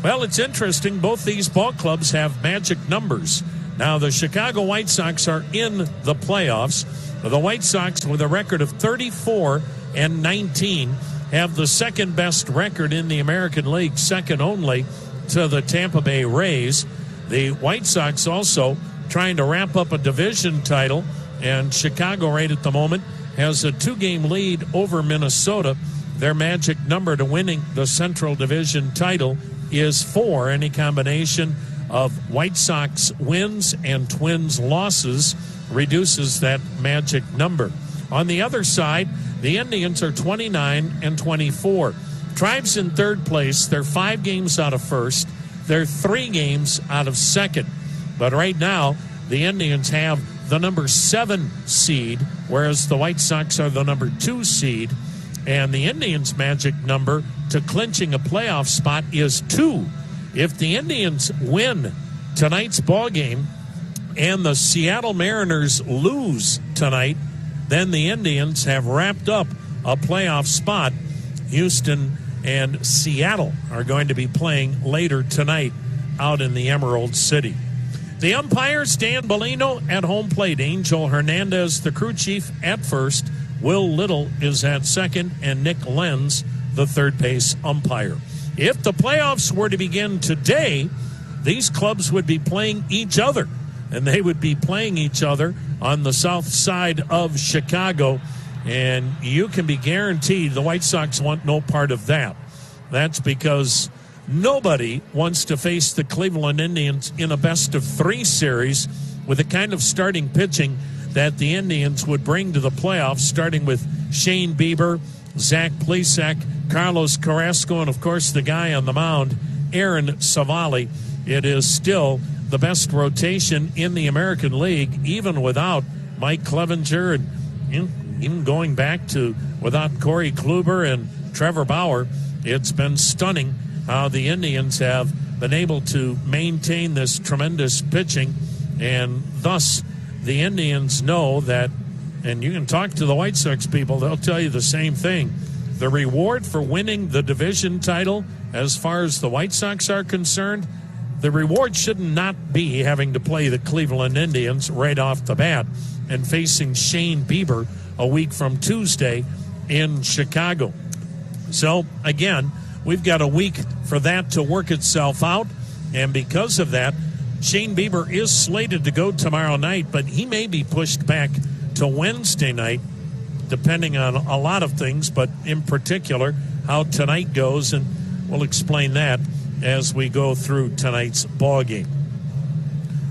Well, it's interesting. Both these ball clubs have magic numbers. Now, the Chicago White Sox are in the playoffs. The White Sox, with a record of 34-19, have the second best record in the American League, second only to the Tampa Bay Rays. The White Sox also trying to wrap up a division title, and Chicago right at the moment has a 2-game lead over Minnesota. Their magic number to winning the Central Division title is 4. Any combination of White Sox wins and Twins losses reduces that magic number. On the other side, the Indians are 29-24. Tribe's in third place. They're 5 games out of first. They're 3 games out of second. But right now, the Indians have the number 7 seed, whereas the White Sox are the number 2 seed. And the Indians' magic number to clinching a playoff spot is 2. If the Indians win tonight's ball game and the Seattle Mariners lose tonight, then the Indians have wrapped up a playoff spot. Houston and Seattle are going to be playing later tonight out in the Emerald City. The umpires, Dan Bellino at home plate, Angel Hernandez, the crew chief, at first. Will Little is at second, and Nick Lenz, the third base umpire. If the playoffs were to begin today, these clubs would be playing each other, and they would be playing each other on the south side of Chicago, and you can be guaranteed the White Sox want no part of that. That's because nobody wants to face the Cleveland Indians in a best-of-3 series with the kind of starting pitching that the Indians would bring to the playoffs, starting with Shane Bieber, Zach Plesac, Carlos Carrasco, and, of course, the guy on the mound, Aaron Savali. It is still the best rotation in the American League, even without Mike Clevenger, and even going back to without Corey Kluber and Trevor Bauer. It's been stunning how the Indians have been able to maintain this tremendous pitching, and thus the Indians know that, and you can talk to the White Sox people, they'll tell you the same thing. The reward for winning the division title, as far as the White Sox are concerned, the reward should not be having to play the Cleveland Indians right off the bat and facing Shane Bieber a week from Tuesday in Chicago. So, again, we've got a week for that to work itself out, and because of that, Shane Bieber is slated to go tomorrow night, but he may be pushed back to Wednesday night, depending on a lot of things, but in particular how tonight goes, and we'll explain that as we go through tonight's ball game.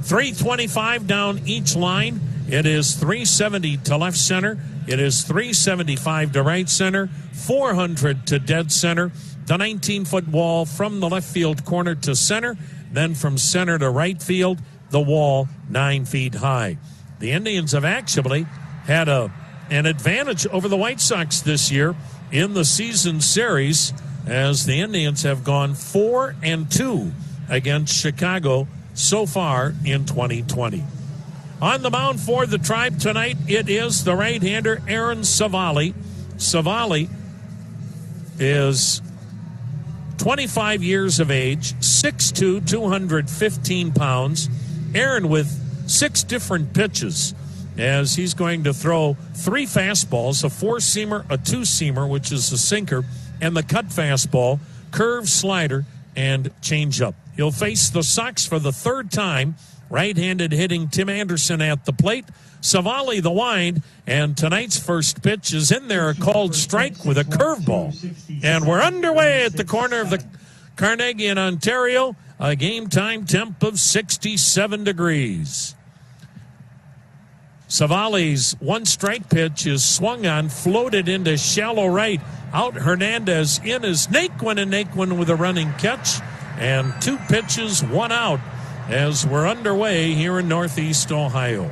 325 down each line. It is 370 to left center. It is 375 to right center, 400 to dead center. The 19-foot wall from the left field corner to center. Then from center to right field, the wall 9 feet high. The Indians have actually had an advantage over the White Sox this year in the season series, as the Indians have gone 4-2 against Chicago so far in 2020. On the mound for the Tribe tonight, it is the right-hander Aaron Savali. Savali is 25 years of age, 6'2", 215 pounds. Aaron with 6 different pitches, as he's going to throw 3 fastballs, a 4-seamer, a 2-seamer, which is a sinker, and the cut fastball, curve, slider, and changeup. He'll face the Sox for the 3rd time. Right-handed hitting Tim Anderson at the plate. Savali the wind, and tonight's first pitch is in there, a called strike with a curveball. And we're underway at the corner of the Carnegie in Ontario, a game-time temp of 67 degrees. Savali's one-strike pitch is swung on, floated into shallow right. Out Hernandez in is Naquin, and Naquin with a running catch. And 2 pitches, 1 out, as we're underway here in Northeast Ohio.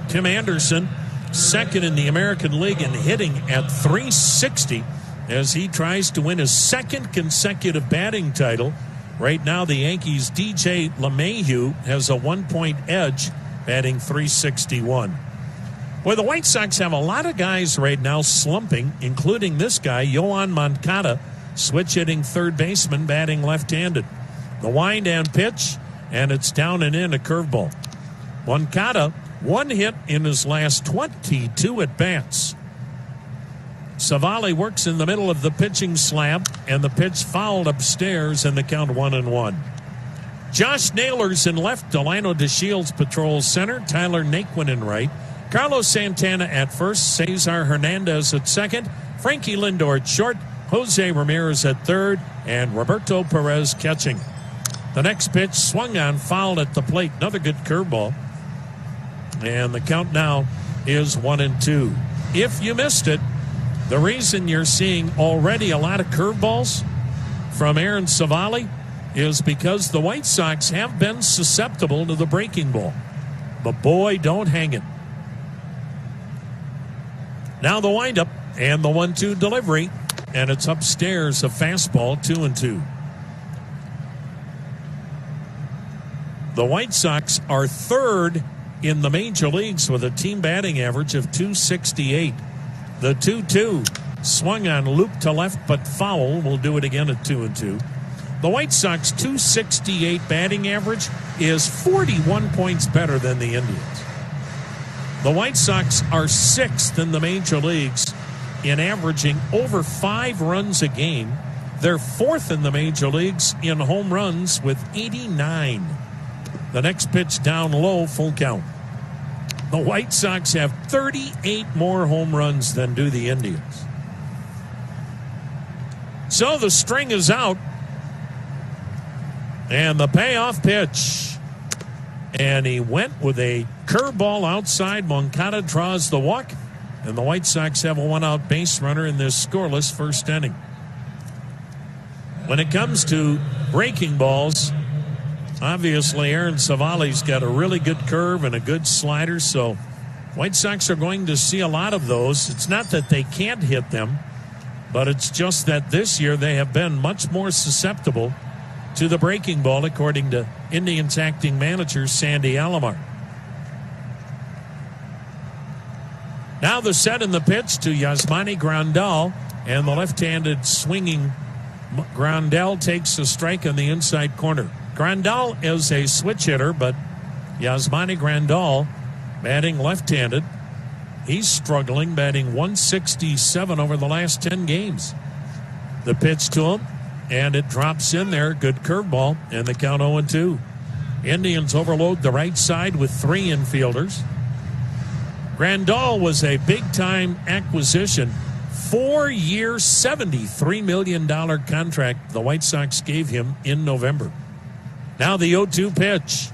Tim Anderson, second in the American League in hitting at .360, as he tries to win his 2nd consecutive batting title. Right now, the Yankees' DJ LeMahieu has a 1-point edge, batting .361. Well, the White Sox have a lot of guys right now slumping, including this guy, Yoan Moncada, switch hitting third baseman, batting left-handed. The wind and pitch, and it's down and in, a curveball. Moncada, one hit in his last 22 at-bats. Savali works in the middle of the pitching slab, and the pitch fouled upstairs, and the count 1-1. Josh Naylor's in left. Delano DeShields patrols center. Tyler Naquin in right. Carlos Santana at first. Cesar Hernandez at second. Frankie Lindor at short. Jose Ramirez at third. And Roberto Perez catching. The next pitch swung on, fouled at the plate. Another good curveball. And the count now is 1-2. If you missed it, the reason you're seeing already a lot of curveballs from Aaron Savali is because the White Sox have been susceptible to the breaking ball. But boy, don't hang it. Now the windup and the 1-2 delivery, and it's upstairs, a fastball, 2-2. The White Sox are third in the major leagues with a team batting average of .268. The 2-2 swung on, loop to left, but foul. We'll do it again at 2-2. The White Sox .268 batting average is 41 points better than the Indians. The White Sox are sixth in the major leagues in averaging over 5 runs a game. They're fourth in the major leagues in home runs with 89. The next pitch down low, full count. The White Sox have 38 more home runs than do the Indians. So the string is out. And the payoff pitch. And he went with a curveball outside. Moncada draws the walk. And the White Sox have a one-out base runner in this scoreless first inning. When it comes to breaking balls, obviously Aaron Savali's got a really good curve and a good slider. So White Sox are going to see a lot of those. It's not that they can't hit them, but it's just that this year they have been much more susceptible to the breaking ball, according to Indians acting manager Sandy Alomar. Now the set and the pitch to Yasmani Grandal, and the left-handed swinging Grandal takes a strike on the inside corner. Grandal is a switch hitter, but Yasmani Grandal batting left-handed. He's struggling, batting .167 over the last 10 games. The pitch to him, and it drops in there. Good curveball, and the count 0-2. Indians overload the right side with 3 infielders. Grandal was a big-time acquisition. 4-year, $73 million contract the White Sox gave him in November. Now the 0-2 pitch,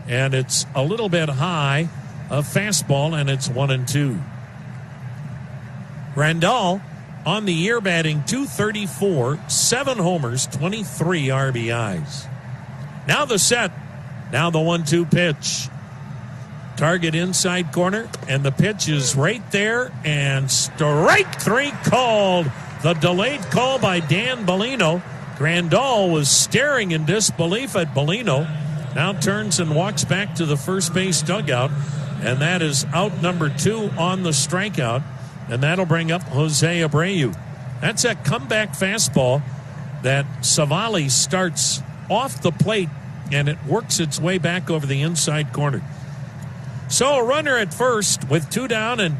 and it's a little bit high, a fastball, and it's 1-2. Grandal on the year batting .234, 7 homers, 23 RBIs. Now the set. Now the 1-2 pitch. Target inside corner, and the pitch is right there, and strike 3 called. The delayed call by Dan Bellino. Grandal was staring in disbelief at Bellino. Now turns and walks back to the first base dugout, and that is out number 2 on the strikeout. And that'll bring up Jose Abreu. That's a comeback fastball that Savali starts off the plate, and it works its way back over the inside corner. So a runner at first with 2 down, and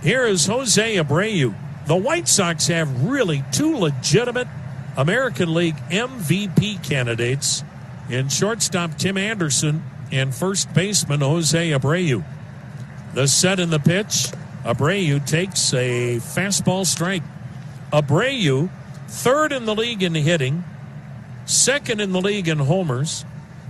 here is Jose Abreu. The White Sox have really 2 legitimate American League MVP candidates in shortstop Tim Anderson and first baseman Jose Abreu. The set and the pitch. Abreu takes a fastball strike. Abreu, 3rd in the league in hitting, 2nd in the league in homers,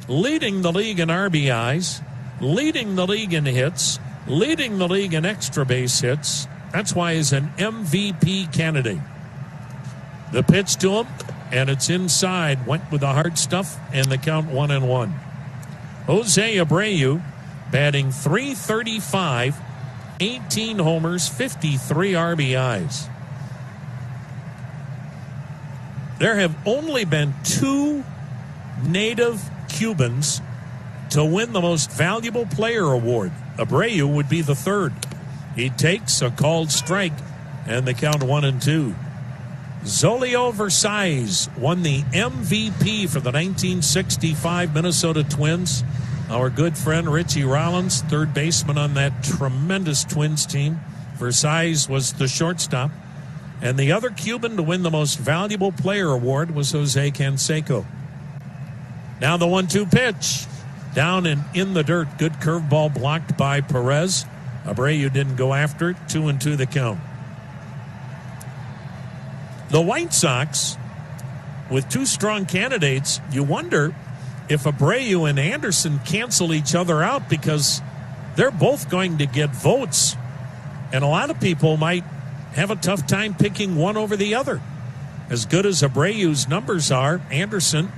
leading the league in RBIs, leading the league in hits, leading the league in extra base hits. That's why he's an MVP candidate. The pitch to him, and it's inside. Went with the hard stuff, and the count 1-1. Jose Abreu batting .335, 18 homers, 53 RBIs. There have only been 2 native Cubans to win the most valuable player award. Abreu would be the 3rd. He takes a called strike, and the count 1-2. Zolio Versailles won the MVP for the 1965 Minnesota Twins. Our good friend Richie Rollins, third baseman on that tremendous Twins team. Versailles was the shortstop. And the other Cuban to win the Most Valuable Player award was Jose Canseco. Now the 1-2 pitch. Down and in the dirt. Good curveball blocked by Perez. Abreu didn't go after it. 2-2 the count. The White Sox, with two strong candidates, you wonder if Abreu and Anderson cancel each other out because they're both going to get votes. And a lot of people might have a tough time picking one over the other. As good as Abreu's numbers are, Anderson,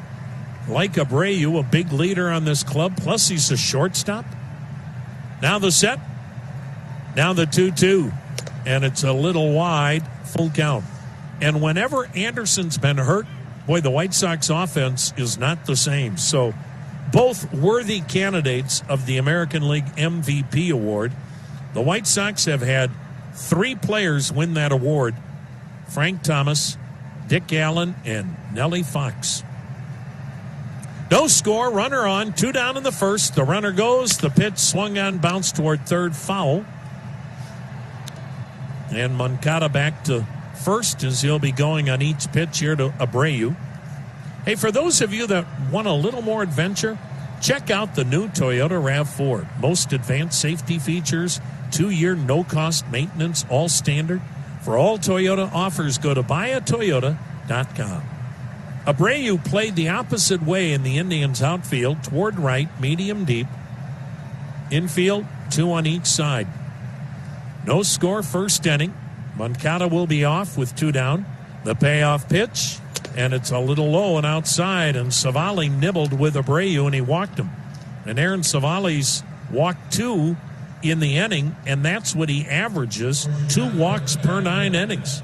like Abreu, a big leader on this club, plus he's a shortstop. Now the set. Now the 2-2. And it's a little wide, full count. And whenever Anderson's been hurt, boy, the White Sox offense is not the same. So both worthy candidates of the American League MVP award. The White Sox have had three players win that award: Frank Thomas, Dick Allen, and Nellie Fox. No score, runner on, 2 down in the first. The runner goes, the pitch swung on, bounced toward third, foul. And Moncada back to first as he'll be going on each pitch here to Abreu. Hey, for those of you that want a little more adventure, check out the new Toyota RAV4. Most advanced safety features, 2-year no-cost maintenance, all standard. For all Toyota offers, go to buyatoyota.com. Abreu played the opposite way in the Indians' outfield, toward right, medium deep. Infield, 2 on each side. No score, first inning. Moncada will be off with 2 down. The payoff pitch, and it's a little low and outside, and Savali nibbled with Abreu, and he walked him. And Aaron Savali's walked 2 in the inning, and that's what he averages, 2 walks per 9 innings.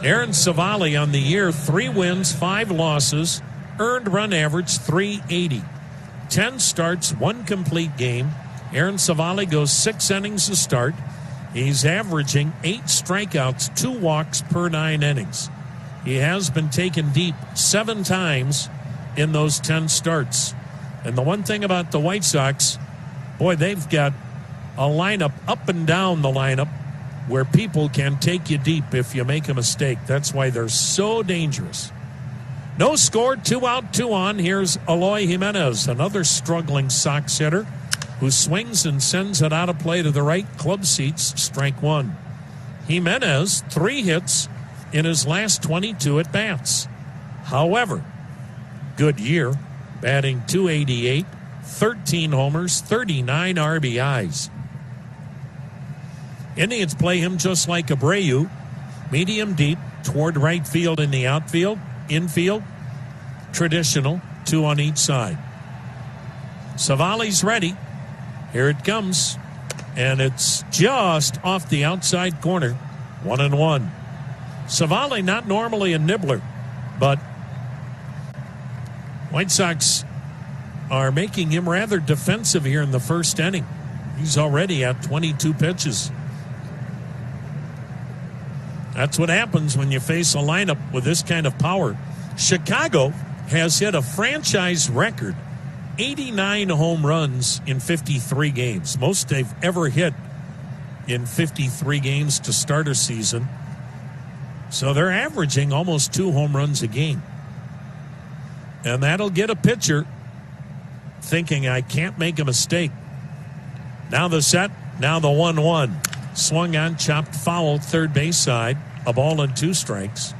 Aaron Savali on the year, 3 wins, 5 losses, earned run average 380. 10 starts, 1 complete game. Aaron Savali goes 6 innings to start. He's averaging 8 strikeouts, 2 walks per 9 innings. He has been taken deep 7 times in those 10 starts. And the one thing about the White Sox, boy, they've got a lineup up and down the lineup where people can take you deep if you make a mistake. That's why they're so dangerous. No score, 2 out, 2 on. Here's Eloy Jimenez, another struggling Sox hitter, who swings and sends it out of play to the right. Club seats, strike 1. Jimenez, 3 hits in his last 22 at-bats. However, good year, batting .288, 13 homers, 39 RBIs. Indians play him just like Abreu, medium deep, toward right field in the outfield. Infield, traditional, 2 on each side. Savali's ready. Here it comes, and it's just off the outside corner, 1-1. Savali not normally a nibbler, but White Sox are making him rather defensive here in the first inning. He's already at 22 pitches. That's what happens when you face a lineup with this kind of power. Chicago has hit a franchise record 89 home runs in 53 games, most they've ever hit in 53 games to start a season. So they're averaging almost 2 home runs a game. And that'll get a pitcher thinking, I can't make a mistake. Now the set, now the 1-1. Swung on, chopped foul, third base side, a ball and 2 strikes.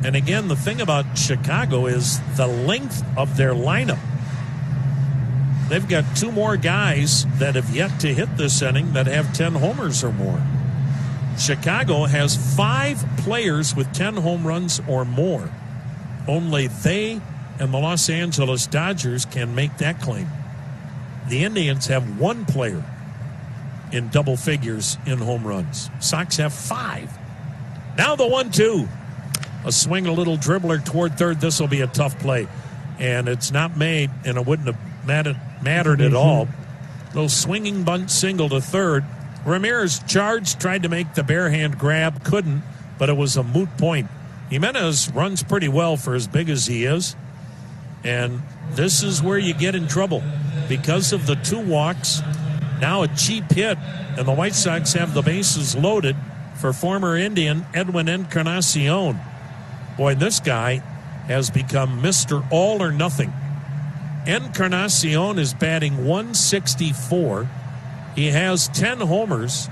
And again, the thing about Chicago is the length of their lineup. They've got 2 more guys that have yet to hit this inning that have 10 homers or more. Chicago has 5 players with 10 home runs or more. Only they and the Los Angeles Dodgers can make that claim. The Indians have 1 player in double figures in home runs. Sox have 5. Now the 1-2. A swing, a little dribbler toward third. This will be a tough play. And it's not made, and it wouldn't have mattered at all. Little swinging bunt single to third. Ramirez charged, tried to make the bare hand grab, couldn't. but it was a moot point. Jimenez runs pretty well for as big as he is, and this is where you get in trouble because of the 2 walks. Now a cheap hit, and the White Sox have the bases loaded for former Indian Edwin Encarnacion. Boy, this guy has become Mr. All or Nothing. Encarnacion is batting .164. He has 10 homers,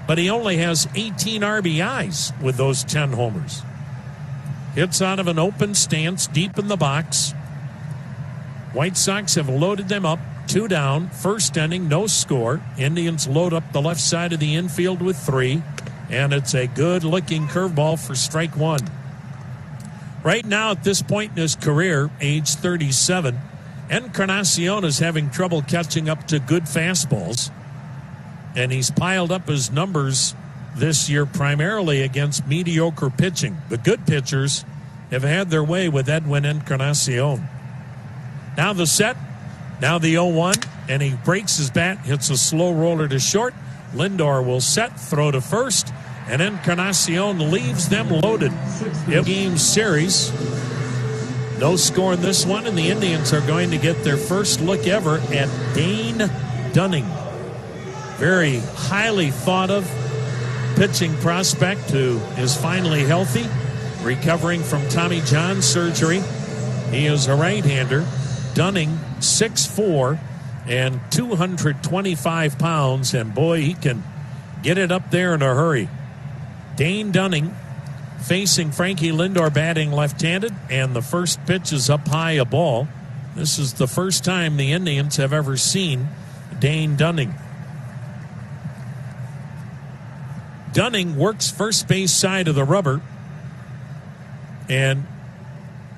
but he only has 18 RBIs with those 10 homers. Hits out of an open stance deep in the box. White Sox have loaded them up. 2 down. First inning, no score. Indians load up the left side of the infield with 3. And it's a good-looking curveball for strike 1. Right now, at this point in his career, age 37, Encarnacion is having trouble catching up to good fastballs. And he's piled up his numbers this year primarily against mediocre pitching. The good pitchers have had their way with Edwin Encarnacion. Now the set, now the 0-1, and he breaks his bat, hits a slow roller to short. Lindor will set, throw to first, and Encarnacion leaves them loaded. Game series. No score in this one, and the Indians are going to get their first look ever at Dane Dunning. Very highly thought of pitching prospect who is finally healthy, recovering from Tommy John surgery. He is a right-hander. Dunning, 6'4", and 225 pounds, and boy, he can get it up there in a hurry. Dane Dunning facing Frankie Lindor, batting left-handed, and the first pitch is up high, a ball. This is the first time the Indians have ever seen Dane Dunning. Dunning works first base side of the rubber, and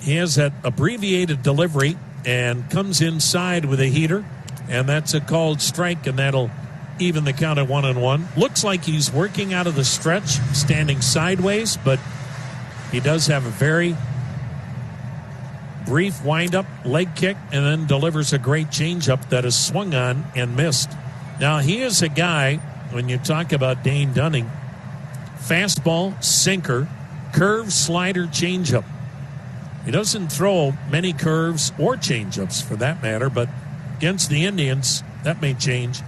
he has that abbreviated delivery and comes inside with a heater, and that's a called strike, and that'll even the count at 1-1. Looks like he's working out of the stretch, standing sideways, but he does have a very brief windup, leg kick, and then delivers a great changeup that is swung on and missed. Now, he is a guy, when you talk about Dane Dunning, fastball, sinker, curve, slider, changeup. He doesn't throw many curves or changeups for that matter, but against the Indians, that may change.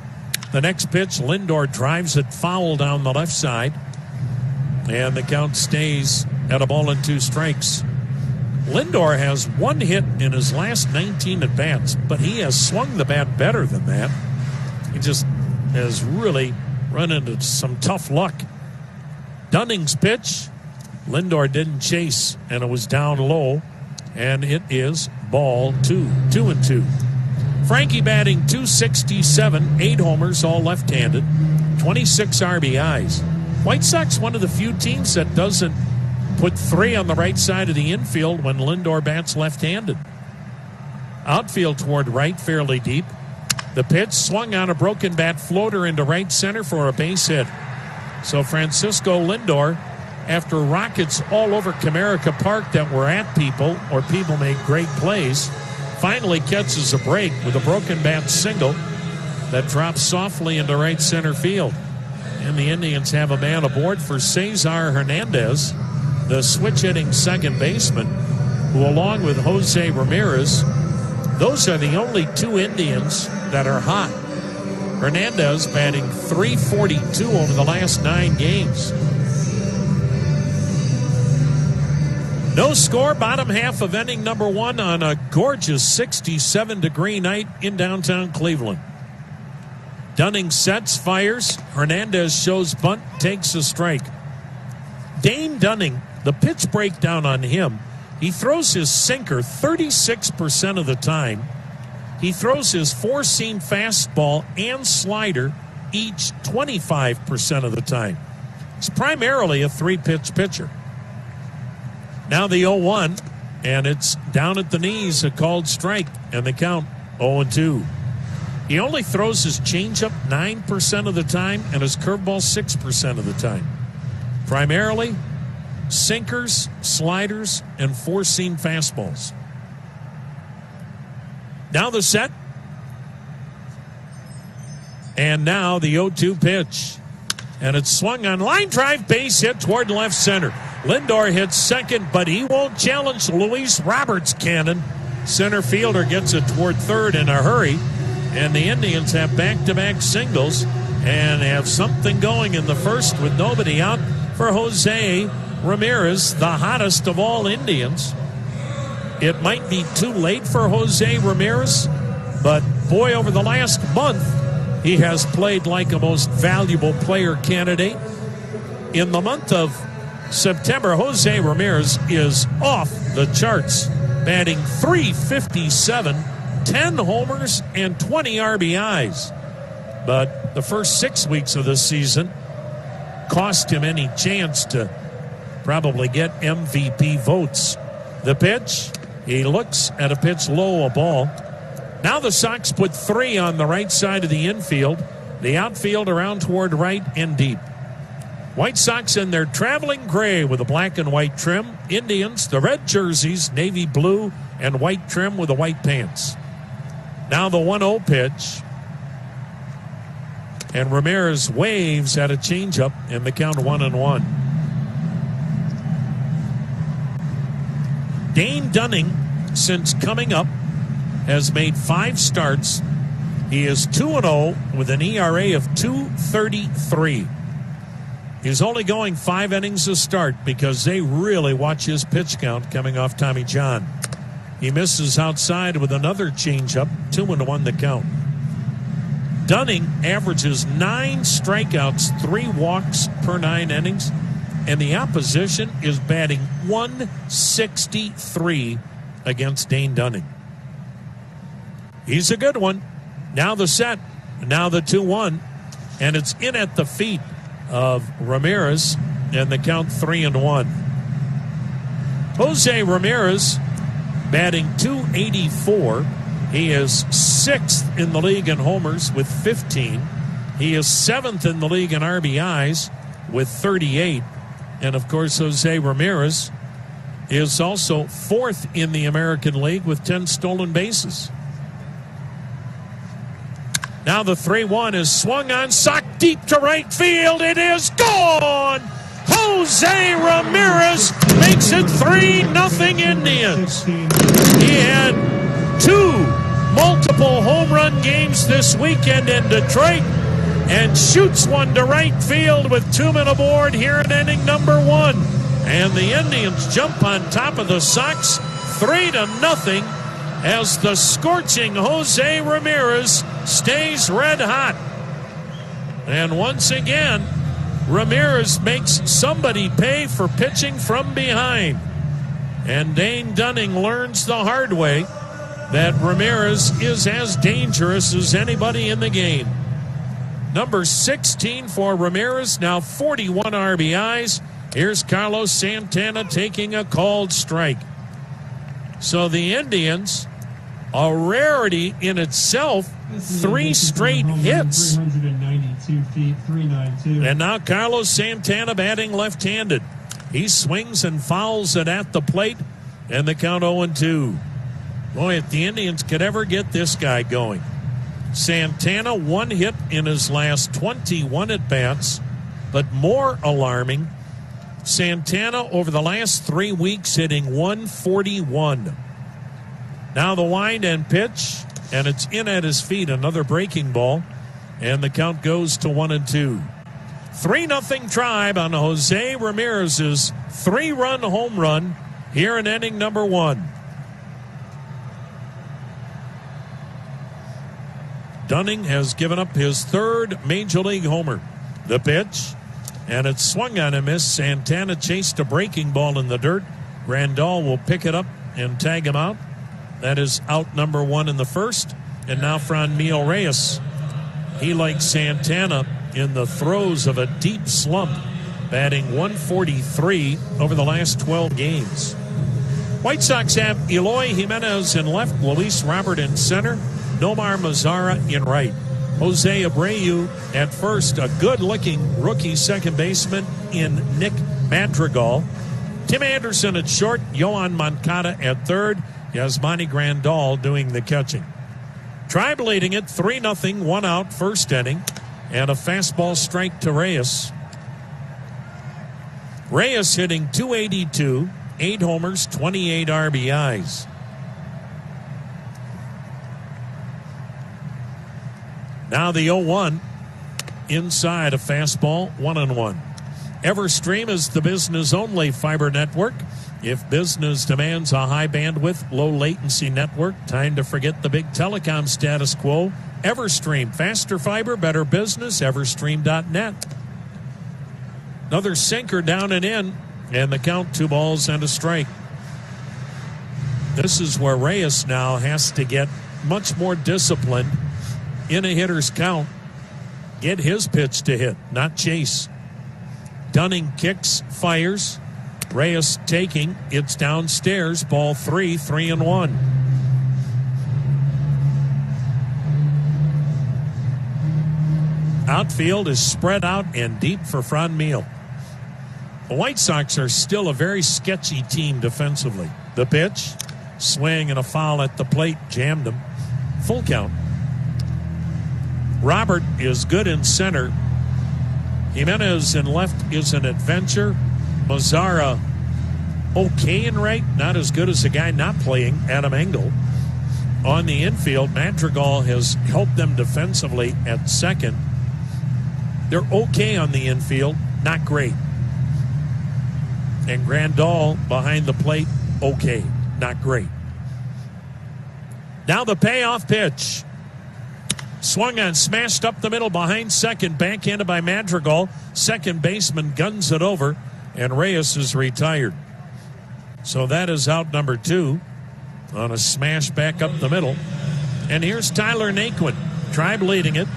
The next pitch, Lindor drives it foul down the left side, and the count stays at 1-2 strikes. Lindor has 1 hit in his last 19 at-bats, but he has swung the bat better than that. He just has really run into some tough luck. Dunning's pitch, Lindor didn't chase, and it was down low, and it is ball 2, 2-2. Frankie batting .267, 8 homers, all left-handed, 26 RBIs. White Sox, one of the few teams that doesn't put 3 on the right side of the infield when Lindor bats left-handed. Outfield toward right, fairly deep. The pitch swung on a broken bat floater into right center for a base hit. So Francisco Lindor, after rockets all over Comerica Park that were at people, or people made great plays, finally catches a break with a broken bat single that drops softly into right center field. And the Indians have a man aboard for Cesar Hernandez, the switch-hitting second baseman, who, along with Jose Ramirez, those are the only 2 Indians that are hot. Hernandez batting .342 over the last 9 games. No score, bottom half of inning number 1 on a gorgeous 67-degree night in downtown Cleveland. Dunning sets, fires. Hernandez shows bunt, takes a strike. Dane Dunning, the pitch breakdown on him, he throws his sinker 36% of the time. He throws his four-seam fastball and slider each 25% of the time. He's primarily a 3-pitch pitcher. Now the 0-1, and it's down at the knees, a called strike, and the count 0-2. He only throws his changeup 9% of the time and his curveball 6% of the time. Primarily sinkers, sliders, and four-seam fastballs. Now the set. And now the 0-2 pitch. And it's swung on, line drive, base hit toward left center. Lindor hits second, but he won't challenge Luis Roberts' cannon. Center fielder gets it toward third in a hurry. And the Indians have back-to-back singles and have something going in the first with nobody out for Jose Ramirez, the hottest of all Indians. It might be too late for Jose Ramirez, but boy, over the last month, he has played like a most valuable player candidate. In the month of September, Jose Ramirez is off the charts, batting .357, 10 homers, and 20 RBIs. But the first 6 weeks of the season cost him any chance to probably get MVP votes. The pitch, he looks at a pitch low, a ball. Now the Sox put 3 on the right side of the infield. The outfield around toward right and deep. White Sox in their traveling gray with a black and white trim. Indians, the red jerseys, navy blue and white trim with the white pants. Now the 1-0 pitch. And Ramirez waves at a changeup in the count 1-1. Dane Dunning, since coming up, has made 5 starts. He is 2-0 with an ERA of 2.33. He's only going 5 innings a start because they really watch his pitch count coming off Tommy John. He misses outside with another changeup, 2-1 the count. Dunning averages 9 strikeouts, 3 walks per 9 innings, and the opposition is batting .163 against Dane Dunning. He's a good one. Now the set, now the 2-1, and it's in at the feet of Ramirez, and the count 3-1. Jose Ramirez batting .284. He is 6th in the league in homers with 15. He is 7th in the league in RBIs with 38. And, of course, Jose Ramirez is also 4th in the American League with 10 stolen bases. Now the 3-1 is swung on, socked deep to right field. It is gone! Jose Ramirez makes it 3-0 Indians. He had 2 multiple home run games this weekend in Detroit and shoots one to right field with 2 men aboard here in inning number 1. And the Indians jump on top of the Sox 3-0 as the scorching Jose Ramirez stays red hot. And once again, Ramirez makes somebody pay for pitching from behind. And Dane Dunning learns the hard way that Ramirez is as dangerous as anybody in the game. Number 16 for Ramirez, now 41 RBIs. Here's Carlos Santana taking a called strike. So the Indians, a rarity in itself, 3 straight hits. 392 feet, 392. And now Carlos Santana batting left-handed. He swings and fouls it at the plate, and the count 0-2. Boy, if the Indians could ever get this guy going. Santana 1 hit in his last 21 at-bats, but more alarming, Santana over the last 3 weeks hitting 141. Now the wind and pitch, and it's in at his feet, another breaking ball, and the count goes to 1-2. 3-0 Tribe on Jose Ramirez's 3-run home run here in inning number 1. Dunning has given up his 3rd Major League homer. The pitch, and it's swung on and missed. Santana chased a breaking ball in the dirt. Grandal will pick it up and tag him out. That is out number 1 in the first. And now Franmil Reyes. He, like Santana, in the throes of a deep slump, batting 143 over the last 12 games. White Sox have Eloy Jimenez in left, Luis Robert in center, Nomar Mazara in right. Jose Abreu at first, a good-looking rookie second baseman in Nick Madrigal. Tim Anderson at short, Yohan Moncada at third, Yasmani Grandal doing the catching. Tribe leading it 3-0, 1 out, first inning. and a fastball strike to Reyes. Reyes hitting .282, 8 homers, 28 RBIs. Now the 0-1, inside a fastball, 1-1. Everstream is the business-only fiber network. If business demands a high bandwidth, low latency network, time to forget the big telecom status quo. Everstream, faster fiber, better business, everstream.net. Another sinker down and in, and the count 2 balls and a strike. This is where Reyes now has to get much more disciplined in a hitter's count. Get his pitch to hit, not chase. Dunning kicks, fires. Reyes taking, it's downstairs, ball 3, 3-1. Outfield is spread out and deep for Franmil. The White Sox are still a very sketchy team defensively. The pitch, swing and a foul at the plate, jammed him. Full count. Robert is good in center. Jimenez in left is an adventure. Mazzara okay in right, not as good as the guy not playing, Adam Engel. On the infield, Madrigal has helped them defensively at second. They're okay on the infield, not great. And Grandal behind the plate, okay, not great. Now the payoff pitch. Swung on, smashed up the middle behind second, backhanded by Madrigal. Second baseman guns it over, and Reyes is retired. So that is out number 2 on a smash back up the middle. And here's Tyler Naquin. Tribe leading it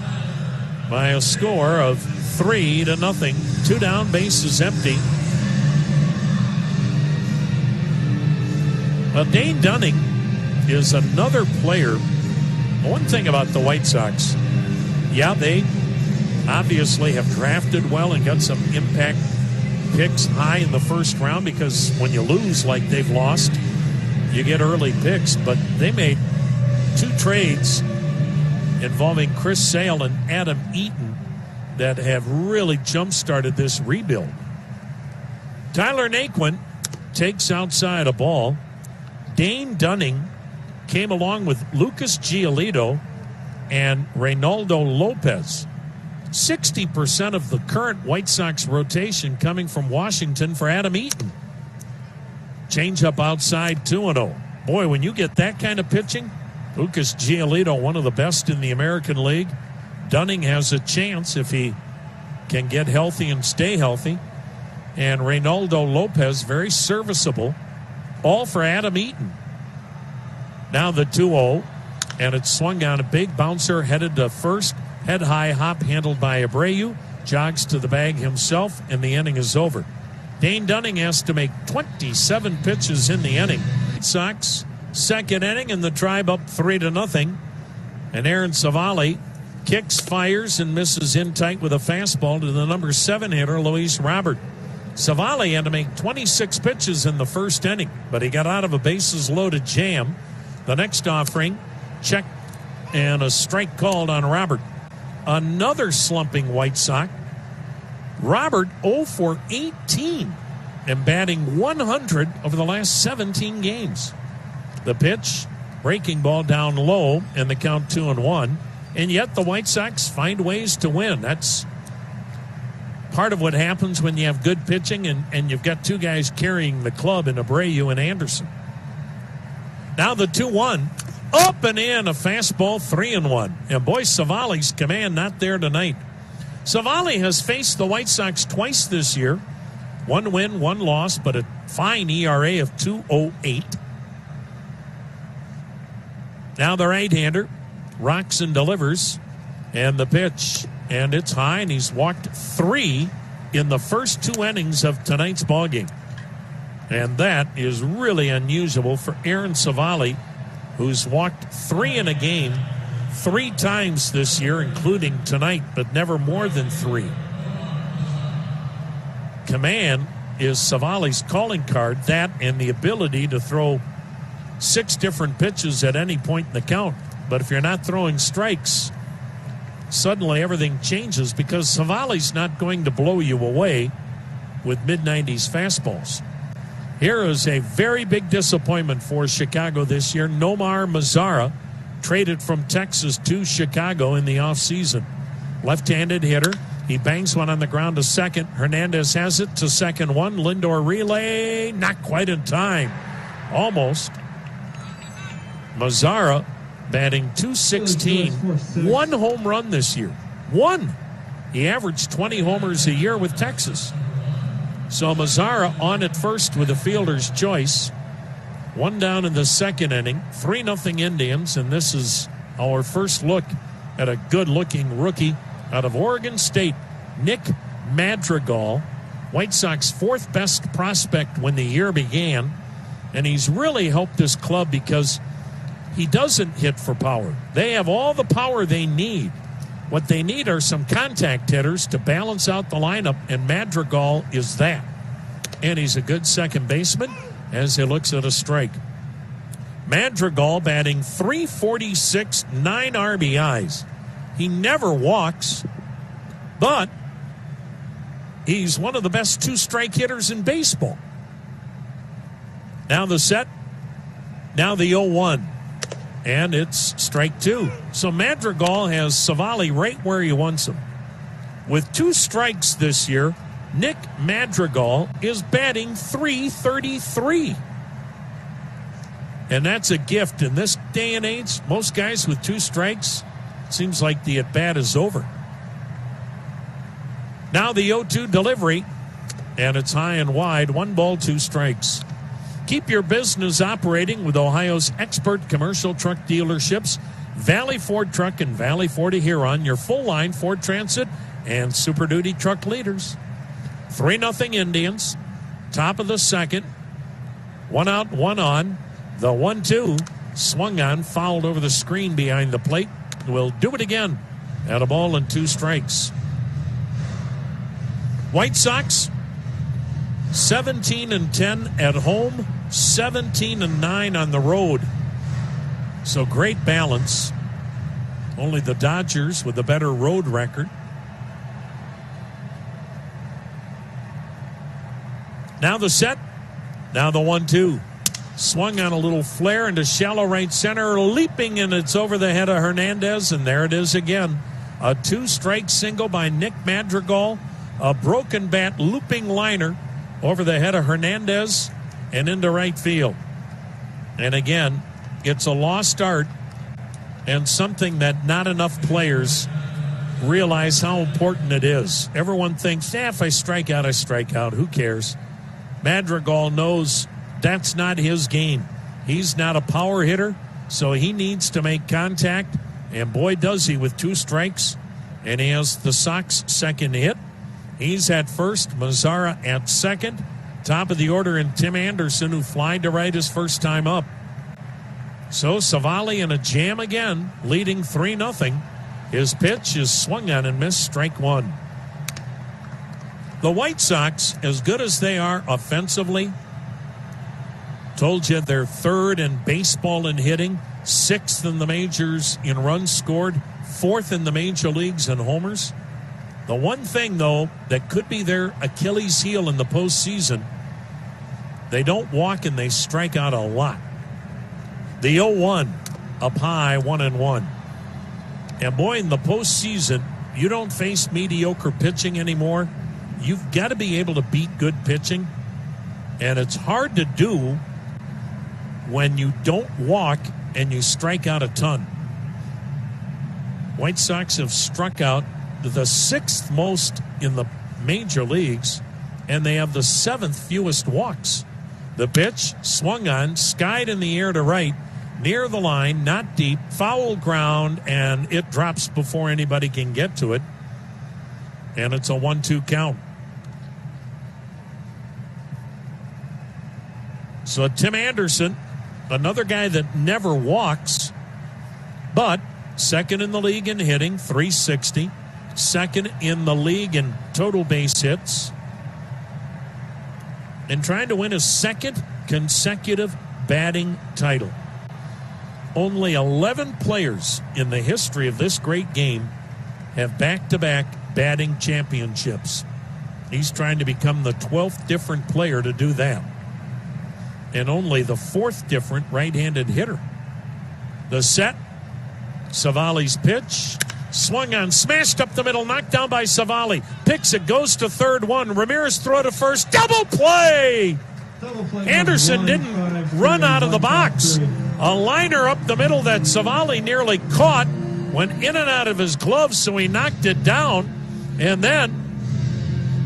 by a score of 3-0. 2 down, bases empty. Well, Dane Dunning is another player. One thing about the White Sox, yeah, they obviously have drafted well and got some impact picks high in the first round, because when you lose like they've lost, you get early picks. But they made 2 trades involving Chris Sale and Adam Eaton that have really jump-started this rebuild. Tyler Naquin takes outside a ball. Dane Dunning came along with Lucas Giolito and Reynaldo Lopez. 60% of the current White Sox rotation coming from Washington for Adam Eaton. Changeup outside, 2-0. Boy, when you get that kind of pitching, Lucas Giolito, one of the best in the American League. Dunning has a chance if he can get healthy and stay healthy. And Reynaldo Lopez, very serviceable. All for Adam Eaton. Now the 2-0, and it's swung on, a big bouncer headed to first. Head high hop handled by Abreu. Jogs to the bag himself, and the inning is over. Dane Dunning has to make 27 pitches in the inning. Sox, second inning, and the Tribe up 3-0. And Aaron Savali kicks, fires, and misses in tight with a fastball to the number 7 hitter, Luis Robert. Savali had to make 26 pitches in the first inning, but he got out of a bases-loaded jam. The next offering, check, and a strike called on Robert. Another slumping White Sox. Robert 0 for 18 and batting 100 over the last 17 games. The pitch, breaking ball down low, and the count 2-1. And yet the White Sox find ways to win. That's part of what happens when you have good pitching and you've got 2 guys carrying the club in Abreu and Anderson. Now the 2-1, up and in, a fastball, 3-1. And boy, Savali's command not there tonight. Savali has faced the White Sox twice this year. 1 win, 1 loss, but a fine ERA of 2.08. Now the right-hander rocks and delivers, and the pitch, and it's high, and he's walked 3 in the first 2 innings of tonight's ballgame. And that is really unusual for Aaron Savali, who's walked 3 in a game 3 times this year, including tonight, but never more than 3. Command is Savali's calling card, that and the ability to throw 6 different pitches at any point in the count. But if you're not throwing strikes, suddenly everything changes because Savali's not going to blow you away with mid-90s fastballs. Here is a very big disappointment for Chicago this year. Nomar Mazara traded from Texas to Chicago in the offseason. Left-handed hitter. He bangs one on the ground to second. Hernandez has it to second one. Lindor relay. Not quite in time. Almost. Mazara batting .216. One home run this year. One. He averaged 20 homers a year with Texas. So Mazara on at first with a fielder's choice. One down in the second inning. 3-0 Indians. And this is our first look at a good-looking rookie out of Oregon State, Nick Madrigal, White Sox fourth best prospect when the year began, and he's really helped this club because he doesn't hit for power. They have all the power they need. What they need are some contact hitters to balance out the lineup, and Madrigal is that. And he's a good second baseman as he looks at a strike. Madrigal batting .346, 9 RBIs. He never walks, but he's one of the best two-strike hitters in baseball. Now the set, now the 0-1, and it's strike two. So Madrigal has Savali right where he wants him. With 2 strikes this year, Nick Madrigal is batting .333. And that's a gift in this day and age. Most guys with 2 strikes, seems like the at-bat is over. Now the 0-2 delivery, and it's high and wide. 1 ball, 2 strikes. Keep your business operating with Ohio's expert commercial truck dealerships, Valley Ford Truck and Valley Ford of Huron, your full-line Ford Transit and Super Duty truck leaders. 3-0 Indians. Top of the second. 1 out, 1 on. The 1-2 swung on, fouled over the screen behind the plate. Will do it again at a ball and 2 strikes. White Sox 17-10 at home, 17-9 on the road. So great balance. Only the Dodgers with a better road record. Now the set. Now the 1-2. Swung on a little flare into shallow right center, leaping, and it's over the head of Hernandez, and there it is again. A 2-strike single by Nick Madrigal, a broken bat looping liner over the head of Hernandez and into right field. And again, it's a lost art and something that not enough players realize how important it is. Everyone thinks, if I strike out, I strike out. Who cares? Madrigal knows that's not his game. He's not a power hitter, so he needs to make contact, and boy, does he with 2 strikes, and he has the Sox second hit. He's at first, Mazara at second. Top of the order, and Tim Anderson, who flied to right his first time up. So Savali in a jam again, leading 3-0. His pitch is swung on and missed, strike 1. The White Sox, as good as they are offensively, told you they're 3rd in baseball in hitting, 6th in the majors in runs scored, 4th in the major leagues in homers. The one thing, though, that could be their Achilles heel in the postseason, they don't walk and they strike out a lot. The 0-1 up high, 1-1. And boy, in the postseason, you don't face mediocre pitching anymore. You've got to be able to beat good pitching. And it's hard to do when you don't walk and you strike out a ton. White Sox have struck out the 6th most in the major leagues, and they have the 7th fewest walks. The pitch swung on, skied in the air to right, near the line, not deep, foul ground, and it drops before anybody can get to it. And it's a 1-2 count. So Tim Anderson, another guy that never walks, but second in the league in hitting, .360. Second in the league in total base hits. And trying to win his 2nd consecutive batting title. Only 11 players in the history of this great game have back-to-back batting championships. He's trying to become the 12th different player to do that, and only the 4th different right-handed hitter. The set, Savali's pitch, swung on, smashed up the middle, knocked down by Savali. Picks it, goes to third one. Ramirez throw to first, double play! Anderson didn't run out of the box. A liner up the middle that Savali nearly caught, went in and out of his gloves, so he knocked it down. And then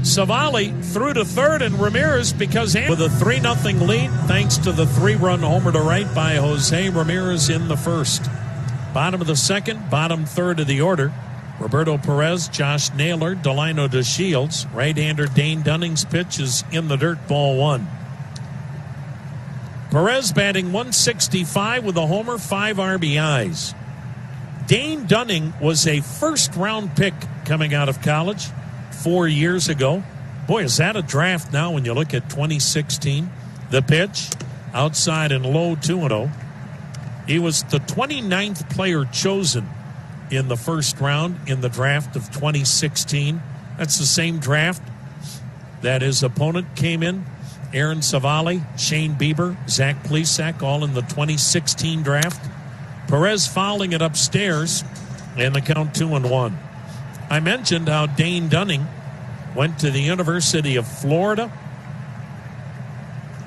Savali threw to third, and Ramirez, because with a 3-0 lead, thanks to the 3-run homer to right by Jose Ramirez in the first. Bottom of the second, bottom third of the order. Roberto Perez, Josh Naylor, Delino DeShields. Right-hander Dane Dunning's pitch is in the dirt, ball 1. Perez batting .165 with a homer, 5 RBIs. Dane Dunning was a first-round pick coming out of college 4 years ago. Boy, is that a draft now when you look at 2016. The pitch, outside and low, 2-0. He was the 29th player chosen in the first round in the draft of 2016. That's the same draft that his opponent came in. Aaron Savali, Shane Bieber, Zach Plesac, all in the 2016 draft. Perez fouling it upstairs, and the count 2-1. I mentioned how Dane Dunning went to the University of Florida.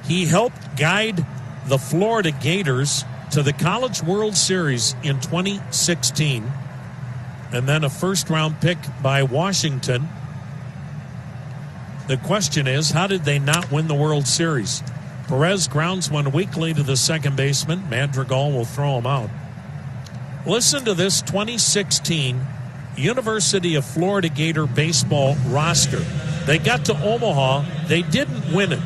He helped guide the Florida Gators to the College World Series in 2016, and then a first-round pick by Washington. The question is, how did they not win the World Series? Perez grounds one weakly to the second baseman. Madrigal will throw him out. Listen to this 2016 University of Florida Gator baseball roster. They got to Omaha. They didn't win it.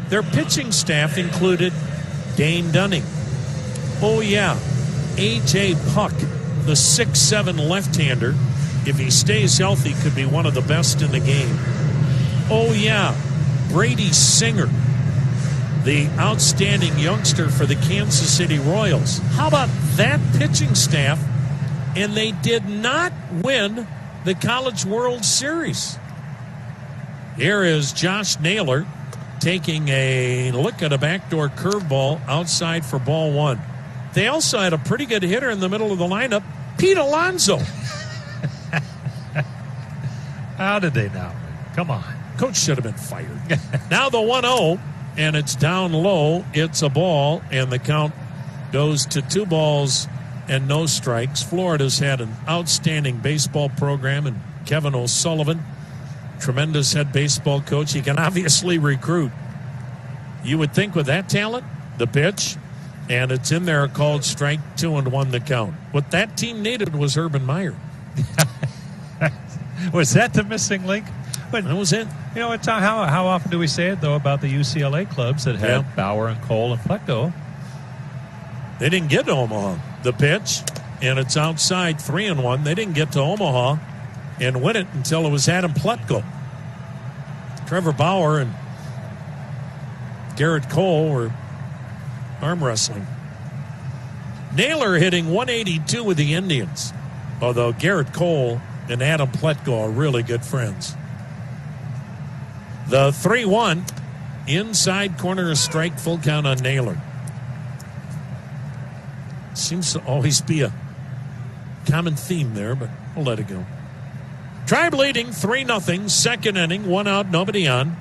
Their pitching staff included Dane Dunning. Oh, yeah, A.J. Puck, the 6'7" left-hander. If he stays healthy, could be one of the best in the game. Oh, yeah, Brady Singer, the outstanding youngster for the Kansas City Royals. How about that pitching staff? And they did not win the College World Series. Here is Josh Naylor taking a look at a backdoor curveball outside for ball 1. They also had a pretty good hitter in the middle of the lineup, Pete Alonso. How did they now? Come on. Coach should have been fired. Now the 1-0, and it's down low. It's a ball, and the count goes to 2 balls and no strikes. Florida's had an outstanding baseball program, and Kevin O'Sullivan, tremendous head baseball coach. He can obviously recruit. You would think with that talent, the pitch, and it's in there, called strike 2-1 the count. What that team needed was Urban Meyer. Was that the missing link? But that was it. You know, it's how often do we say it, though, about the UCLA clubs that had Bauer and Cole and Plecko? They didn't get to Omaha. The pitch, and it's outside, 3-1. They didn't get to Omaha and win it until it was Adam Pletko. Trevor Bauer and Garrett Cole were arm wrestling. Naylor hitting 182 with the Indians, although Garrett Cole and Adam Pletko are really good friends. The 3-1, inside corner, a strike, full count on Naylor. Seems to always be a common theme there, but we'll let it go. Tribe leading 3-0, second inning, 1 out, nobody on.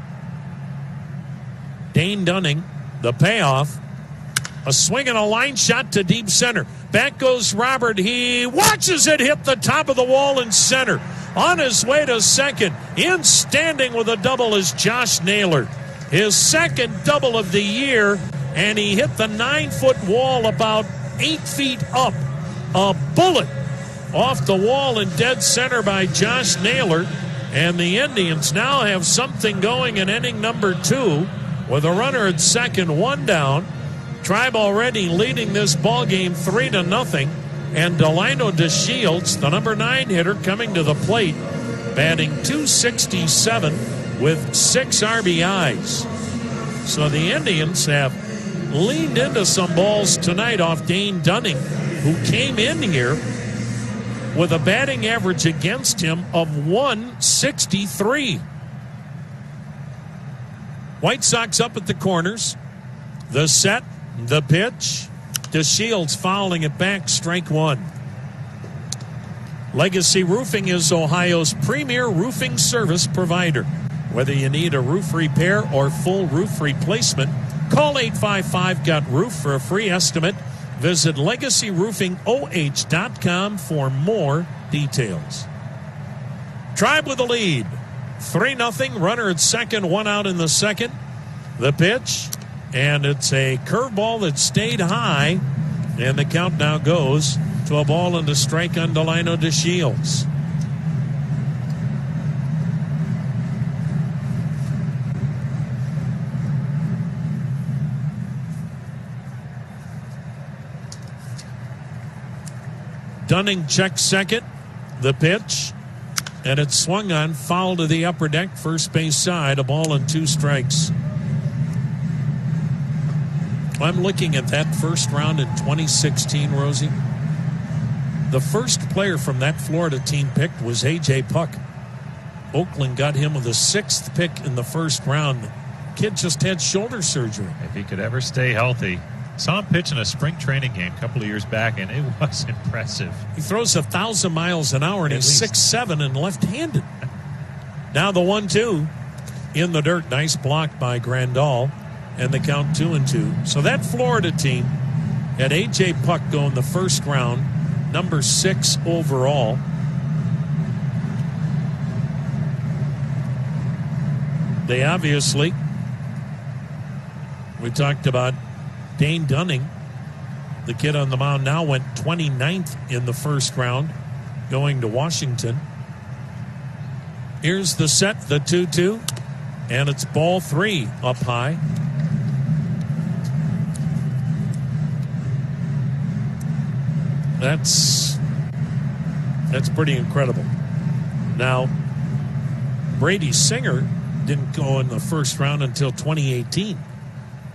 Dane Dunning, the payoff. A swing and a line shot to deep center. Back goes Robert. He watches it hit the top of the wall in center. On his way to second, in standing with a double is Josh Naylor. His second double of the year, and he hit the 9-foot wall about 8 feet up. A bullet off the wall in dead center by Josh Naylor. And the Indians now have something going in inning number 2 with a runner at second, 1 down. Tribe already leading this ball game 3-0. And Delino DeShields, the number 9 hitter, coming to the plate, batting .267 with 6 RBIs. So the Indians have leaned into some balls tonight off Dane Dunning, who came in here with a batting average against him of 163. White Sox up at the corners. The set, the pitch. DeShields fouling it back, strike one. Legacy Roofing is Ohio's premier roofing service provider. Whether you need a roof repair or full roof replacement, call 855-GOT-ROOF for a free estimate. Visit LegacyRoofingOH.com for more details. Tribe with the lead. 3-0. Runner at second, one out in the second. The pitch, and it's a curveball that stayed high, and the count now goes to a ball and a strike on Delino DeShields. Dunning checks second. The pitch, and it's swung on, foul to the upper deck, first base side, a ball and two strikes. I'm looking at that first round in 2016, Rosie. The first player from that Florida team picked was A.J. Puck. Oakland got him with the 6th pick in the first round. The kid just had shoulder surgery. If he could ever stay healthy. Saw him pitch in a spring training game a couple of years back, and it was impressive. He throws 1,000 miles an hour, and he's 6'7" and left-handed. Now the 1-2 in the dirt. Nice block by Grandal, and the count 2-2. So that Florida team had A.J. Puck go in the first round, number 6 overall. They obviously, we talked about Dane Dunning, the kid on the mound now, went 29th in the first round, going to Washington. Here's the set, the 2-2, and it's ball 3 up high. That's pretty incredible. Now, Brady Singer didn't go in the first round until 2018.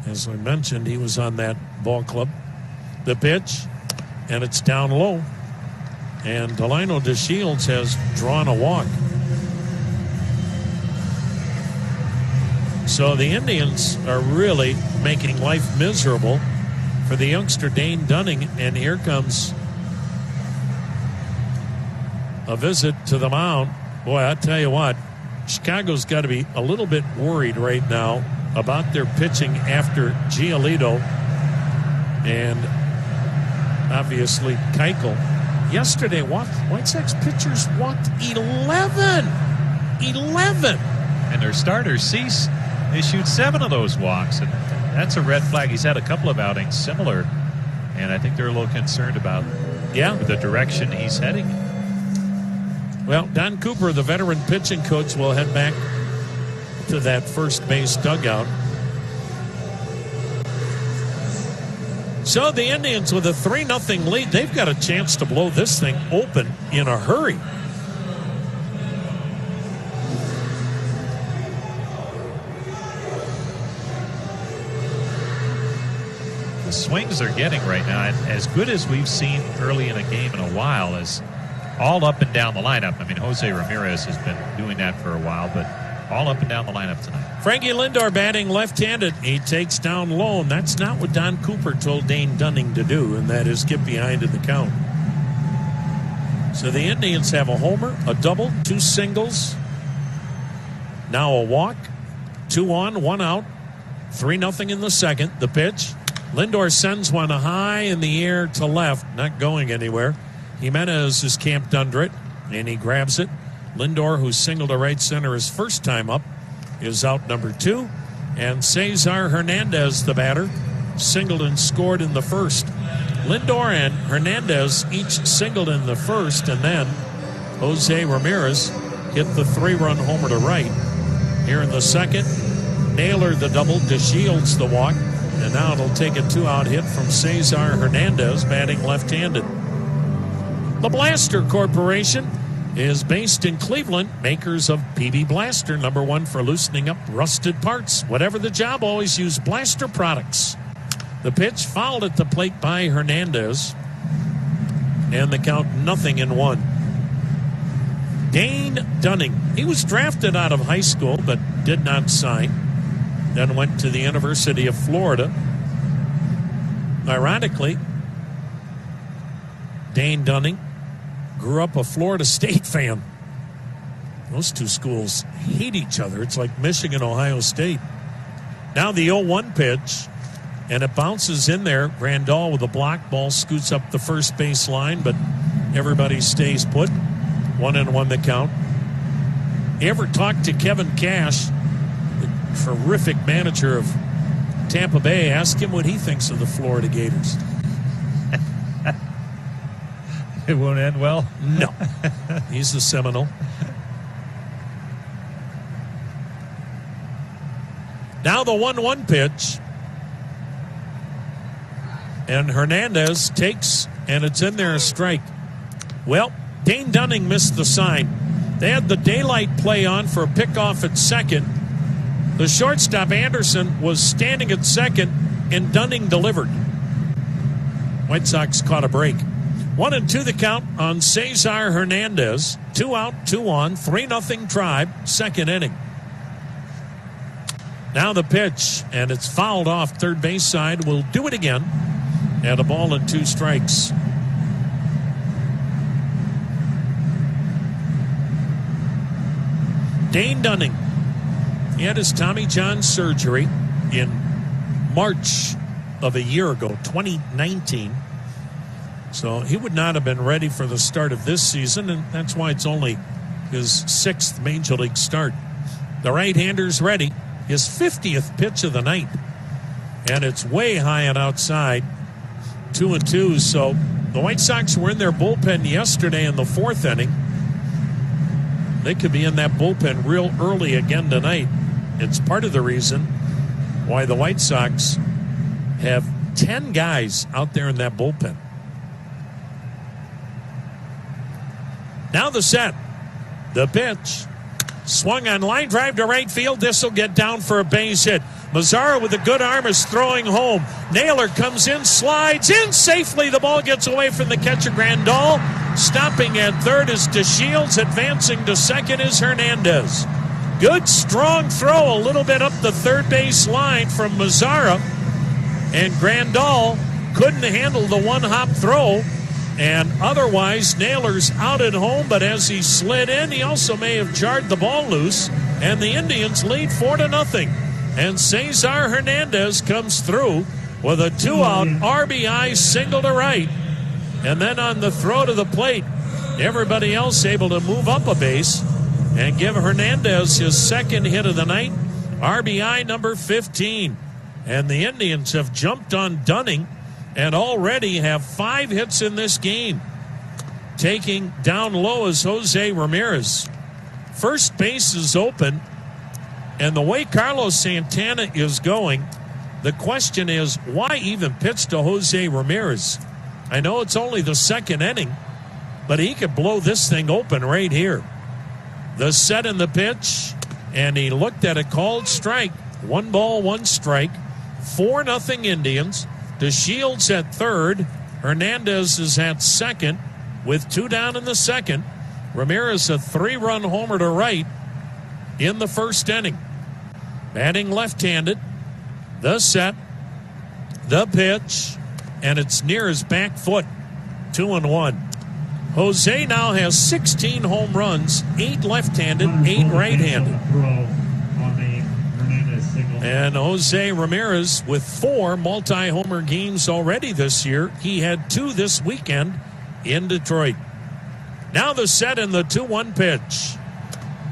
As I mentioned, he was on that ball club. The pitch, and it's down low. And Delino DeShields has drawn a walk. So the Indians are really making life miserable for the youngster Dane Dunning. And here comes a visit to the mound. Boy, I tell you what, Chicago's got to be a little bit worried right now about their pitching after Giolito and obviously Keuchel. Yesterday, White Sox pitchers walked 11. And their starter, Cease, issued 7 of those walks, and that's a red flag. He's had a couple of outings similar, and I think they're a little concerned about the direction he's heading. Well, Don Cooper, the veteran pitching coach, will head back to that first base dugout. So the Indians with a 3-0 lead, they've got a chance to blow this thing open in a hurry. The swings they're getting right now, as good as we've seen early in a game in a while, is all up and down the lineup. I mean, Jose Ramirez has been doing that for a while, but all up and down the lineup tonight. Frankie Lindor batting left-handed. He takes down low, and that's not what Don Cooper told Dane Dunning to do, and that is get behind in the count. So the Indians have a homer, a double, 2 singles, now a walk, 2 on, 1 out, 3-0 in the second. The pitch, Lindor sends one high in the air to left, not going anywhere. Jimenez is camped under it, and he grabs it. Lindor, who singled to right center his first time up, is out number 2. And Cesar Hernandez, the batter, singled and scored in the first. Lindor and Hernandez each singled in the first, and then Jose Ramirez hit the 3-run homer to right. Here in the second, Naylor the double, DeShields the walk, and now it'll take a 2-out hit from Cesar Hernandez, batting left-handed. The Blaster Corporation is based in Cleveland, makers of PB Blaster, #1 for loosening up rusted parts. Whatever the job, always use Blaster products. The pitch fouled at the plate by Hernandez, and the count 0-1. Dane Dunning. He was drafted out of high school but did not sign. Then went to the University of Florida. Ironically, Dane Dunning grew up a Florida State fan. Those two schools hate each other. It's like Michigan, Ohio State. Now the 0-1 pitch, and it bounces in there. Grandal with a block. Ball scoots up the first base line, but everybody stays put. 1-1 the count. You ever talk to Kevin Cash, the terrific manager of Tampa Bay? Ask him what he thinks of the Florida Gators. It won't end well? No. He's the Seminole. Now the 1-1 pitch. And Hernandez takes, and it's in there, a strike. Well, Dane Dunning missed the sign. They had the daylight play on for a pickoff at second. The shortstop, Anderson, was standing at second, and Dunning delivered. White Sox caught a break. 1-2 the count on Cesar Hernandez. 2 out, 2 on, 3-0 Tribe, second inning. Now the pitch, and it's fouled off third base side. We'll do it again. And a ball and 2 strikes. Dane Dunning. He had his Tommy John surgery in March of a year ago, 2019. So he would not have been ready for the start of this season, and that's why it's only his 6th Major League start. The right-hander's ready. His 50th pitch of the night. And it's way high and outside. 2-2. So the White Sox were in their bullpen yesterday in the 4th inning. They could be in that bullpen real early again tonight. It's part of the reason why the White Sox have 10 guys out there in that bullpen. Now the set. The pitch. Swung on, line drive to right field. This will get down for a base hit. Mazzara with a good arm is throwing home. Naylor comes in, slides in safely. The ball gets away from the catcher, Grandal. Stopping at third is DeShields. Advancing to second is Hernandez. Good, strong throw a little bit up the third base line from Mazzara. And Grandal couldn't handle the one-hop throw. And otherwise, Naylor's out at home, but as he slid in, he also may have jarred the ball loose. And the Indians lead 4-0. And Cesar Hernandez comes through with a 2-out RBI single to right. And then on the throw to the plate, everybody else able to move up a base and give Hernandez his 2nd hit of the night, RBI number 15. And the Indians have jumped on Dunning and already have 5 hits in this game. Taking down low is Jose Ramirez. First base is open, and the way Carlos Santana is going, the question is, why even pitch to Jose Ramirez? I know it's only the 2nd inning, but he could blow this thing open right here. The set in the pitch, and he looked at a called strike. 1 ball, 1 strike. 4-0 Indians. DeShields at third. Hernandez is at second with 2 down in the 2nd. Ramirez a 3-run homer to right in the 1st inning. Batting left-handed. The set. The pitch. And it's near his back foot. 2-1. Jose now has 16 home runs, 8 left-handed, 8 right-handed. And Jose Ramirez with 4 multi-homer games already this year. He had 2 this weekend in Detroit. Now the set in the 2-1 pitch.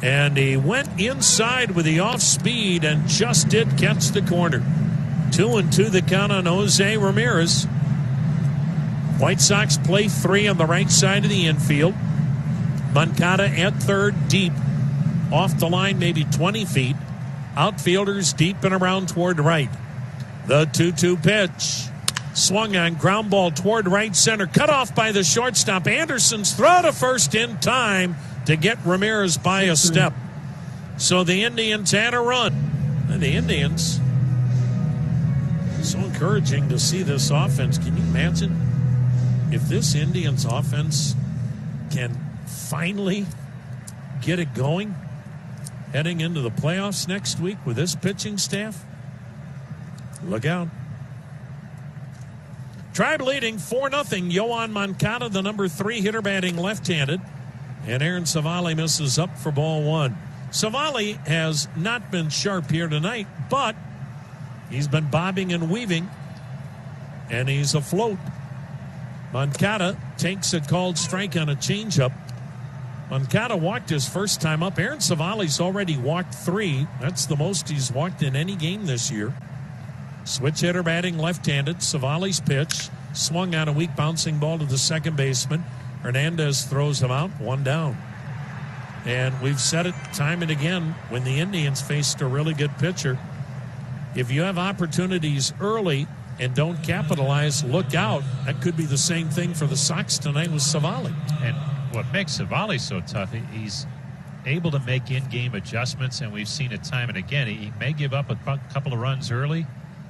And he went inside with the off-speed and just did catch the corner. 2-2 the count on Jose Ramirez. White Sox play 3 on the right side of the infield. Moncada at third, deep. Off the line, maybe 20 feet. Outfielders deep and around toward right. The 2-2 pitch. Swung on, ground ball toward right center. Cut off by the shortstop. Anderson's throw to first in time to get Ramirez by a step. So the Indians had a run. And the Indians, so encouraging to see this offense. Can you imagine if this Indians offense can finally get it going heading into the playoffs next week with this pitching staff? Look out. Tribe leading 4-0. Yohan Moncada, the number 3 hitter, batting left-handed. And Aaron Savali misses up for ball 1. Savali has not been sharp here tonight, but he's been bobbing and weaving, and he's afloat. Moncada takes a called strike on a changeup. Moncada walked his first time up. Aaron Savali's already walked 3. That's the most he's walked in any game this year. Switch hitter batting left-handed. Savali's pitch swung on a weak bouncing ball to the second baseman. Hernandez throws him out, 1 down. And we've said it time and again when the Indians faced a really good pitcher. If you have opportunities early and don't capitalize, look out. That could be the same thing for the Sox tonight with Savali. And what makes Savali so tough, he's able to make in-game adjustments, and we've seen it time and again. He may give up a couple of runs early,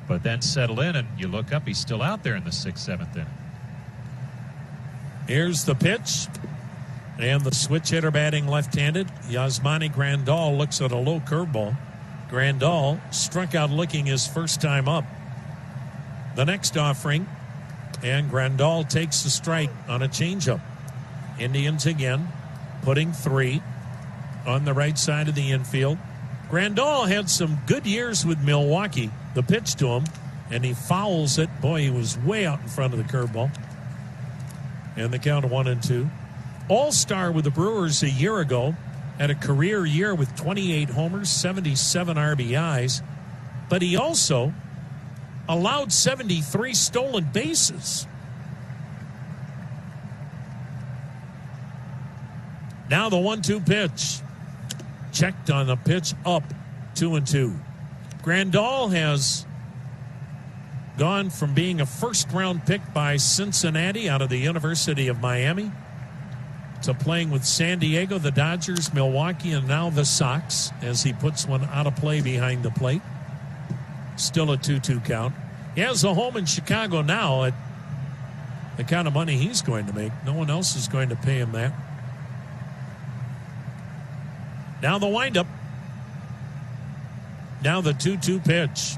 but then settle in, and you look up, he's still out there in the 6th, 7th inning. Here's the pitch. And the switch hitter batting left-handed. Yasmani Grandal looks at a low curveball. Grandal struck out looking his first time up. The next offering, and Grandal takes the strike on a changeup. Indians again putting 3 on the right side of the infield. Grandal had some good years with Milwaukee. The pitch to him, and he fouls it. Boy, he was way out in front of the curveball. And the count of 1-2. All-star with the Brewers a year ago. Had a career year with 28 homers, 77 RBIs. But he also allowed 73 stolen bases. Now the 1-2 pitch. Checked on the pitch up, 2-2. Grandal has gone from being a first-round pick by Cincinnati out of the University of Miami to playing with San Diego, the Dodgers, Milwaukee, and now the Sox as he puts one out of play behind the plate. Still a 2-2 count. He has a home in Chicago now at the kind of money he's going to make. No one else is going to pay him that. Now the windup. Now the 2-2 pitch.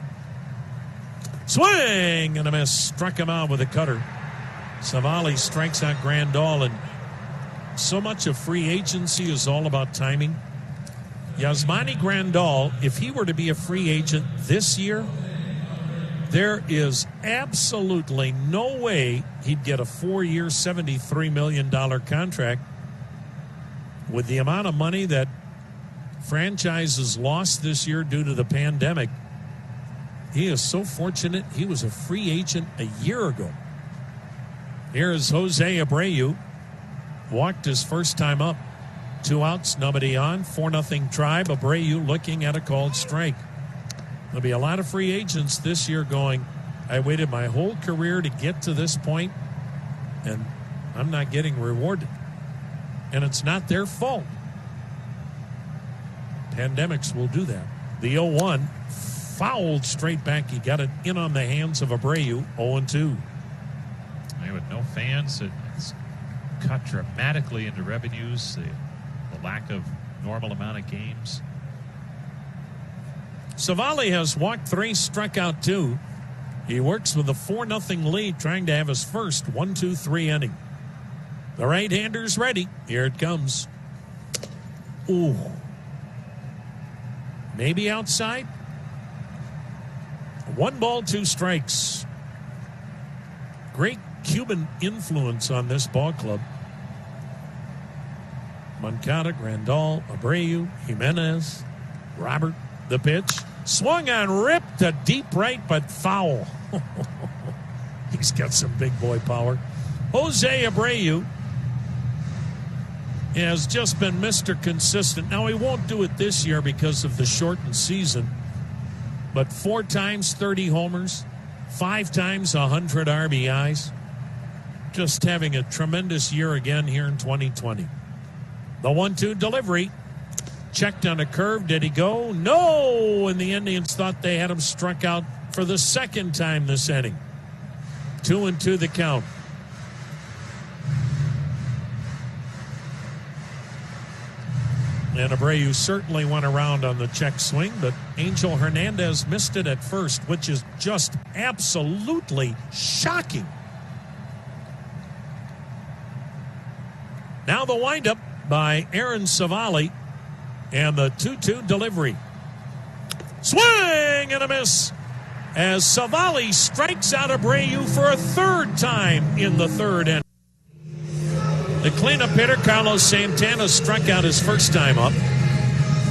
Swing and a miss. Struck him out with a cutter. Savali strikes out Grandal, and so much of free agency is all about timing. Yasmani Grandal, if he were to be a free agent this year, there is absolutely no way he'd get a 4-year, $73 million contract. With the amount of money that franchises lost this year due to the pandemic, he is so fortunate he was a free agent a year ago. Here is Jose Abreu. Walked his first time up. 2 outs, nobody on. 4-0 Tribe. Abreu looking at a called strike. There'll be a lot of free agents this year going, I waited my whole career to get to this point, and I'm not getting rewarded. And it's not their fault. Pandemics will do that. The 0-1 fouled straight back. He got it in on the hands of Abreu. 0-2. With no fans, it's cut dramatically into revenues. The lack of normal amount of games. Savali has walked 3, struck out 2. He works with a 4-0 lead, trying to have his first 1-2-3 inning. The right-hander's ready. Here it comes. Ooh. Maybe outside. 1 ball, 2 strikes. Great Cuban influence on this ball club. Moncada, Grandal, Abreu, Jimenez, Robert. The pitch. Swung on, ripped to deep right, but foul. He's got some big boy power. Jose Abreu has just been Mr. Consistent. Now, he won't do it this year because of the shortened season, but 4 times 30 homers, 5 times 100 RBIs. Just having a tremendous year again here in 2020. The 1-2 delivery. Checked on a curve. Did he go? No! And the Indians thought they had him struck out for the second time this inning. 2-2 the count. And Abreu certainly went around on the check swing, but Angel Hernandez missed it at first, which is just absolutely shocking. Now the windup by Aaron Savali and the 2-2 delivery. Swing and a miss as Savali strikes out Abreu for a third time in the third inning. The cleanup hitter, Carlos Santana, struck out his first time up.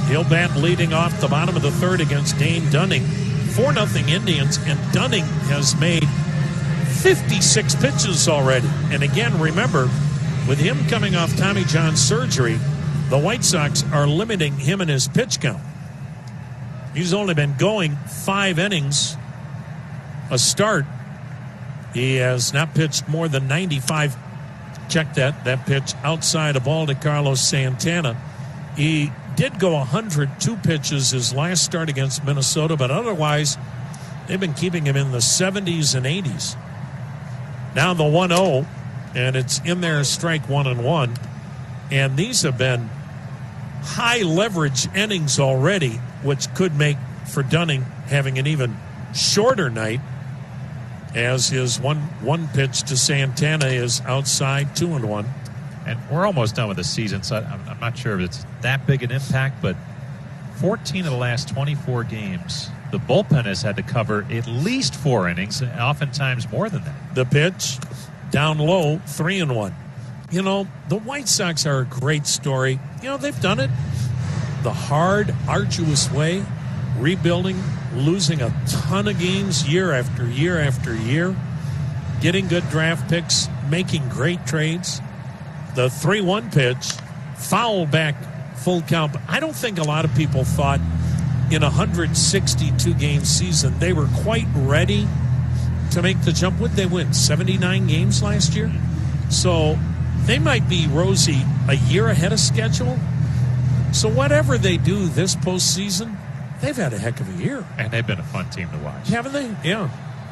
He'll bat leading off the bottom of the third against Dane Dunning. 4-0 Indians, and Dunning has made 56 pitches already. And again, remember, with him coming off Tommy John surgery, the White Sox are limiting him in his pitch count. He's only been going 5 innings a start. He has not pitched more than 95. Check that pitch outside a ball to Carlos Santana. He did go 102 pitches his last start against Minnesota, but otherwise they've been keeping him in the 70s and 80s. Now the 1-0, and it's in there, strike 1-1. And these have been high leverage innings already, which could make for Dunning having an even shorter night, as his one pitch to Santana is outside, 2-1. And we're almost done with the season, so I'm not sure if it's that big an impact, but 14 of the last 24 games, the bullpen has had to cover at least 4 innings, and oftentimes more than that. The pitch, down low, 3-1. You know, the White Sox are a great story. You know, they've done it the hard, arduous way, rebuilding, losing a ton of games year after year after year, getting good draft picks, making great trades. The 3-1 pitch, foul back, full count. I don't think a lot of people thought in a 162-game season they were quite ready to make the jump. Would they win 79 games last year? So they might be, Rosie, a year ahead of schedule. So whatever they do this postseason, they've had a heck of a year. And they've been a fun team to watch. Haven't they? Yeah.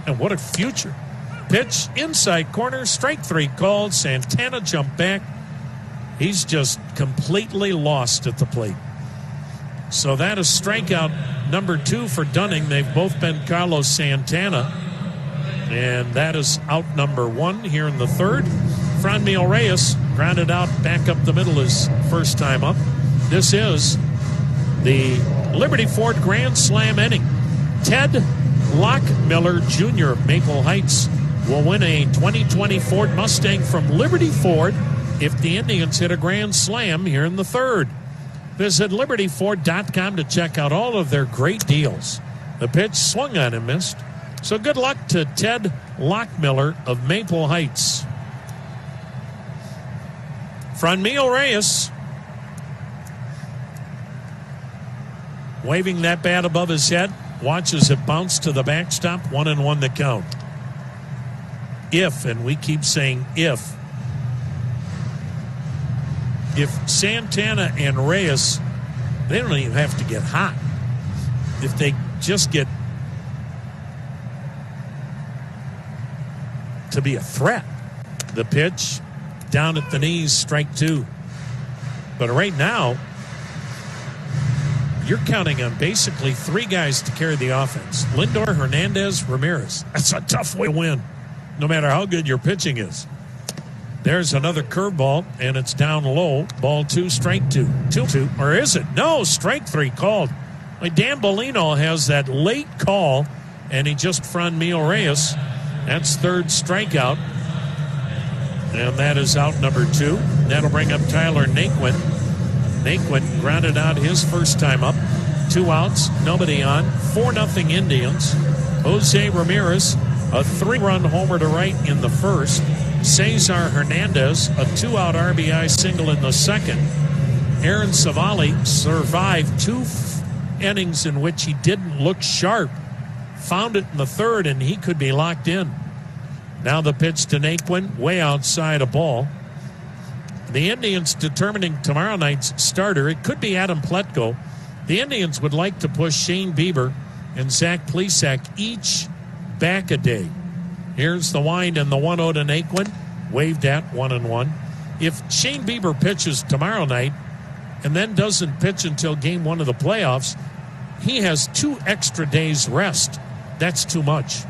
And what a future. Pitch, inside corner, strike 3 called. Santana jumped back. He's just completely lost at the plate. So that is strikeout number 2 for Dunning. They've both been Carlos Santana. And that is out number 1 here in the third. Franmil Reyes grounded out back up the middle his first time up. This is the Liberty Ford Grand Slam inning. Ted Lockmiller Jr. of Maple Heights will win a 2020 Ford Mustang from Liberty Ford if the Indians hit a grand slam here in the third. Visit libertyford.com to check out all of their great deals. The pitch swung on and missed. So good luck to Ted Lockmiller of Maple Heights. Franmil Reyes waving that bat above his head, watches it bounce to the backstop, 1-1 the count. If, and we keep saying if Santana and Reyes, they don't even have to get hot. If they just get to be a threat. The pitch, down at the knees, strike 2. But right now, you're counting on basically 3 guys to carry the offense. Lindor, Hernandez, Ramirez. That's a tough way to win, no matter how good your pitching is. There's another curveball, and it's down low. Ball 2, strike 2. 2-2, or is it? No, strike 3 called. Like Dan Bellino has that late call, and he just Franmil Reyes. That's third strikeout. And that is out number 2. That'll bring up Tyler Naquin. Naquin grounded out his first time up. 2 outs, nobody on. 4-0 Indians. Jose Ramirez, a 3-run homer to right in the first. Cesar Hernandez, a 2-out RBI single in the second. Aaron Savali survived 2 innings in which he didn't look sharp. Found it in the third, and he could be locked in. Now the pitch to Naquin, way outside a ball. The Indians determining tomorrow night's starter. It could be Adam Pletko. The Indians would like to push Shane Bieber and Zach Plesac each back a day. Here's the wind and the 1-0 to Naquin. Waved at, 1-1. If Shane Bieber pitches tomorrow night, and then doesn't pitch until game 1 of the playoffs, he has 2 extra days rest. That's too much.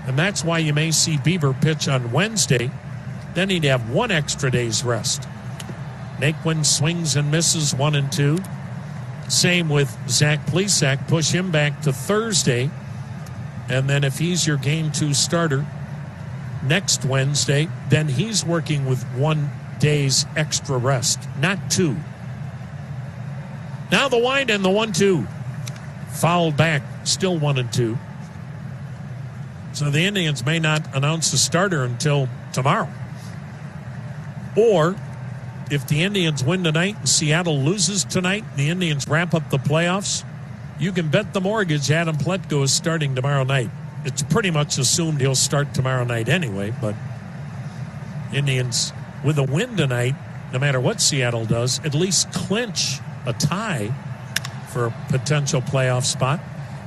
And that's why you may see Bieber pitch on Wednesday. Then he'd have 1 extra day's rest. Naquin swings and misses 1 and 2. Same with Zach Plesac. Push him back to Thursday. And then if he's your game 2 starter next Wednesday, then he's working with 1 day's extra rest, not 2. Now the wind and the 1-2. Fouled back, still 1 and 2. So the Indians may not announce the starter until tomorrow. Or if the Indians win tonight and Seattle loses tonight, the Indians wrap up the playoffs, you can bet the mortgage Adam Pletko is starting tomorrow night. It's pretty much assumed he'll start tomorrow night anyway, but Indians, with a win tonight, no matter what Seattle does, at least clinch a tie for a potential playoff spot.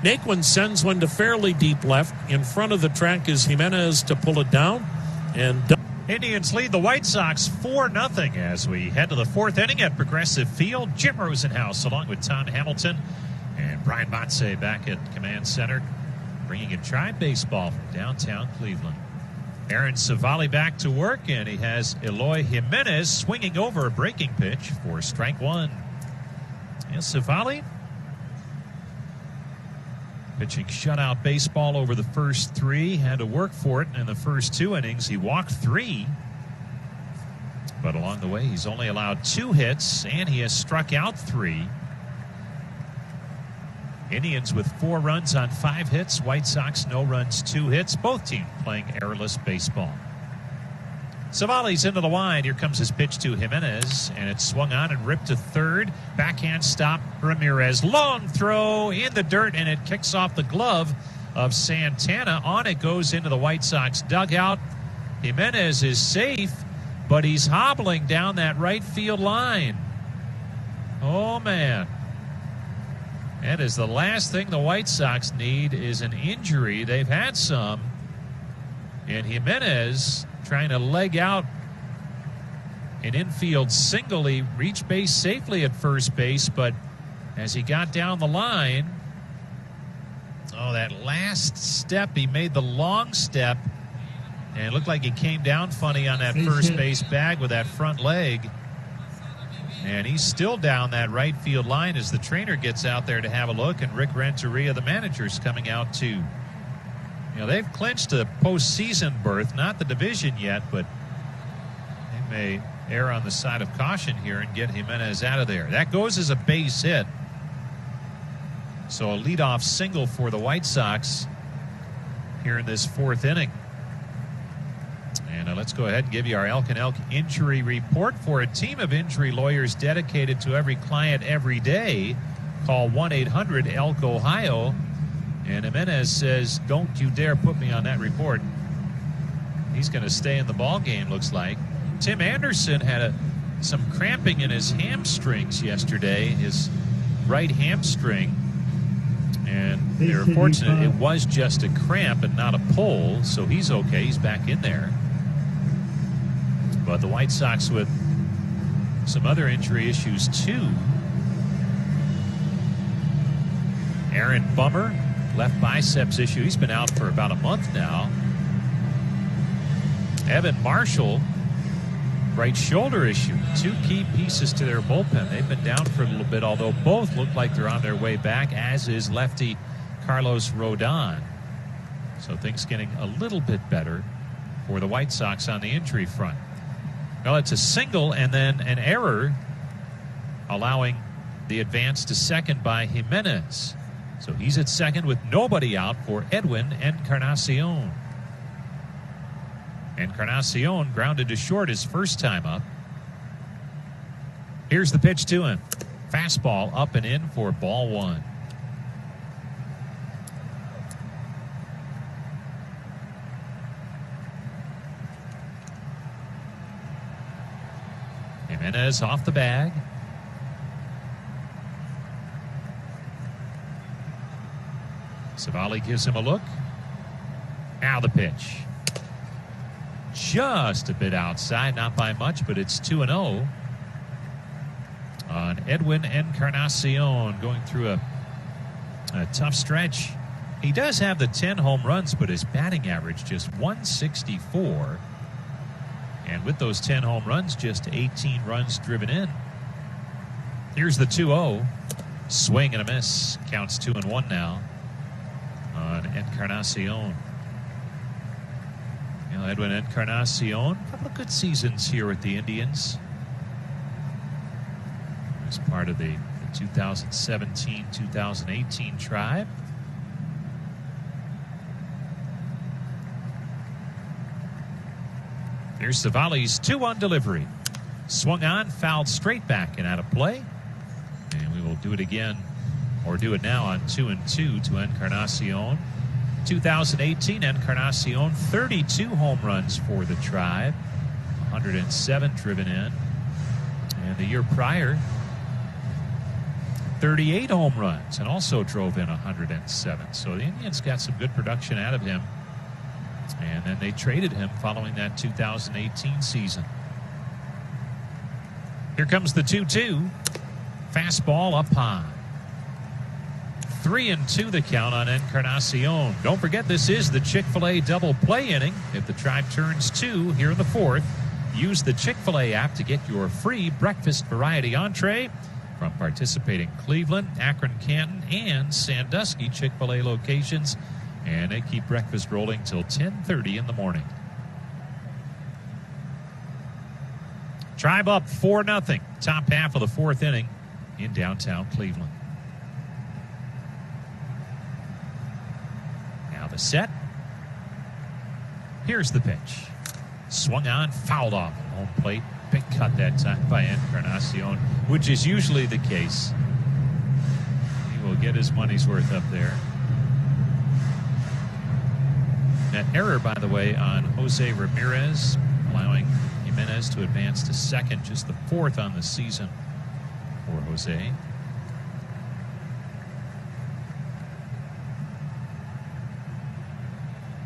Naquin sends one to fairly deep left. In front of the track is Jimenez to pull it down. And Indians lead the White Sox 4-0 as we head to the 4th inning at Progressive Field. Jim Rosenhaus along with Tom Hamilton and Brian Motze back at Command Center, bringing in Tribe Baseball from downtown Cleveland. Aaron Savali back to work, and he has Eloy Jimenez swinging over a breaking pitch for strike 1. And Savali pitching shutout baseball over the first 3. Had to work for it in the first 2 innings. He walked 3. But along the way, he's only allowed 2 hits, and he has struck out 3. Indians with 4 runs on 5 hits. White Sox, no runs, 2 hits. Both teams playing errorless baseball. Savali's into the wind. Here comes his pitch to Jimenez, and it's swung on and ripped to third. Backhand stop, Ramirez. Long throw in the dirt, and it kicks off the glove of Santana. On it goes into the White Sox dugout. Jimenez is safe, but he's hobbling down that right field line. Oh, man. That is the last thing the White Sox need is an injury. They've had some. And Jimenez trying to leg out an infield single. He reached base safely at first base, but as he got down the line, that last step, he made the long step, and it looked like he came down funny on that first base bag with that front leg. And he's still down that right field line as the trainer gets out there to have a look, and Rick Renteria, the manager, is coming out too. They've clinched a postseason berth, not the division yet, but they may err on the side of caution here and get Jimenez out of there. That goes as a base hit. So a leadoff single for the White Sox here in this 4th inning. And let's go ahead and give you our Elk and Elk injury report. For a team of injury lawyers dedicated to every client every day, call 1-800-ELK Ohio. And Jimenez says, don't you dare put me on that report. He's going to stay in the ball game, looks like. Tim Anderson had some cramping in his hamstrings yesterday, his right hamstring. And they were fortunate it was just a cramp and not a pull, so he's okay. He's back in there. But the White Sox with some other injury issues, too. Aaron Bummer, left biceps issue. He's been out for about a month now. Evan Marshall, right shoulder issue. 2 key pieces to their bullpen. They've been down for a little bit, although both look like they're on their way back, as is lefty Carlos Rodon. So things getting a little bit better for the White Sox on the injury front. Well, it's a single and then an error, allowing the advance to second by Jimenez. So he's at second with nobody out for Edwin Encarnacion. Encarnacion grounded to short his first time up. Here's the pitch to him. Fastball up and in for ball 1. Jimenez off the bag. Savali gives him a look. Now the pitch. Just a bit outside, not by much, but it's 2-0. on Edwin Encarnacion, going through a tough stretch. He does have the 10 home runs, but his batting average just 164. And with those 10 home runs, just 18 runs driven in. Here's the 2-0. Swing and a miss. Counts 2-1 now on Encarnacion. You know, Edwin Encarnacion, a couple of good seasons here with the Indians. As part of the 2017-2018 tribe. Here's Savali's 2-1 delivery. Swung on, fouled straight back and out of play. And we will do it again, or do it now on 2-2 to Encarnacion. 2018, Encarnacion, 32 home runs for the tribe, 107 driven in. And the year prior, 38 home runs and also drove in 107. So the Indians got some good production out of him. And then they traded him following that 2018 season. Here comes the 2-2. Fastball up high. 3-2 the count on Encarnacion. Don't forget, this is the Chick-fil-A double play inning. If the tribe turns 2 here in the 4th, use the Chick-fil-A app to get your free breakfast variety entree from participating Cleveland, Akron, Canton, and Sandusky Chick-fil-A locations. And they keep breakfast rolling till 10:30 in the morning. Tribe up 4-0. Top half of the 4th inning in downtown Cleveland. Now the set. Here's the pitch. Swung on, fouled off home plate. Big cut that time by Encarnacion, which is usually the case. He will get his money's worth up there. That error, by the way, on Jose Ramirez, allowing Jimenez to advance to second, just the 4th on the season for Jose.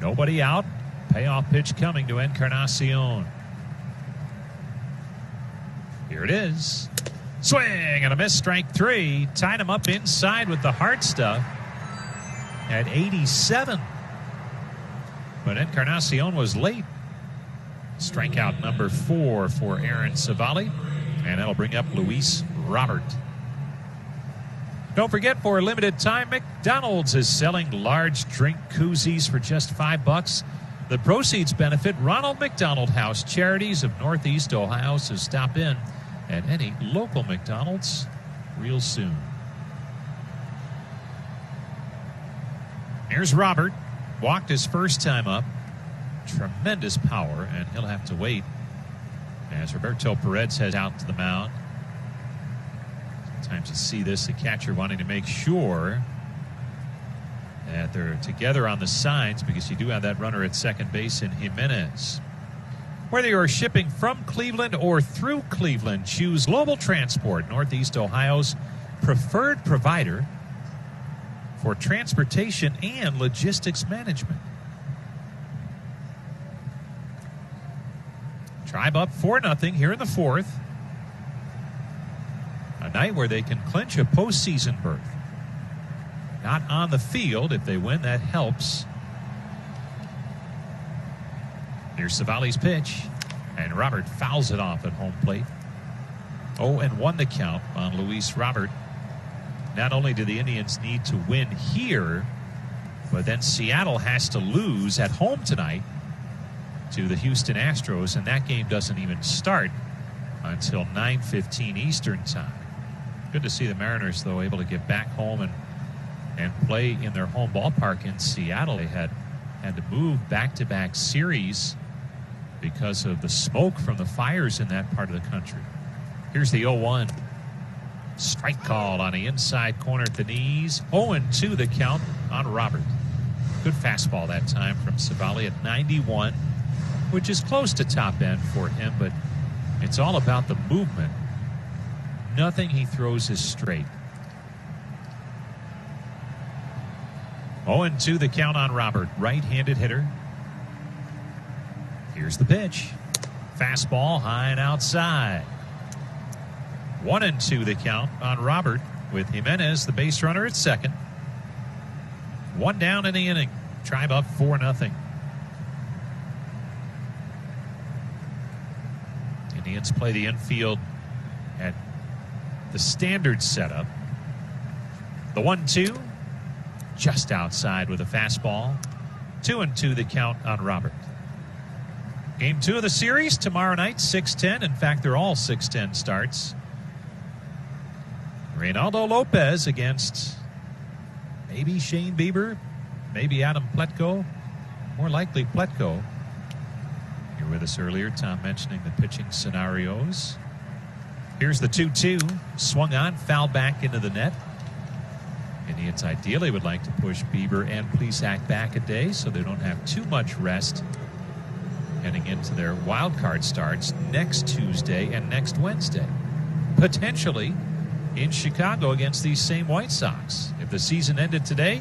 Nobody out. Payoff pitch coming to Encarnacion. Here it is. Swing and a miss, strike 3. Tied him up inside with the hard stuff at 87. But Encarnacion was late. Strikeout number 4 for Aaron Savali. And that'll bring up Luis Robert. Don't forget, for a limited time, McDonald's is selling large drink koozies for just $5. The proceeds benefit Ronald McDonald House Charities of Northeast Ohio, so stop in at any local McDonald's real soon. Here's Robert. Walked his first time up. Tremendous power, and he'll have to wait as Roberto Perez heads out to the mound. Sometimes you see this, the catcher wanting to make sure that they're together on the signs, because you do have that runner at second base in Jimenez. Whether you're shipping from Cleveland or through Cleveland, choose Global Transport, Northeast Ohio's preferred provider for transportation and logistics management. Tribe up 4-0 here in the 4th. A night where they can clinch a postseason berth. Not on the field. If they win, that helps. Here's Savali's pitch. And Robert fouls it off at home plate. 0-1 the count on Luis Robert. Not only do the Indians need to win here, but then Seattle has to lose at home tonight to the Houston Astros, and that game doesn't even start until 9:15 Eastern time. Good to see the Mariners, though, able to get back home and play in their home ballpark in Seattle. They had to move back-to-back series because of the smoke from the fires in that part of the country. Here's the 0-1. Strike call on the inside corner at the knees. 0-2 the count on Robert. Good fastball that time from Savali at 91, which is close to top end for him, but it's all about the movement. Nothing he throws is straight. 0-2 the count on Robert, right-handed hitter. Here's the pitch. Fastball high and outside. 1-2 the count on Robert, with Jimenez, the base runner, at second. One down in the inning. Tribe up 4-0. Indians play the infield at the standard setup. The 1-2, just outside with a fastball. 2-2 the count on Robert. Game 2 of the series tomorrow night, 6:10. In fact, they're all 6:10 starts. Reynaldo Lopez against maybe Shane Bieber, maybe Adam Pletko, more likely Pletko. You were with us earlier, Tom, mentioning the pitching scenarios. Here's the 2-2, swung on, fouled back into the net. Indians ideally would like to push Bieber and Plesac back a day so they don't have too much rest heading into their wild card starts next Tuesday and next Wednesday. Potentially in Chicago against these same White Sox. If the season ended today,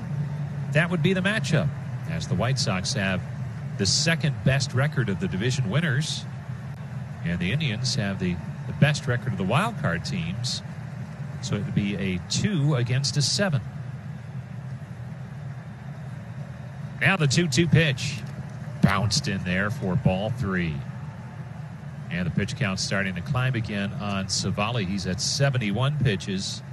that would be the matchup, as the White Sox have the second best record of the division winners, and the Indians have the best record of the wild card teams. So it would be a 2-7. Now the 2-2 pitch. Bounced in there for ball 3. And the pitch count starting to climb again on Savali. He's at 71 pitches.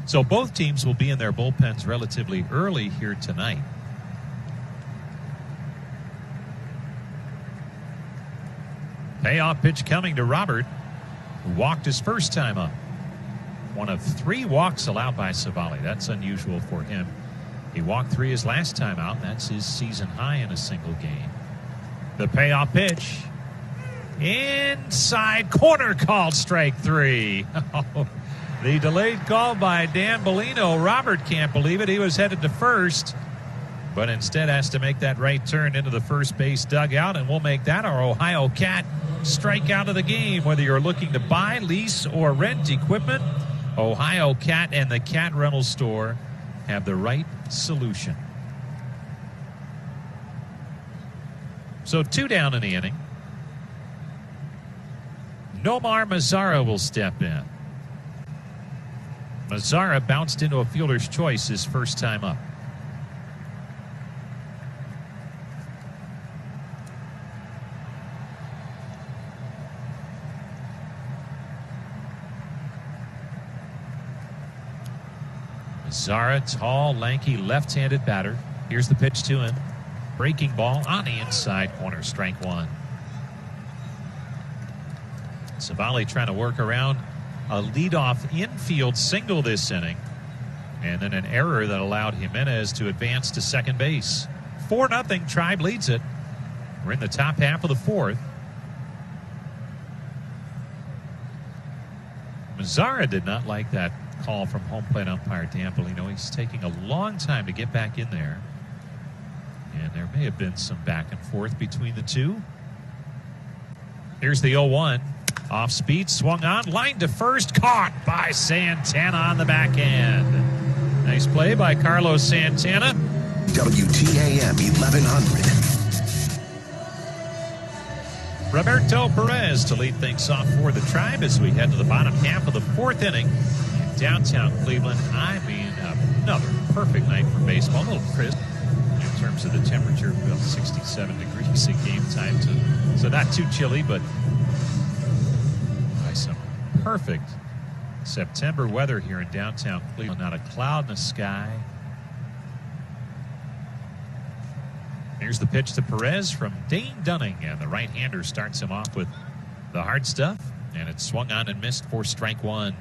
So both teams will be in their bullpens relatively early here tonight. Payoff pitch coming to Robert, who walked his first time up. One of 3 walks allowed by Savali. That's unusual for him. He walked 3 his last time out. That's his season high in a single game. The payoff pitch. Inside corner, called strike 3. The delayed call by Dan Bellino. Robert can't believe it. He was headed to first, but instead has to make that right turn into the first base dugout, and we'll make that our Ohio Cat strikeout of the game. Whether you're looking to buy, lease, or rent equipment, Ohio Cat and the Cat Rental Store have the right solution. So 2 down in the inning. Nomar Mazara will step in. Mazara bounced into a fielder's choice his first time up. Mazara, tall, lanky, left-handed batter. Here's the pitch to him. Breaking ball on the inside corner, strike 1. Savali trying to work around a leadoff infield single this inning, and then an error that allowed Jimenez to advance to second base. 4-0, Tribe leads it. We're in the top half of the 4th. Mazara did not like that call from home plate umpire Dan Bellino. He's taking a long time to get back in there, and there may have been some back and forth between the two. Here's the 0-1. Off speed, swung on, line to first, caught by Santana on the back end. Nice play by Carlos Santana. WTAM 1100. Roberto Perez to lead things off for the Tribe as we head to the bottom half of the 4th inning in downtown Cleveland. I mean, another perfect night for baseball. A little crisp in terms of the temperature, about 67 degrees at game time, so not too chilly, but some perfect September weather here in downtown Cleveland. Not a cloud in the sky. Here's the pitch to Perez from Dane Dunning, and the right-hander starts him off with the hard stuff, and it's swung on and missed for strike 1.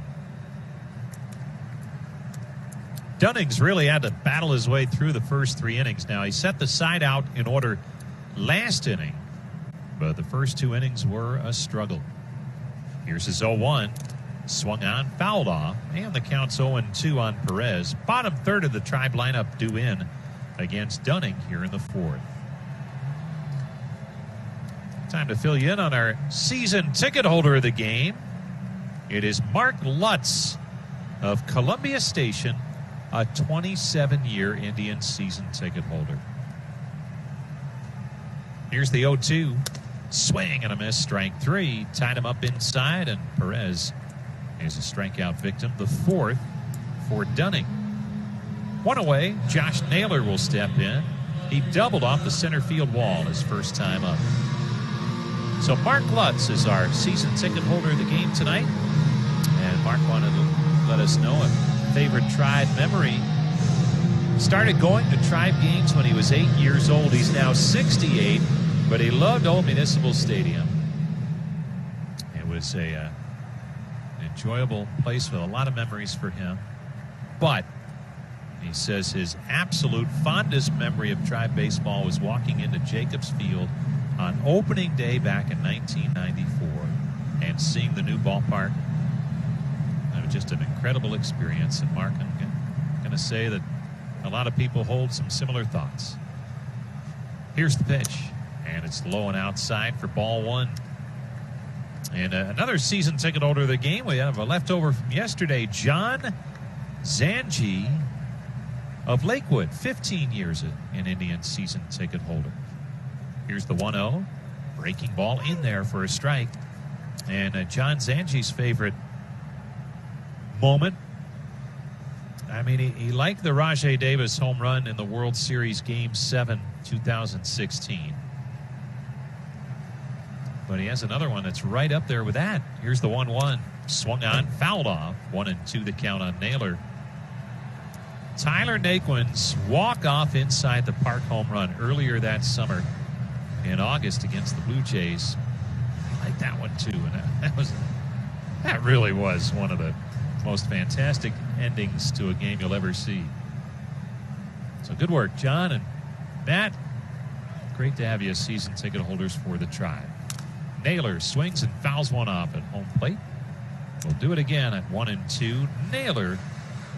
Dunning's really had to battle his way through the first 3 innings now. He set the side out in order last inning, but the first 2 innings were a struggle. Here's his 0-1. Swung on, fouled off, and the count's 0-2 on Perez. Bottom third of the Tribe lineup due in against Dunning here in the 4th. Time to fill you in on our season ticket holder of the game. It is Mark Lutz of Columbia Station, a 27-year Indian season ticket holder. Here's the 0-2. Swing and a miss, strike 3. Tied him up inside, and Perez is a strikeout victim, the 4th for Dunning. One away, Josh Naylor will step in. He doubled off the center field wall his first time up. So Mark Lutz is our season ticket holder of the game tonight. And Mark wanted to let us know a favorite Tribe memory. Started going to Tribe games when he was 8 years old. He's now 68, but he loved Old Municipal Stadium. It was an enjoyable place with a lot of memories for him. But he says his absolute fondest memory of Tribe baseball was walking into Jacobs Field on opening day back in 1994 and seeing the new ballpark. It was just an incredible experience. And Mark, I'm going to say that a lot of people hold some similar thoughts. Here's the pitch, and it's low and outside for ball 1. And another season ticket holder of the game. We have a leftover from yesterday, John Zanji of Lakewood, 15 years an Indian season ticket holder. Here's the 1-0. Breaking ball in there for a strike. And John Zanji's favorite moment, I mean, he liked the Rajay Davis home run in the World Series Game 7, 2016. But he has another one that's right up there with that. Here's the 1-1. Swung on, fouled off. 1-2 the count on Naylor. Tyler Naquin's walk-off inside the park home run earlier that summer in August against the Blue Jays. I like that one, too. And that really was one of the most fantastic endings to a game you'll ever see. So good work, John and Matt. Great to have you as season ticket holders for the Tribe. Naylor swings and fouls one off at home plate. We'll do it again at 1-2. Naylor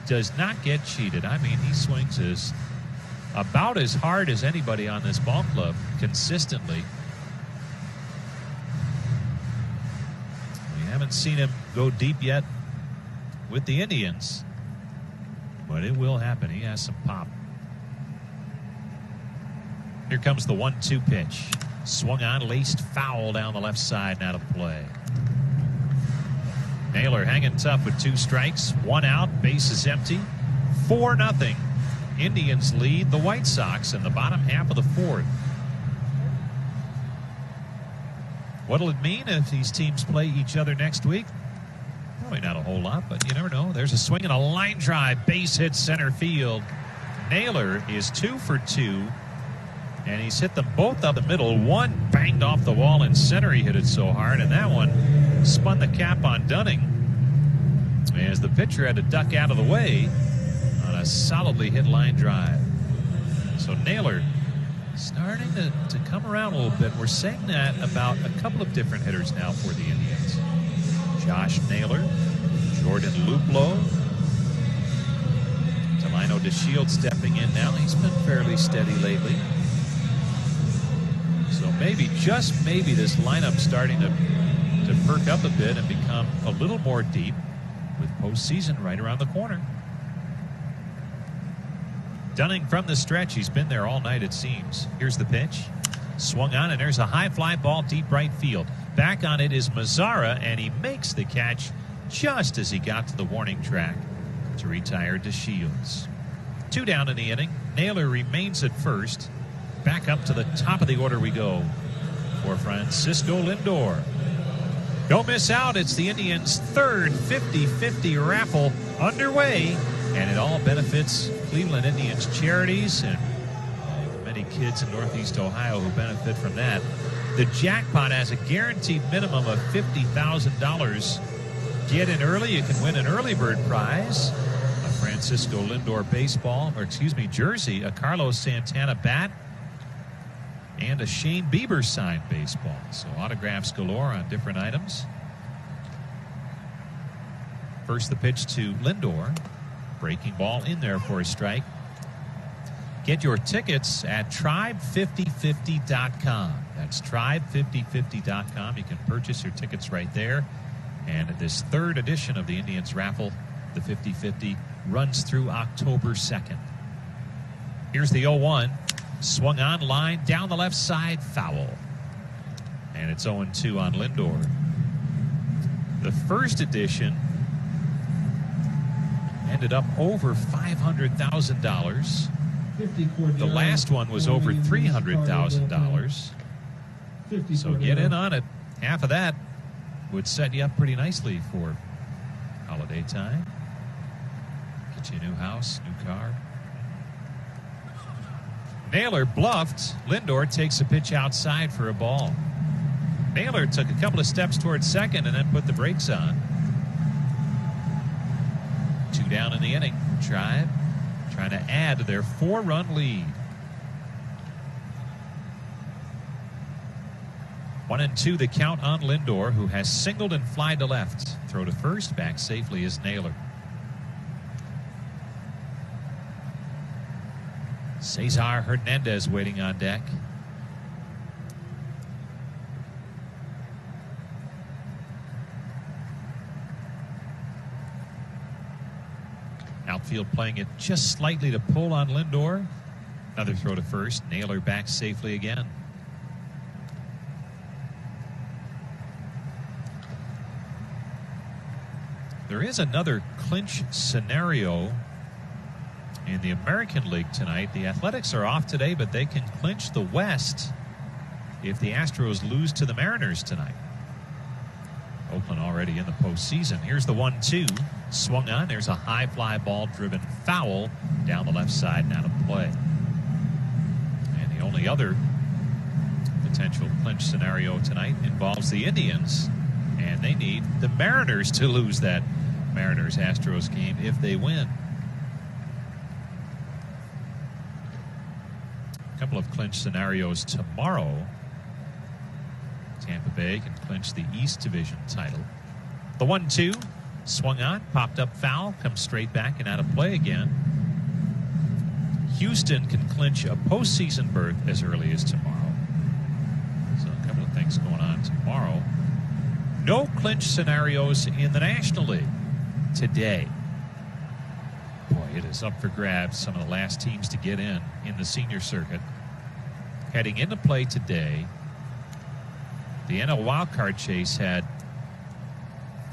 does not get cheated. I mean, he swings about as hard as anybody on this ball club consistently. We haven't seen him go deep yet with the Indians, but it will happen. He has some pop. Here comes the 1-2 pitch. Swung on, laced foul down the left side and out of play. Naylor hanging tough with 2 strikes, 1 out, base is empty. 4-0. Indians lead the White Sox in the bottom half of the 4th. What'll it mean if these teams play each other next week? Probably not a whole lot, but you never know. There's a swing and a line drive, base hit center field. Naylor is 2 for 2, and he's hit them both up the middle. One banged off the wall in center. He hit it so hard, and that one spun the cap on Dunning as the pitcher had to duck out of the way on a solidly hit line drive. So Naylor starting to come around a little bit. We're saying that about a couple of different hitters now for the Indians. Josh Naylor, Jordan Luplow, Delino DeShields stepping in now. He's been fairly steady lately. So maybe, just maybe, this lineup starting to perk up a bit and become a little more deep with postseason right around the corner. Dunning from the stretch. He's been there all night, it seems. Here's the pitch. Swung on, and there's a high fly ball deep right field. Back on it is Mazzara, and he makes the catch just as he got to the warning track to retire DeShields. 2 down in the inning. Naylor remains at first. Back up to the top of the order we go for Francisco Lindor. Don't miss out. It's the Indians' 3rd 50-50 raffle underway, and it all benefits Cleveland Indians charities and many kids in Northeast Ohio who benefit from that. The jackpot has a guaranteed minimum of $50,000. Get in early. You can win an early bird prize, a Francisco Lindor jersey, a Carlos Santana bat, and a Shane Bieber signed baseball. So autographs galore on different items. First the pitch to Lindor. Breaking ball in there for a strike. Get your tickets at tribe5050.com. That's tribe5050.com. You can purchase your tickets right there. And this 3rd edition of the Indians raffle, the 50-50, runs through October 2nd. Here's the 0-1. Swung on, line down the left side, foul. And it's 0-2 on Lindor. The first edition ended up over $500,000. The last one was over $300,000. So get in on it. Half of that would set you up pretty nicely for holiday time. Get you a new house, new car. Naylor bluffed. Lindor takes a pitch outside for a ball. Naylor took a couple of steps towards second and then put the brakes on. 2 down in the inning. Tribe trying to add to their 4-run lead. 1-2 the count on Lindor, who has singled and flied to left. Throw to first, back safely is Naylor. Cesar Hernandez waiting on deck. Outfield playing it just slightly to pull on Lindor. Another throw to first. Naylor back safely again. There is another clinch scenario in the American League tonight. The Athletics are off today, but they can clinch the West if the Astros lose to the Mariners tonight. Oakland already in the postseason. Here's the 1-2. Swung on. There's a high fly ball driven foul down the left side and out of play. And the only other potential clinch scenario tonight involves the Indians. And they need the Mariners to lose that Mariners-Astros game if they win. A couple of clinch scenarios tomorrow. Tampa Bay can clinch the East Division title. The 1-2 swung on, popped up foul, comes straight back and out of play again. Houston can clinch a postseason berth as early as tomorrow. So a couple of things going on tomorrow. No clinch scenarios in the National League today. Boy, it is up for grabs. Some of the last teams to get in the senior circuit. Heading into play today, the NL wildcard chase had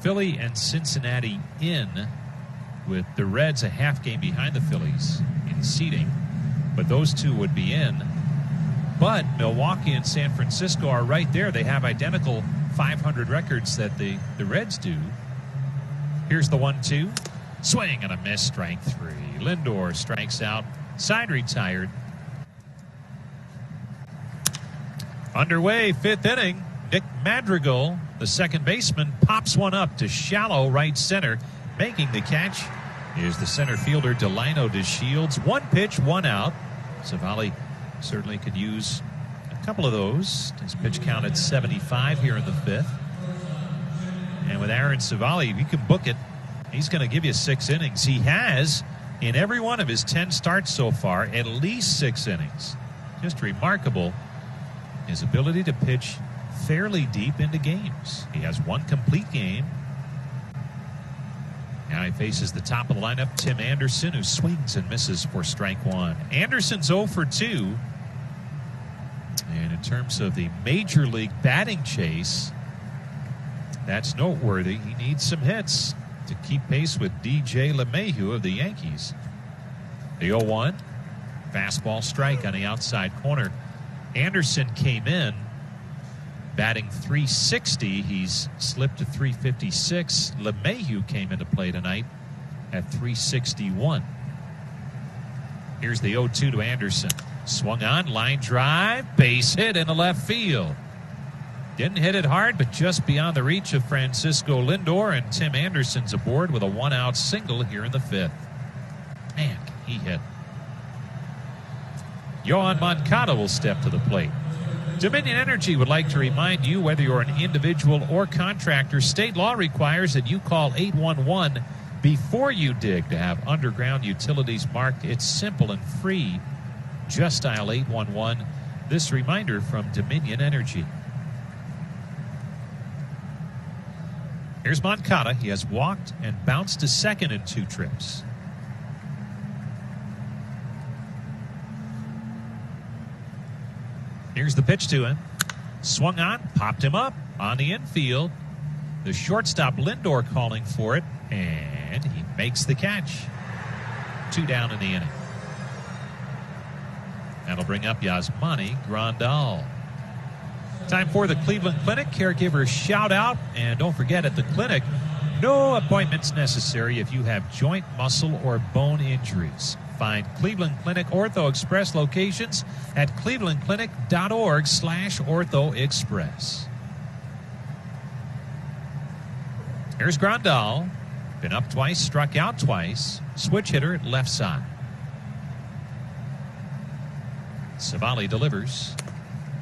Philly and Cincinnati in, with the Reds a half game behind the Phillies in seeding. But those two would be in. But Milwaukee and San Francisco are right there. They have identical 500 records that the Reds do. Here's the 1-2. Swing and a miss, strike 3. Lindor strikes out. Side retired. Underway, 5th inning. Nick Madrigal, the second baseman, pops one up to shallow right center. Making the catch is the center fielder Delino DeShields. 1 pitch, 1 out. Savali certainly could use a couple of those. His pitch count at 75 here in the 5th. And with Aaron Savali, if you can book it, he's going to give you 6 innings. He has, in every one of his 10 starts so far, at least 6 innings. Just remarkable, his ability to pitch fairly deep into games. He has 1 complete game. Now he faces the top of the lineup, Tim Anderson, who swings and misses for strike 1. Anderson's 0 for 2. And in terms of the major league batting chase, that's noteworthy. He needs some hits to keep pace with DJ LeMahieu of the Yankees. The 0-1, fastball strike on the outside corner. Anderson came in batting .360. He's slipped to .356. LeMahieu came into play tonight at .361. Here's the 0-2 to Anderson. Swung on, line drive, base hit into left field. Didn't hit it hard, but just beyond the reach of Francisco Lindor, and Tim Anderson's aboard with a 1-out single here in the 5th. Man, he hit. Yohan Moncada will step to the plate. Dominion Energy would like to remind you, whether you're an individual or contractor, state law requires that you call 811 before you dig to have underground utilities marked. It's simple and free. Just dial 811. This reminder from Dominion Energy. Here's Moncada. He has walked and bounced to second in 2 trips. Here's the pitch to him. Swung on, popped him up on the infield. The shortstop Lindor calling for it, and he makes the catch. 2 down in the inning. That'll bring up Yasmani Grandal. Time for the Cleveland Clinic Caregiver Shout Out. And don't forget, at the clinic, no appointments necessary if you have joint, muscle, or bone injuries. Find Cleveland Clinic Ortho Express locations at clevelandclinic.org/OrthoExpress. Here's Grandal. Been up twice, struck out twice. Switch hitter at left side. Savali delivers.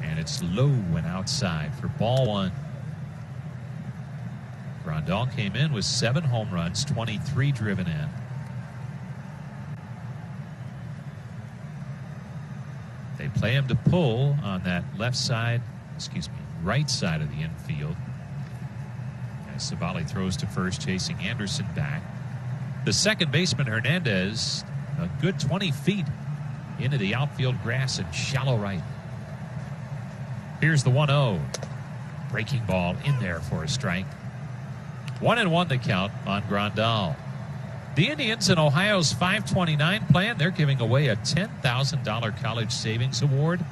And it's low and outside for ball 1. Grandal came in with 7 home runs, 23 driven in. They play him to pull on that right side of the infield. As Savali throws to first, chasing Anderson back. The second baseman, Hernandez, a good 20 feet into the outfield grass and shallow right. Here's the 1-0. Breaking ball in there for a strike. 1-1 the count on Grandal. The Indians in Ohio's 529 plan, they're giving away a $10,000 college savings award.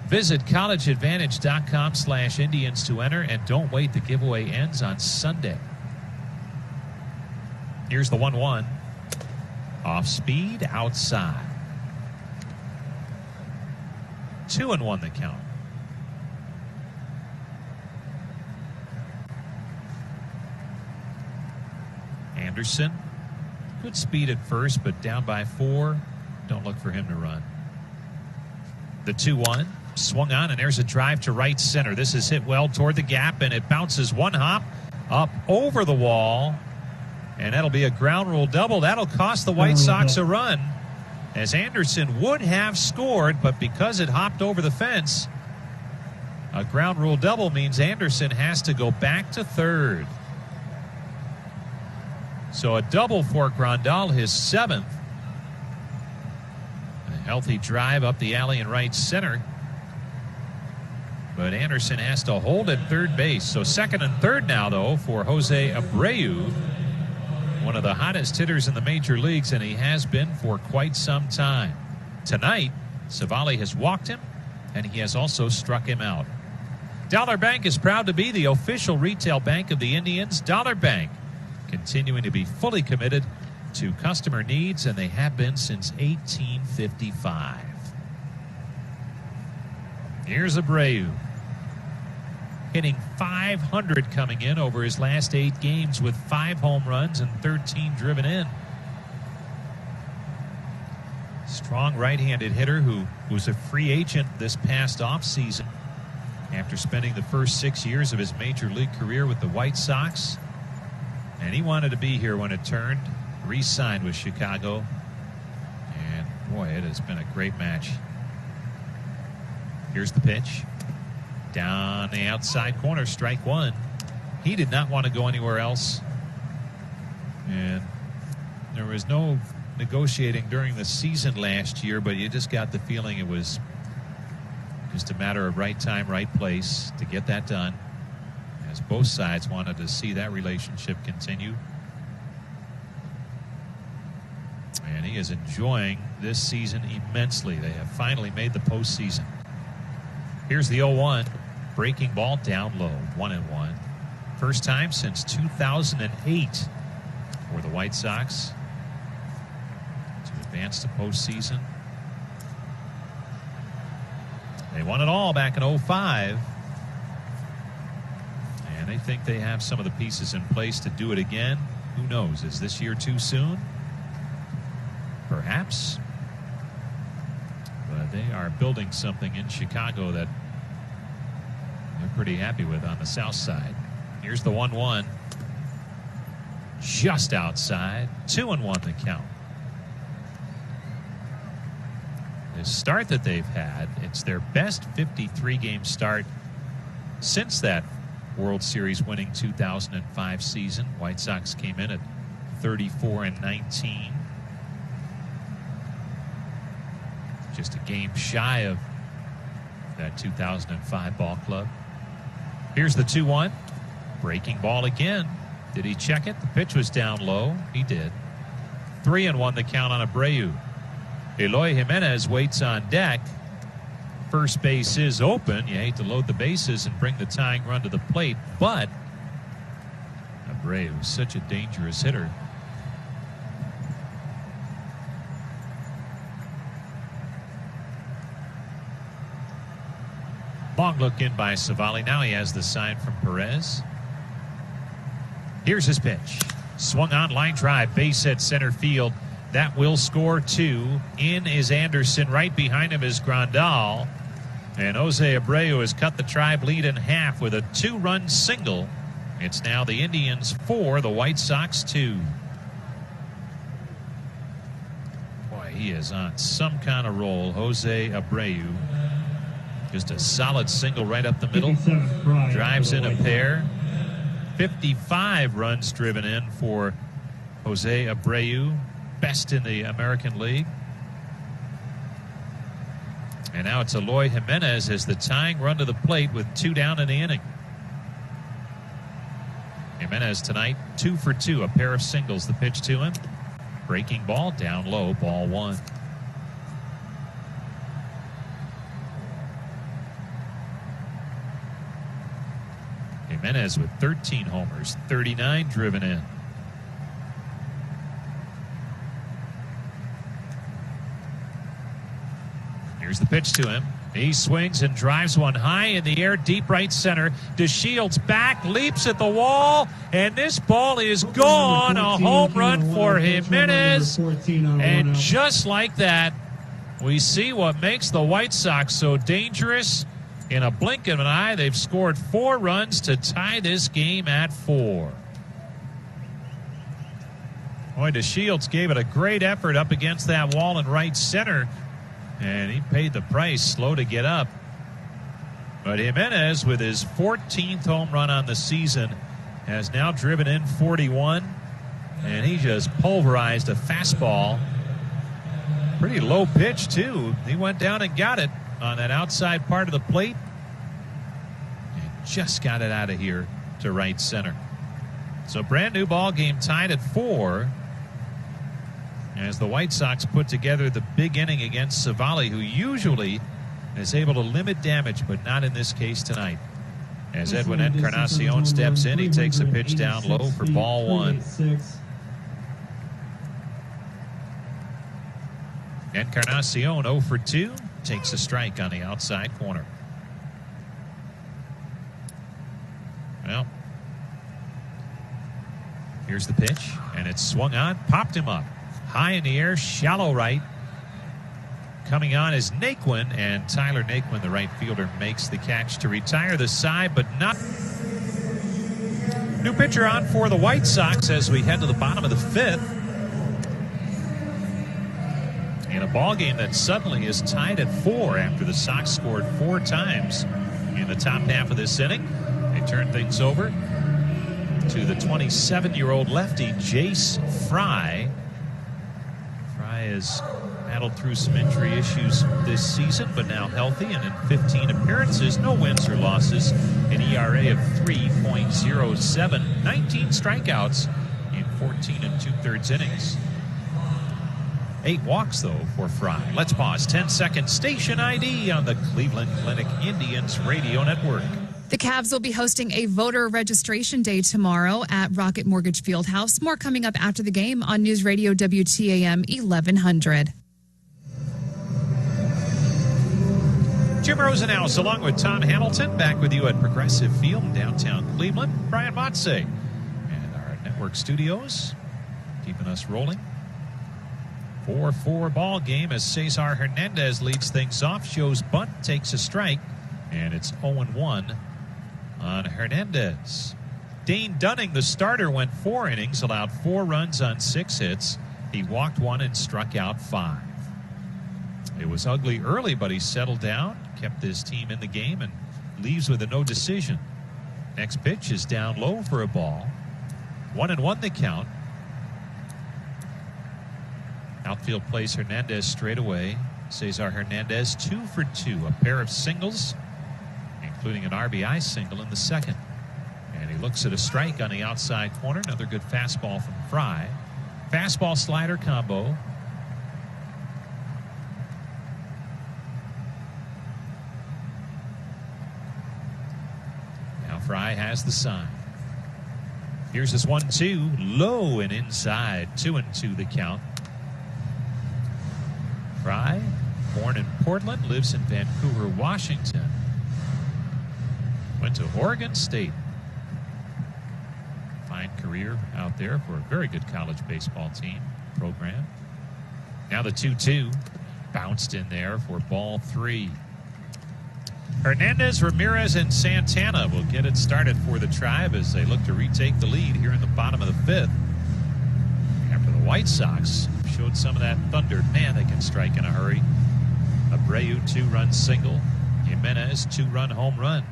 Visit collegeadvantage.com/Indians to enter, and don't wait. The giveaway ends on Sunday. Here's the 1-1. Off speed, outside. 2-1 the count. Anderson, good speed at first, but down by 4. Don't look for him to run. The 2-1, swung on, and there's a drive to right center. This is hit well toward the gap, and it bounces 1 hop up over the wall, and that'll be a ground rule double. That'll cost the White Sox a run, as Anderson would have scored, but because it hopped over the fence, a ground rule double means Anderson has to go back to third. So a double for Grandal, his 7th. A healthy drive up the alley in right center. But Anderson has to hold at third base. So second and third now, though, for Jose Abreu. One of the hottest hitters in the major leagues, and he has been for quite some time. Tonight, Savali has walked him, and he has also struck him out. Dollar Bank is proud to be the official retail bank of the Indians. Dollar Bank, continuing to be fully committed to customer needs, and they have been since 1855. Here's Abreu, hitting .500 coming in over his last 8 games with 5 home runs and 13 driven in. Strong right-handed hitter who was a free agent this past offseason after spending the first 6 years of his major league career with the White Sox. And he wanted to be here when it turned, re-signed with Chicago. And boy, it has been a great match. Here's the pitch. Down the outside corner, strike 1. He did not want to go anywhere else. And there was no negotiating during the season last year, but you just got the feeling it was just a matter of right time, right place to get that done, as both sides wanted to see that relationship continue. And he is enjoying this season immensely. They have finally made the postseason. Here's the 0-1. Breaking ball down low. 1-1. First time since 2008 for the White Sox to advance to postseason. They won it all back in 2005. And they think they have some of the pieces in place to do it again. Who knows? Is this year too soon? Perhaps. But they are building something in Chicago that they're pretty happy with on the south side. Here's the 1-1. Just outside. 2-1 the count. The start that they've had, it's their best 53-game start since that World Series winning 2005 season. White Sox came in at 34-19. Just a game shy of that 2005 ball club. Here's the 2-1. Breaking ball again. Did he check it? The pitch was down low. He did. 3-1 the count on Abreu. Eloy Jimenez waits on deck. First base is open. You hate to load the bases and bring the tying run to the plate, but Abreu is such a dangerous hitter. Long look in by Savali. Now he has the sign from Perez. Here's his pitch. Swung on, line drive, base hit center field. That will score 2. In is Anderson. Right behind him is Grandal. And Jose Abreu has cut the Tribe lead in half with a 2-run single. It's now the Indians 4, the White Sox 2. Boy, he is on some kind of roll, Jose Abreu. Just a solid single right up the middle. Drives in a pair. 55 runs driven in for Jose Abreu, best in the American League. And now it's Eloy Jimenez as the tying run to the plate with 2 down in the inning. Jimenez tonight 2 for 2, a pair of singles. The pitch to him. Breaking ball down low, ball 1. Jimenez with 13 homers, 39 driven in. Here's the pitch to him. He swings and drives one high in the air, deep right center. DeShields back, leaps at the wall, and this ball is gone. A home run for Jimenez. And just like that, we see what makes the White Sox so dangerous. In a blink of an eye, they've scored 4 runs to tie this game at 4. Boy, DeShields gave it a great effort up against that wall in right center, and he paid the price, slow to get up. But Jimenez, with his 14th home run on the season, has now driven in 41, and he just pulverized a fastball. Pretty low pitch, too. He went down and got it on that outside part of the plate and just got it out of here to right center. So brand new ball game, tied at 4 as the White Sox put together the big inning against Savali, who usually is able to limit damage, but not in this case tonight. As Edwin Encarnacion steps in, he takes a pitch down low for ball 1. Encarnacion 0 for 2. Takes a strike on the outside corner. Well, here's the pitch, and it's swung on, popped him up. High in the air, shallow right. Coming on is Naquin, and Tyler Naquin, the right fielder, makes the catch to retire the side, but not. New pitcher on for the White Sox as we head to the bottom of the 5th. In a ball game that suddenly is tied at 4 after the Sox scored 4 times in the top half of this inning. They turn things over to the 27-year-old lefty, Jace Fry. Fry has battled through some injury issues this season, but now healthy, and in 15 appearances, no wins or losses, an ERA of 3.07, 19 strikeouts in 14 2/3 innings. 8 walks, though, for Fry. Let's pause. 10-second station ID on the Cleveland Clinic Indians Radio Network. The Cavs will be hosting a voter registration day tomorrow at Rocket Mortgage Fieldhouse. More coming up after the game on News Radio WTAM 1100. Jim Rosenhaus along with Tom Hamilton back with you at Progressive Field in downtown Cleveland. Brian Motze and our network studios keeping us rolling. 4-4 ball game as Cesar Hernandez leads things off, shows bunt, takes a strike, and it's 0-1 on Hernandez. Dane Dunning, the starter, went 4 innings, allowed 4 runs on 6 hits. He walked 1 and struck out 5. It was ugly early, but he settled down, kept his team in the game, and leaves with a no decision. Next pitch is down low for a ball. 1-1 the count. Outfield plays Hernandez straight away. Cesar Hernandez 2 for 2, a pair of singles, including including an RBI single in the second. And he looks at a strike on the outside corner. Another good fastball from Fry. Fastball-slider combo. Now Fry has the sign. Here's his 1-2. Low and inside. 2-2 the count. Fry, born in Portland, lives in Vancouver, Washington. Went to Oregon State. Fine career out there for a very good college baseball team program. Now the 2-2 bounced in there for ball 3. Hernandez, Ramirez, and Santana will get it started for the Tribe as they look to retake the lead here in the bottom of the 5th. After the White Sox showed some of that thunder, man, they can strike in a hurry. Abreu 2-run single. Jimenez 2-run home run.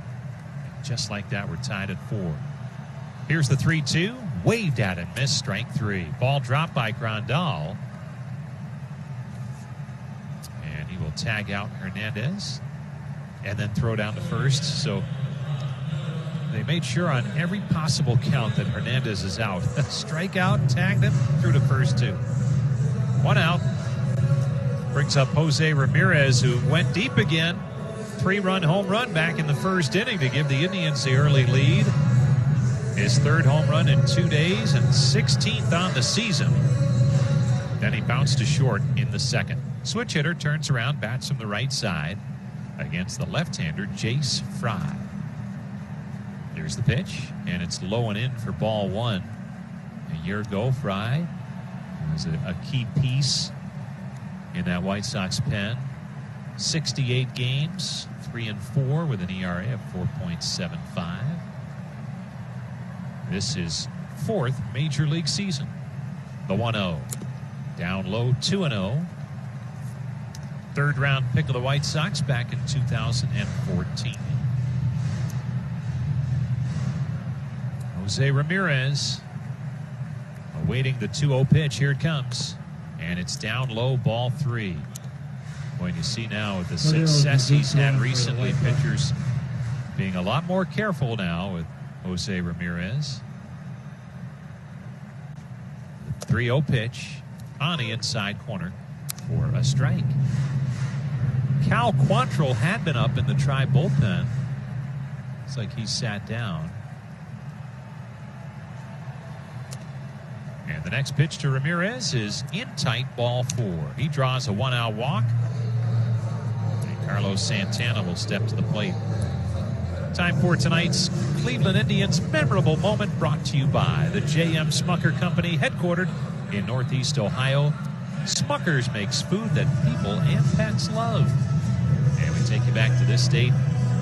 Just like that, we're tied at 4. Here's the 3-2. Waved at and missed, strike 3. Ball dropped by Grandal. And he will tag out Hernandez and then throw down to first. So they made sure on every possible count that Hernandez is out. Strikeout, tagged him, threw to first too. 1 out. Brings up Jose Ramirez, who went deep again. 3-run home run back in the first inning to give the Indians the early lead. His 3rd home run in 2 days and 16th on the season. Then he bounced to short in the 2nd. Switch hitter turns around, bats from the right side against the left-hander, Jace Fry. Here's the pitch, and it's low and in for ball 1. A year ago, Fry was a key piece in that White Sox pen. 68 games, 3-4 with an ERA of 4.75. This is 4th major league season. The 1-0. Down low, 2-0. 3rd round pick of the White Sox back in 2014. Jose Ramirez awaiting the 2-0 pitch. Here it comes. And it's down low, ball 3. When you see now with the success he's had recently, pitchers being a lot more careful now with Jose Ramirez. 3-0 pitch on the inside corner for a strike. Cal Quantrill had been up in the Tribe bullpen. Looks like he sat down. And the next pitch to Ramirez is in tight, ball 4. He draws a 1-out walk. And Carlos Santana will step to the plate. Time for tonight's Cleveland Indians memorable moment, brought to you by the J.M. Smucker Company, headquartered in Northeast Ohio. Smucker's makes food that people and pets love. And we take you back to this date,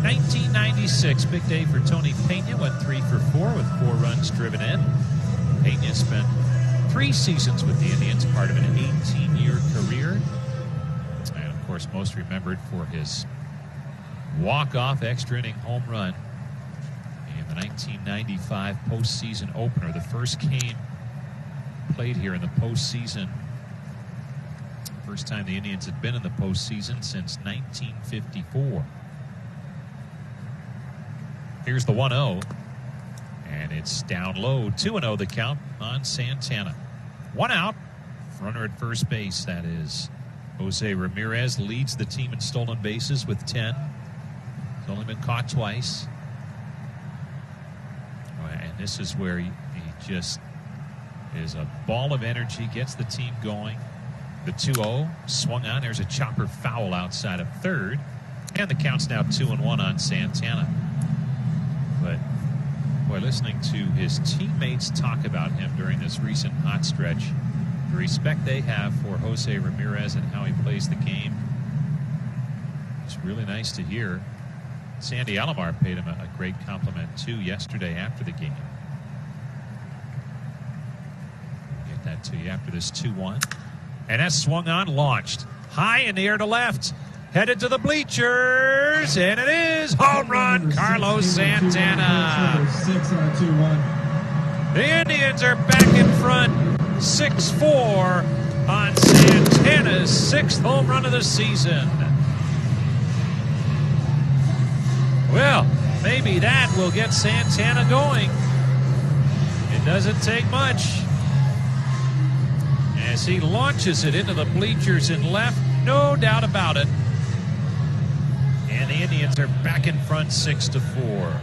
1996. Big day for Tony Pena. Went 3 for 4 with 4 runs driven in. Pena spent 3 seasons with the Indians, part of an 18-year career. And, of course, most remembered for his walk-off extra-inning home run in the 1995 postseason opener. The first game played here in the postseason. First time the Indians had been in the postseason since 1954. Here's the 1-0. And it's down low. 2-0 the count on Santana. 1 out. Runner at first base, that is. Jose Ramirez leads the team in stolen bases with 10. He's only been caught twice. And this is where he just is a ball of energy, gets the team going. The 2-0 swung on. There's a chopper foul outside of third. And the count's now 2-1 on Santana. But, boy, listening to his teammates talk about him during this recent hot stretch, the respect they have for Jose Ramirez and how he plays the game, it's really nice to hear. Sandy Alomar paid him a great compliment, too, yesterday after the game. We'll get that to you after this 2-1. And that's swung on, launched. High in the air to left. Headed to the bleachers. And it is home run, Carlos Santana. 6 on a 2-1. The Indians are back in front. 6-4 on Santana's 6th home run of the season. Well, maybe that will get Santana going. It doesn't take much. As he launches it into the bleachers and left, no doubt about it. And the Indians are back in front 6-4.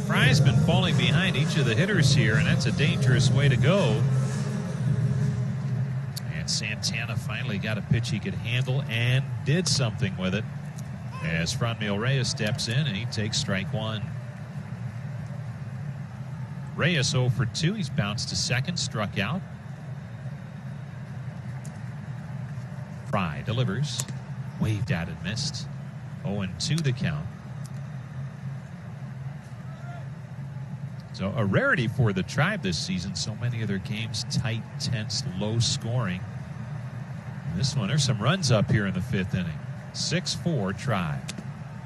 Fry's been falling behind each of the hitters here, and that's a dangerous way to go. And Santana finally got a pitch he could handle and did something with it as Franmil Reyes steps in and he takes strike one. Reyes 0 for 2. He's bounced to second, struck out. Fry delivers. Waved at and missed. 0-2 the count. So a rarity for the Tribe this season. So many of their games tight, tense, low scoring. This one, there's some runs up here in the fifth inning. 6-4 Tribe.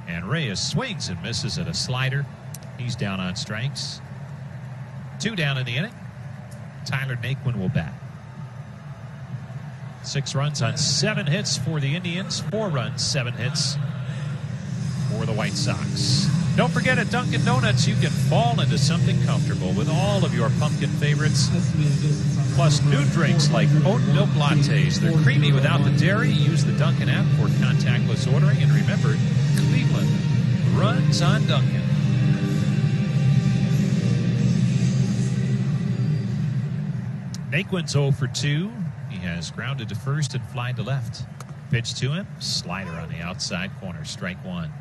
And Reyes swings and misses at a slider. He's down on strikes. 2 down in the inning. Tyler Naquin will bat. 6 runs on 7 hits for the Indians. 4 runs, 7 hits for the White Sox. Don't forget, at Dunkin' Donuts, you can fall into something comfortable with all of your pumpkin favorites, plus new drinks like oat milk lattes. They're creamy without the dairy. Use the Dunkin' app for contactless ordering. And remember, Cleveland runs on Dunkin'. Naquin's 0 for 2. He has grounded to first and fly to left. Pitch to him, slider on the outside corner, strike one.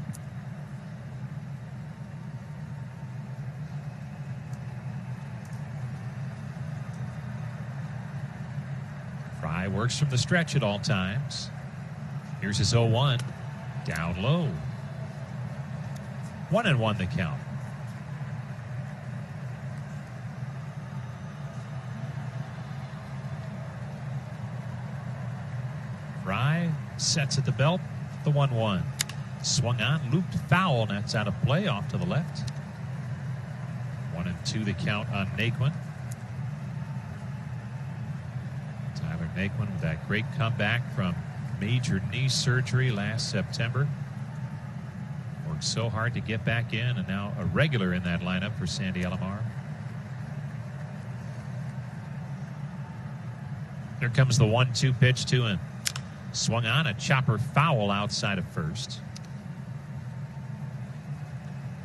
Fry works from the stretch at all times. Here's his 0-1. Down low. 1-1 the count. Fry sets at the belt. The 1-1. Swung on, looped foul, and that's out of play, off to the left. 1-2 the count on Naquin. Tyler Naquin with that great comeback from major knee surgery last September. Worked so hard to get back in, and now a regular in that lineup for Sandy Alomar. Here comes the 1-2 pitch to him. Swung on, a chopper foul outside of first.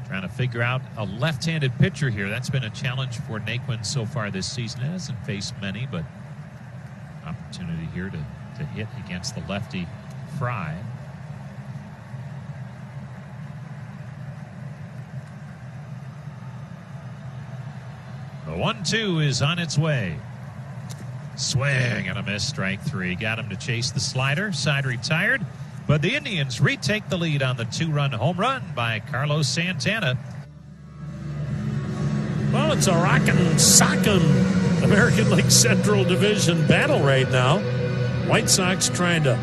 Trying to figure out a left-handed pitcher here. That's been a challenge for Naquin so far this season. He hasn't faced many, but opportunity here to hit against the lefty Fry. The 1-2 is on its way. Swing and a miss, strike 3. Got him to chase the slider. Side retired. But the Indians retake the lead on the 2-run home run by Carlos Santana. Well, it's a rockin' sockin' American League Central Division battle right now. White Sox trying to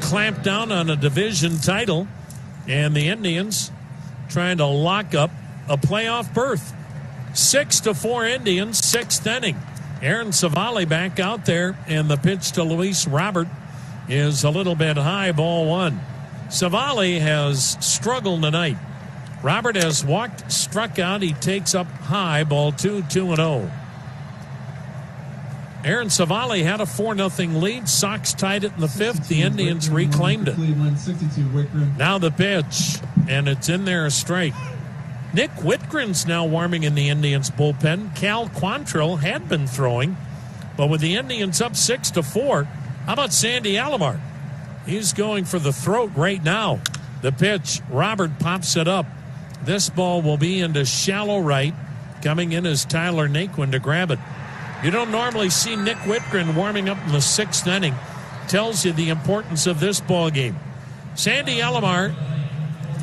clamp down on a division title, and the Indians trying to lock up a playoff berth. 6-4 Indians, 6th inning. Aaron Savali back out there, and the pitch to Luis Robert is a little bit high, ball 1. Savali has struggled tonight. Robert has walked, struck out. He takes up high, ball 2, 2-0. Aaron Savali had a 4-0 lead. Sox tied it in the 5th. The Indians reclaimed it. Now the pitch, and it's in there, a strike. Nick Whitgren's now warming in the Indians bullpen. Cal Quantrill had been throwing, but with the Indians up 6-4, how about Sandy Alomar? He's going for the throat right now. The pitch, Robert pops it up. This ball will be into shallow right. Coming in is Tyler Naquin to grab it. You don't normally see Nick Whitgren warming up in the 6th inning. Tells you the importance of this ball game. Sandy Alomar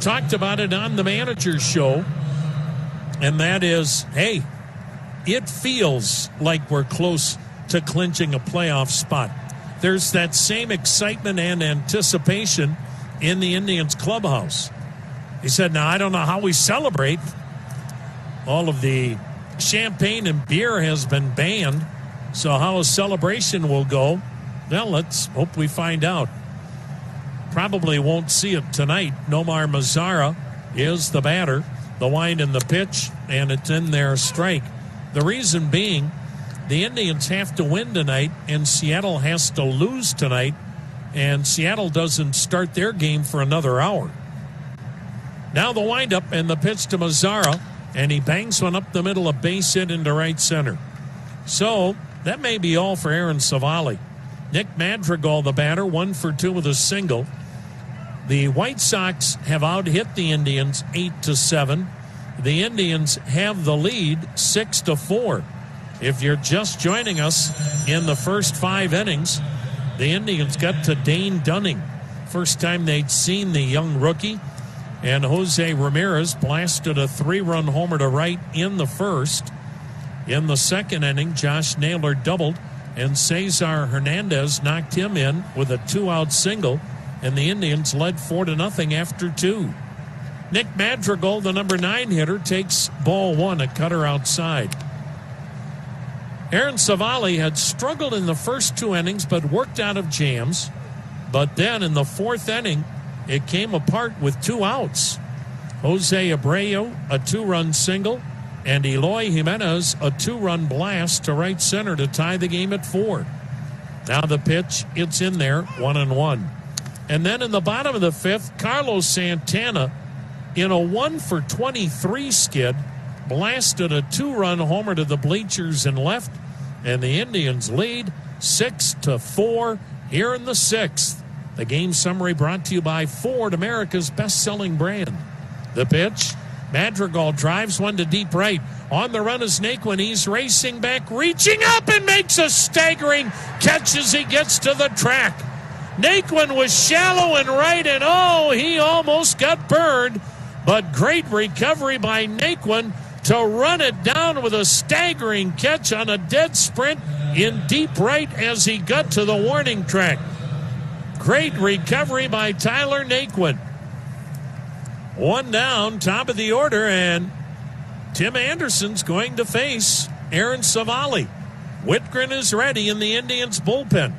talked about it on the manager's show, and that is, hey, it feels like we're close to clinching a playoff spot. There's that same excitement and anticipation in the Indians clubhouse. He said, now, I don't know how we celebrate. All of the champagne and beer has been banned, so how a celebration will go, well, let's hope we find out. probably won't see it tonight. Nomar Mazara is the batter. The wind and the pitch, and it's in there, strike. The reason being, the Indians have to win tonight, and Seattle has to lose tonight, and Seattle doesn't start their game for another hour. Now the windup and the pitch to Mazara, and he bangs one up the middle, a base hit into right center. So that may be all for Aaron Savali. Nick Madrigal, the batter, 1 for 2 with a single. The White Sox have out-hit the Indians 8-7. The Indians have the lead 6-4. If you're just joining us in the first 5 innings, the Indians got to Dane Dunning. First time they'd seen the young rookie. And Jose Ramirez blasted a 3-run homer to right in the first. In the second inning, Josh Naylor doubled, and Cesar Hernandez knocked him in with a 2-out single, and the Indians led 4-0 after 2. Nick Madrigal, the number 9 hitter, takes ball 1, a cutter outside. Aaron Savali had struggled in the first 2 innings but worked out of jams. But then in the 4th inning, it came apart with 2 outs. Jose Abreu, a 2-run single, and Eloy Jimenez, a 2-run blast to right center to tie the game at 4. Now the pitch, it's in there, 1-1. And then in the bottom of the 5th, Carlos Santana, in a 1-for-23 skid, blasted a 2-run homer to the bleachers and left, and the Indians lead 6-4 here in the 6th. The game summary brought to you by Ford, America's best-selling brand. The pitch, Madrigal drives one to deep right. On the run is Naquin. He's racing back, reaching up, and makes a staggering catch as he gets to the track. Naquin was shallow and right, and he almost got burned. But great recovery by Naquin to run it down with a staggering catch on a dead sprint in deep right as he got to the warning track. Great recovery by Tyler Naquin. 1 down, top of the order, and Tim Anderson's going to face Aaron Savali. Whitgren is ready in the Indians' bullpen.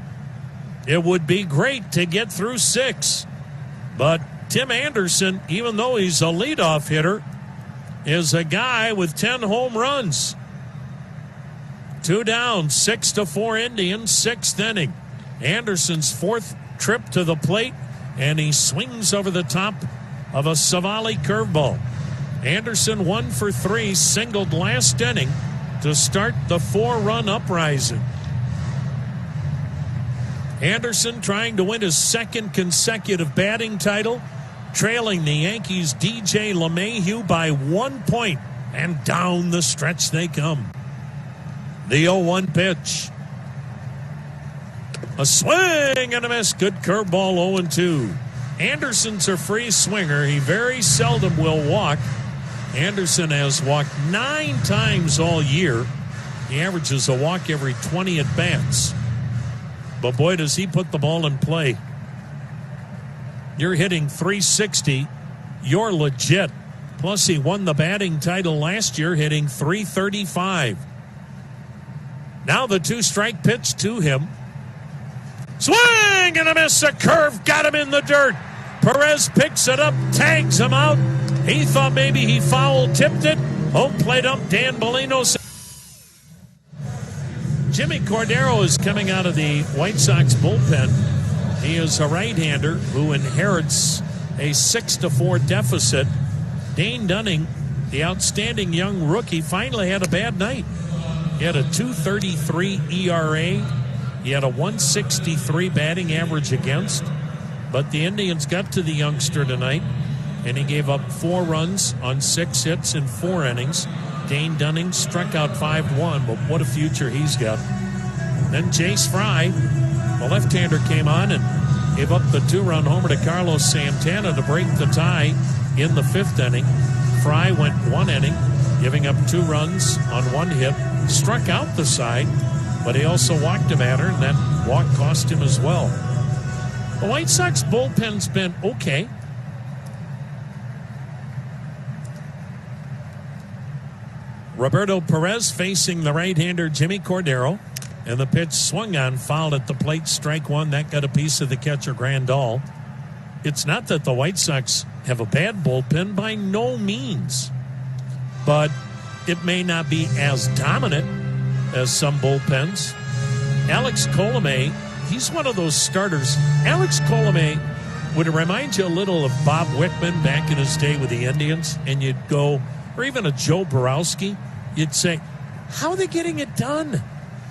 It would be great to get through 6, but Tim Anderson, even though he's a leadoff hitter, is a guy with 10 home runs. 2 down, 6-4 Indians, 6th inning. Anderson's 4th trip to the plate, and he swings over the top of a Savali curveball. Anderson 1 for 3, singled last inning to start the 4-run uprising. Anderson trying to win his 2nd consecutive batting title, trailing the Yankees' DJ LeMahieu by 1 point, and down the stretch they come. The 0-1 pitch. A swing and a miss. Good curveball, 0-2. Anderson's a free swinger. He very seldom will walk. Anderson has walked 9 times all year. He averages a walk every 20 at-bats. But boy, does he put the ball in play. You're hitting .360. You're legit. Plus, he won the batting title last year, hitting .335. Now the 2-strike pitch to him. Swing and a miss. A curve got him in the dirt. Perez picks it up, tags him out. He thought maybe he foul-tipped it. Home plate ump Dan Bellino. Jimmy Cordero is coming out of the White Sox bullpen. He is a right-hander who inherits a 6-4 deficit. Dane Dunning, the outstanding young rookie, finally had a bad night. He had a .233 ERA. He had a .163 batting average against. But the Indians got to the youngster tonight, and he gave up 4 runs on 6 hits in 4 innings. Dane Dunning struck out 5-1, but what a future he's got. Then Jace Fry, the left-hander, came on and gave up the 2-run homer to Carlos Santana to break the tie in the 5th inning. Fry went 1 inning, giving up 2 runs on 1 hit, struck out the side, but he also walked a batter, and that walk cost him as well. The White Sox bullpen's been okay. Roberto Perez facing the right-hander Jimmy Cordero, and the pitch swung on, fouled at the plate, strike 1. That got a piece of the catcher Grandal. it's not that the White Sox have a bad bullpen, by no means. But it may not be as dominant as some bullpens. Alex Colomé, he's one of those starters. Alex Colomé would remind you a little of Bob Wickman back in his day with the Indians, and you'd go, or even a Joe Borowski, you'd say, how are they getting it done?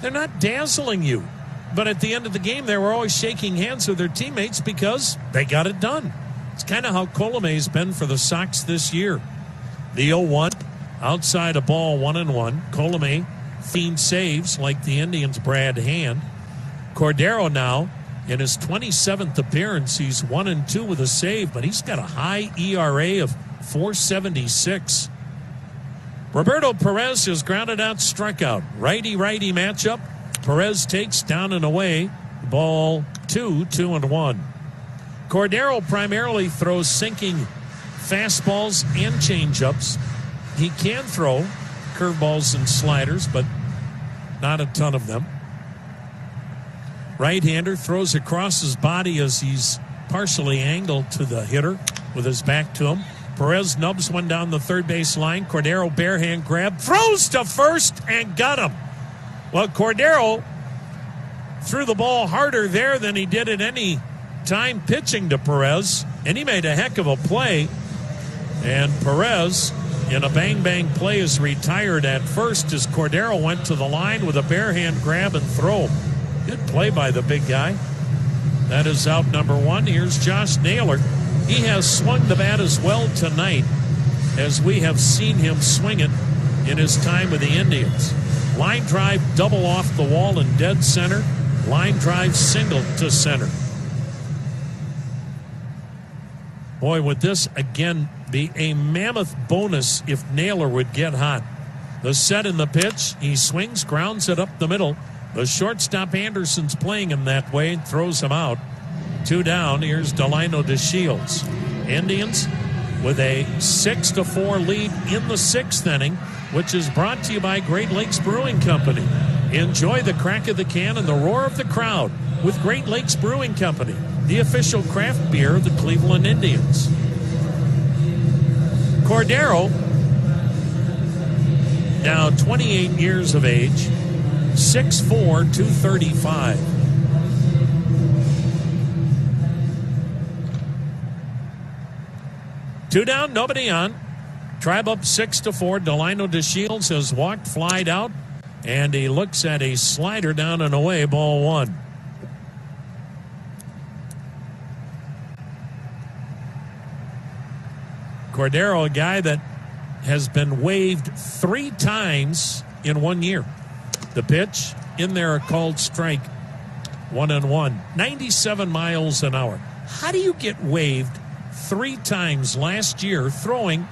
They're not dazzling you. But at the end of the game, they were always shaking hands with their teammates because they got it done. It's kind of how Colomé's been for the Sox this year. The 0-1, outside a ball, 1-1. Colomé, 15 saves like the Indians' Brad Hand. Cordero now, in his 27th appearance, he's 1-2 with a save, but he's got a high ERA of 4.76. Roberto Perez has grounded out, struck out. Righty-righty matchup. Perez takes down and away. Ball 2-1. Cordero primarily throws sinking fastballs and changeups. He can throw curveballs and sliders, but not a ton of them. Right-hander throws across his body as he's partially angled to the hitter with his back to him. Perez nubs one down the third base line. Cordero bare hand grab, throws to first and got him. Well, Cordero threw the ball harder there than he did at any time pitching to Perez, and he made a heck of a play. And Perez, in a bang-bang play, is retired at first as Cordero went to the line with a bare hand grab and throw. Good play by the big guy. That is out number one. Here's Josh Naylor. He has swung the bat as well tonight as we have seen him swing it in his time with the Indians. Line drive double off the wall in dead center. Line drive single to center. Boy, would this again be a mammoth bonus if Naylor would get hot. The set in the pitch. He swings, grounds it up the middle. The shortstop Anderson's playing him that way and throws him out. 2 down. Here's Delino DeShields. Indians with a 6-4 lead in the 6th inning, which is brought to you by Great Lakes Brewing Company. Enjoy the crack of the can and the roar of the crowd with Great Lakes Brewing Company, the official craft beer of the Cleveland Indians. Cordero, now 28 years of age, 6'4", 235. Two down, nobody on. Tribe up 6-4. Delino DeShields has walked, flied out, and he looks at a slider down and away, ball 1. Cordero, a guy that has been waived 3 times in 1 year. The pitch in there, a called strike, 1-1. 97 miles an hour. How do you get waived 3 times last year throwing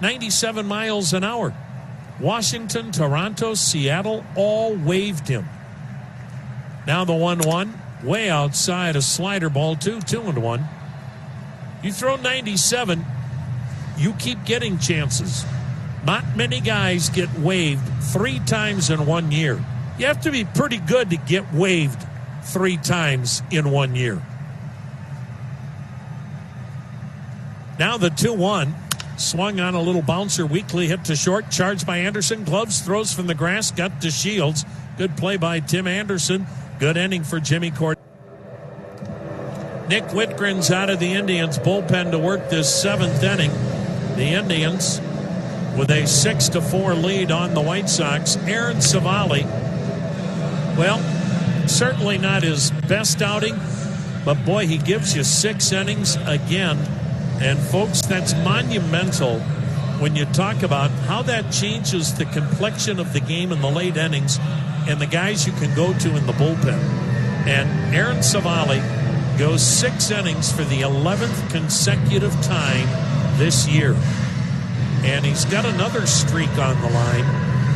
97 miles an hour? Washington, Toronto, Seattle all waived him. Now the 1-1, way outside, a slider ball 2-1. You throw 97, you keep getting chances. Not many guys get waived 3 times in 1 year. You have to be pretty good to get waived 3 times in 1 year. Now the 2-1, swung on a little bouncer, weakly hit to short, charged by Anderson, gloves, throws from the grass, got to Shields. Good play by Tim Anderson. Good inning for Jimmy Cordero. Nick Whitgren's out of the Indians bullpen to work this 7th inning. The Indians with a 6-4 lead on the White Sox. Aaron Savali, well, certainly not his best outing, but boy, he gives you 6 innings again. And folks, that's monumental when you talk about how that changes the complexion of the game in the late innings and the guys you can go to in the bullpen. And Aaron Savali goes 6 innings for the 11th consecutive time this year. And he's got another streak on the line.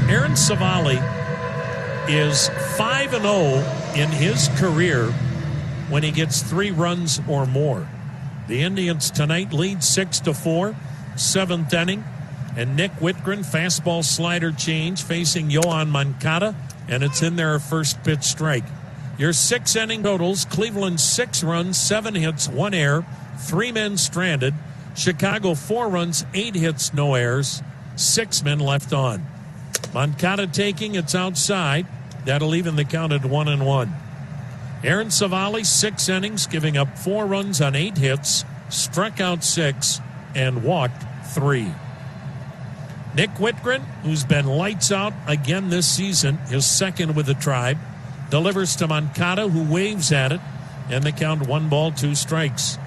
Aaron Savali is 5-0 in his career when he gets 3 runs or more. The Indians tonight lead 6-4, 7th inning. And Nick Whitgren, fastball slider change, facing Yohan Moncada, and it's in there, a first pitch strike. Your 6 inning totals: Cleveland 6 runs, 7 hits, 1 error. 3 men stranded. Chicago 4 runs, 8 hits, no errors, 6 men left on. Moncada taking, it's outside. That'll even the count at 1-1. Aaron Savali, 6 innings, giving up 4 runs on 8 hits, struck out 6, and walked 3. Nick Whitgren, who's been lights out again this season, his second with the Tribe, delivers to Moncada, who waves at it, and the count 1 ball, 2 strikes.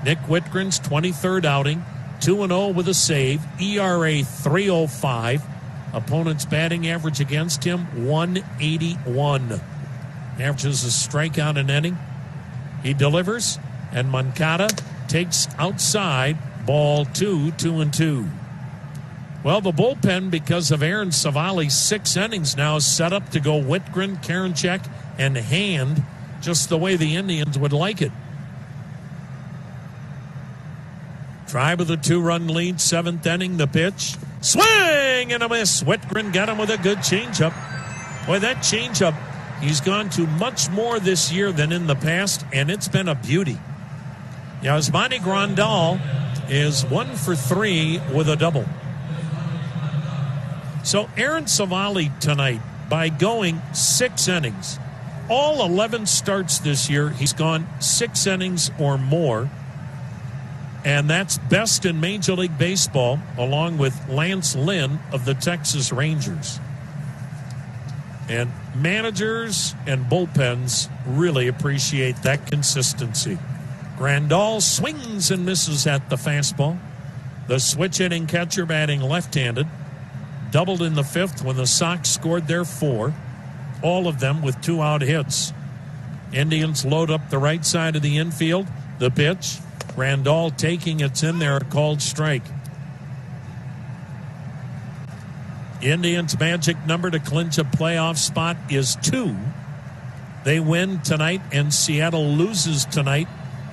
Nick Whitgren's 23rd outing, 2-0 with a save, ERA 3.05. Opponent's batting average against him, 181. Averages a strikeout an inning. He delivers, and Moncada takes outside, ball 2, 2-2. Well, the bullpen, because of Aaron Savali's 6 innings now, is set up to go Whitgren, Karinchak, and Hand, just the way the Indians would like it. Tribe with a 2-run lead, 7th inning, the pitch. Swing and a miss. Whitgren got him with a good changeup. Boy, that changeup, he's gone to much more this year than in the past, and it's been a beauty. Yasmani Grandal is 1 for 3 with a double. So Aaron Savali tonight, by going 6 innings, all 11 starts this year, he's gone 6 innings or more. And that's best in Major League Baseball, along with Lance Lynn of the Texas Rangers. And managers and bullpens really appreciate that consistency. Grandal swings and misses at the fastball. The switch-hitting catcher batting left-handed. Doubled in the 5th when the Sox scored their 4. All of them with 2-out hits. Indians load up the right side of the infield. The pitch. Grandal taking, it's in there, called strike. Indians' magic number to clinch a playoff spot is 2. They win tonight and Seattle loses tonight,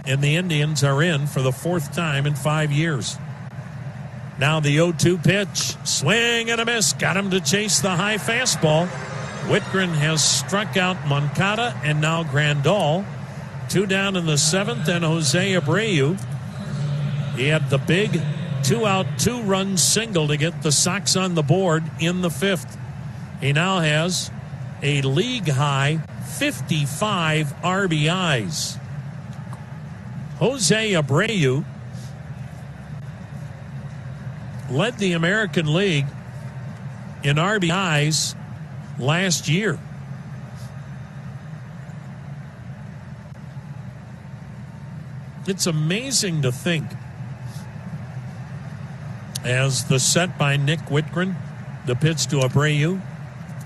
and the Indians are in for the 4th time in 5 years. Now the 0-2 pitch. Swing and a miss. Got him to chase the high fastball. Whitgren has struck out Moncada and now Grandal. 2 down in the 7th, and Jose Abreu. He had the big 2-out, 2-run single to get the Sox on the board in the 5th. He now has a league-high 55 RBIs. Jose Abreu led the American League in RBIs last year. It's amazing to think, as the set by Nick Whitgren, the pitch to Abreu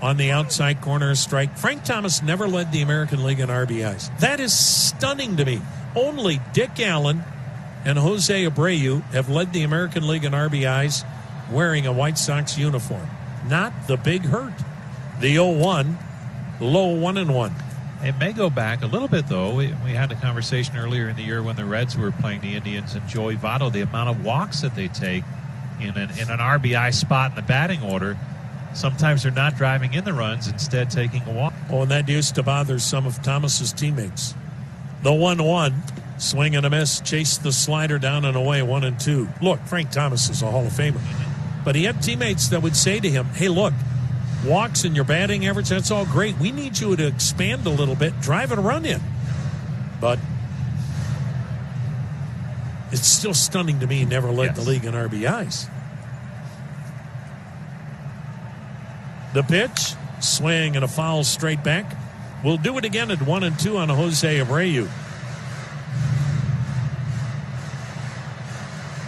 on the outside corner strike. Frank Thomas never led the American League in RBIs. That is stunning to me. Only Dick Allen and Jose Abreu have led the American League in RBIs wearing a White Sox uniform. Not the Big Hurt. The 0-1, low 1-1. It may go back a little bit, though. We had a conversation earlier in the year when the Reds were playing the Indians and Joey Votto, the amount of walks that they take in an RBI spot in the batting order. Sometimes they're not driving in the runs, instead taking a walk. Oh, and that used to bother some of Thomas's teammates. The 1-1, swing and a miss, chased the slider down and away, 1-2. Look, Frank Thomas is a Hall of Famer. But he had teammates that would say to him, hey, look, walks in your batting average, that's all great. We need you to expand a little bit, drive a run in. But it's still stunning to me he never led the league in RBIs. The pitch, swing and a foul straight back. We'll do it again at 1-2 on Jose Abreu.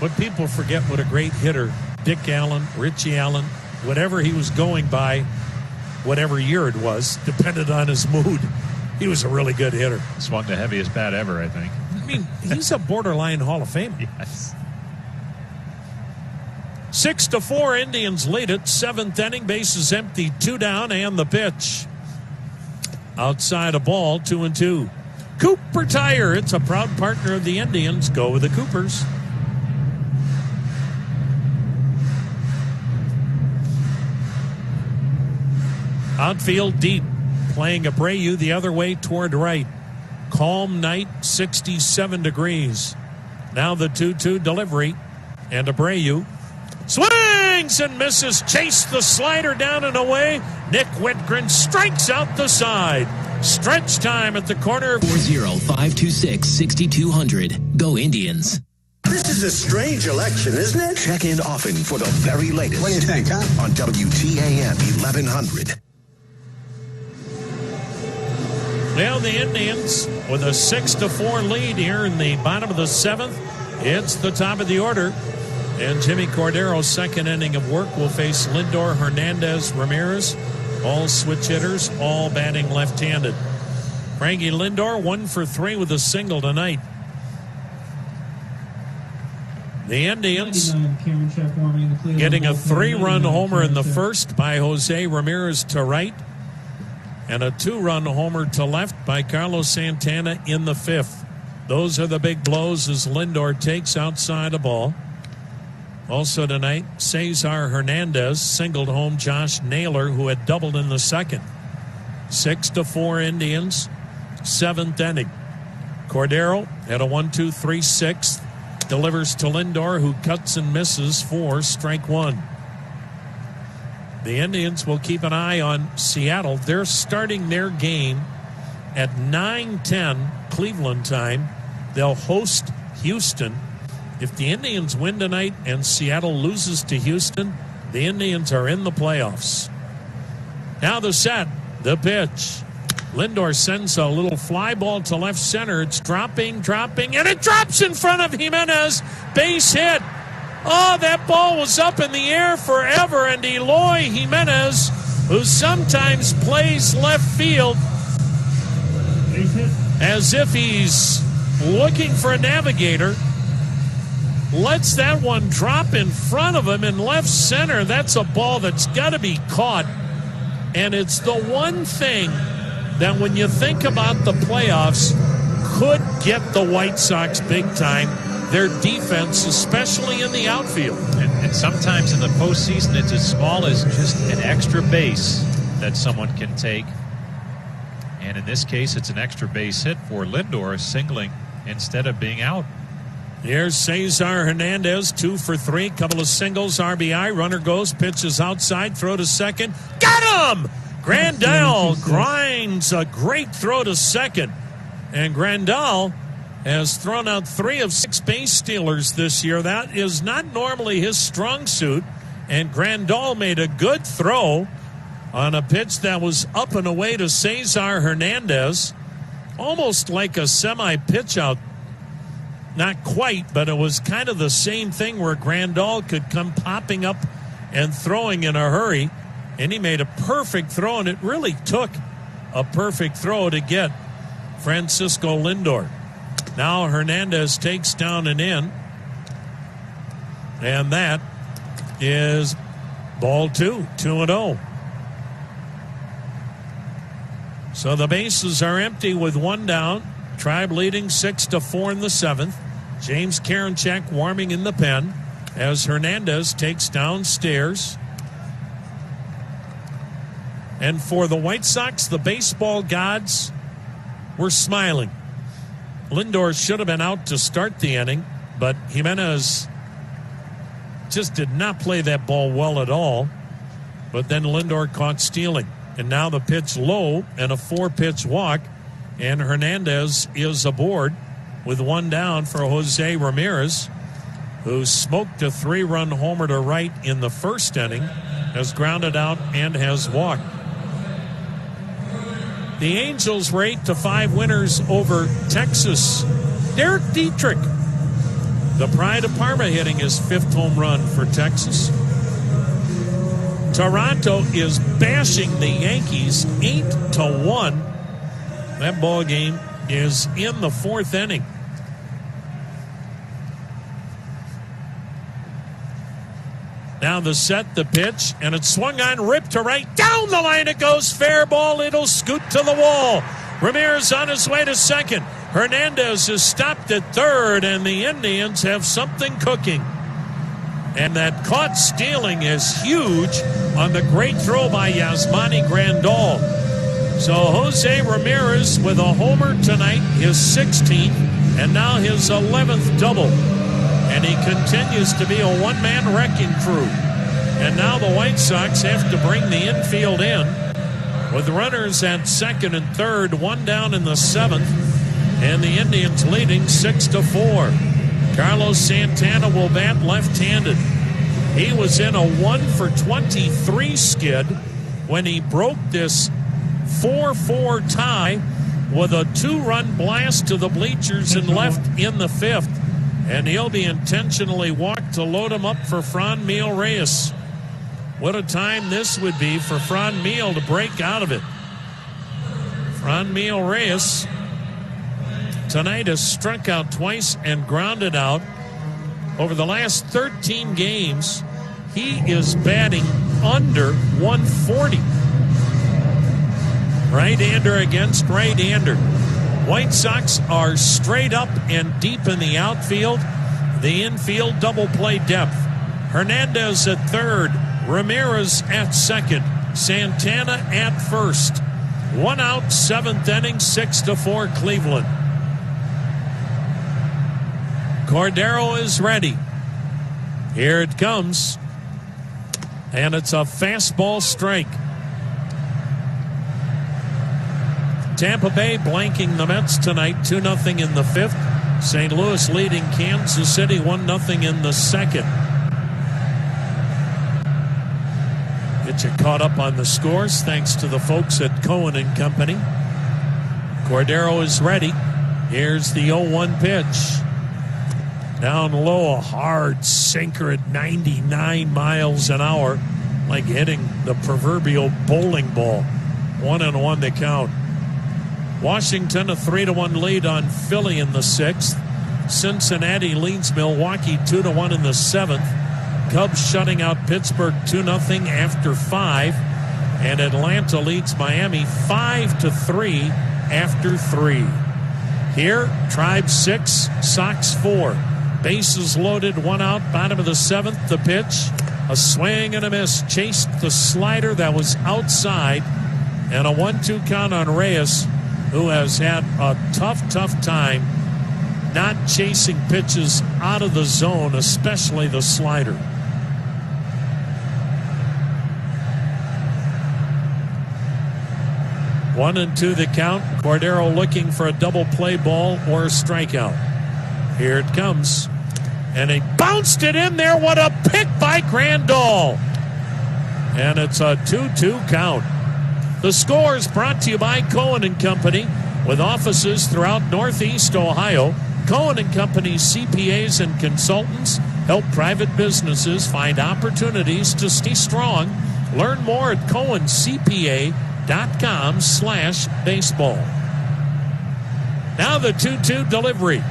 But people forget what a great hitter Dick Allen, Richie Allen, whatever he was going by, whatever year it was, depended on his mood. He was a really good hitter. Swung the heaviest bat ever, I think. I mean, he's a borderline Hall of Famer. Yes. 6-4, Indians lead it. 7th inning, bases empty, 2 down, and the pitch. Outside a ball, 2-2. Cooper Tire, it's a proud partner of the Indians. Go with the Coopers. Outfield deep, playing Abreu the other way toward right. Calm night, 67 degrees. Now the 2-2 delivery. And Abreu swings and misses. Chase the slider down and away. Nick Whitgren strikes out the side. Stretch time at the corner. 40526-6200. Go Indians. This is a strange election, isn't it? Check in often for the very latest. What do you think, huh? On WTAM 1100. Well, the Indians with a 6-4 lead here in the bottom of the seventh. It's the top of the order. And Jimmy Cordero's second inning of work will face Lindor, Hernandez, Ramirez. All switch hitters, all batting left-handed. Frankie Lindor 1 for 3 with a single tonight. The Indians getting a 3-run homer in the first by Jose Ramirez to right, and a 2-run homer to left by Carlos Santana in the fifth. Those are the big blows as Lindor takes outside a ball. Also tonight, Cesar Hernandez singled home Josh Naylor, who had doubled in the second. 6-4 Indians, seventh inning. Cordero had a 1-2-3-6. Delivers to Lindor, who cuts and misses for strike one. The Indians will keep an eye on Seattle. They're starting their game at 9:10 Cleveland time. They'll host Houston. If the Indians win tonight and Seattle loses to Houston, the Indians are in the playoffs. Now the set, the pitch. Lindor sends a little fly ball to left center. It's dropping, and it drops in front of Jimenez. Base hit. Oh, that ball was up in the air forever, and Eloy Jimenez, who sometimes plays left field as if he's looking for a navigator, lets that one drop in front of him in left center. That's a ball that's got to be caught. And it's the one thing that when you think about the playoffs could get the White Sox big time, their defense, especially in the outfield. And sometimes in the postseason, it's as small as just an extra base that someone can take. And in this case, it's an extra base hit for Lindor, singling instead of being out. Here's Cesar Hernandez, 2 for 3, couple of singles, RBI. Runner goes, pitches outside, throw to second. Got him! Grandal grinds a great throw to second. And Grandal has thrown out 3 of 6 base stealers this year. That is not normally his strong suit. And Grandal made a good throw on a pitch that was up and away to Cesar Hernandez. Almost like a semi-pitch out. Not quite, but it was kind of the same thing where Grandal could come popping up and throwing in a hurry. And he made a perfect throw, and it really took a perfect throw to get Francisco Lindor. Now Hernandez takes down and in. And that is ball 2, 2-0. So the bases are empty with 1 down. Tribe leading 6-4 in the seventh. James Karinchak warming in the pen as Hernandez takes downstairs. And for the White Sox, the baseball gods were smiling. Lindor should have been out to start the inning, but Jimenez just did not play that ball well at all. But then Lindor caught stealing. And now the pitch low and a 4-pitch walk. And Hernandez is aboard with 1 down for Jose Ramirez, who smoked a 3-run homer to right in the first inning, has grounded out and has walked. The Angels were 8-5 winners over Texas. Derek Dietrich, the pride of Parma, hitting his 5th home run for Texas. Toronto is bashing the Yankees 8-1. That ball game is in the 4th inning. Now the set, the pitch, and it's swung on, ripped to right. Down the line it goes. Fair ball. It'll scoot to the wall. Ramirez on his way to second. Hernandez is stopped at third, and the Indians have something cooking. And that caught stealing is huge on the great throw by Yasmani Grandal. So Jose Ramirez with a homer tonight, his 16th, and now his 11th double. And he continues to be a one-man wrecking crew. And now the White Sox have to bring the infield in with runners at second and third, one down in the seventh, and the Indians leading 6-4. Carlos Santana will bat left-handed. He was in a 1-for-23 skid when he broke this 4-4 tie with a 2-run blast to the bleachers and left in the fifth. And he'll be intentionally walked to load him up for Franmil Reyes. What a time this would be for Franmil to break out of it. Franmil Reyes tonight has struck out twice and grounded out. Over the last 13 games, he is batting under 140. Right-hander against right-hander. White Sox are straight up and deep in the outfield. The infield double play depth. Hernandez at third. Ramirez at second. Santana at first. 1 out, seventh inning, 6-4 Cleveland. Cordero is ready. Here it comes. And it's a fastball strike. Tampa Bay blanking the Mets tonight, 2-0 in the fifth. St. Louis leading Kansas City 1-0 in the second. Get you caught up on the scores thanks to the folks at Cohen and Company. Cordero is ready. Here's the 0-1 pitch. Down low, a hard sinker at 99 miles an hour, like hitting the proverbial bowling ball. 1-1 the count. Washington a 3-1 lead on Philly in the sixth. Cincinnati leads Milwaukee 2-1 in the seventh. Cubs shutting out Pittsburgh 2-0 after 5. And Atlanta leads Miami 5-3 after 3. Here, Tribe 6, Sox 4. Bases loaded, 1 out, bottom of the seventh. The pitch, a swing and a miss. Chased the slider that was outside. And a 1-2 count on Reyes, who has had a tough time not chasing pitches out of the zone, especially the slider. One and two the count. Cordero looking for a double play ball or a strikeout. Here it comes. And he bounced it in there. What a pick by Grandal. And it's a 2-2 count. The score is brought to you by Cohen and Company, with offices throughout Northeast Ohio. Cohen and Company's CPAs and consultants help private businesses find opportunities to stay strong. Learn more at cohencpa.com/baseball. Now the 2-2 delivery.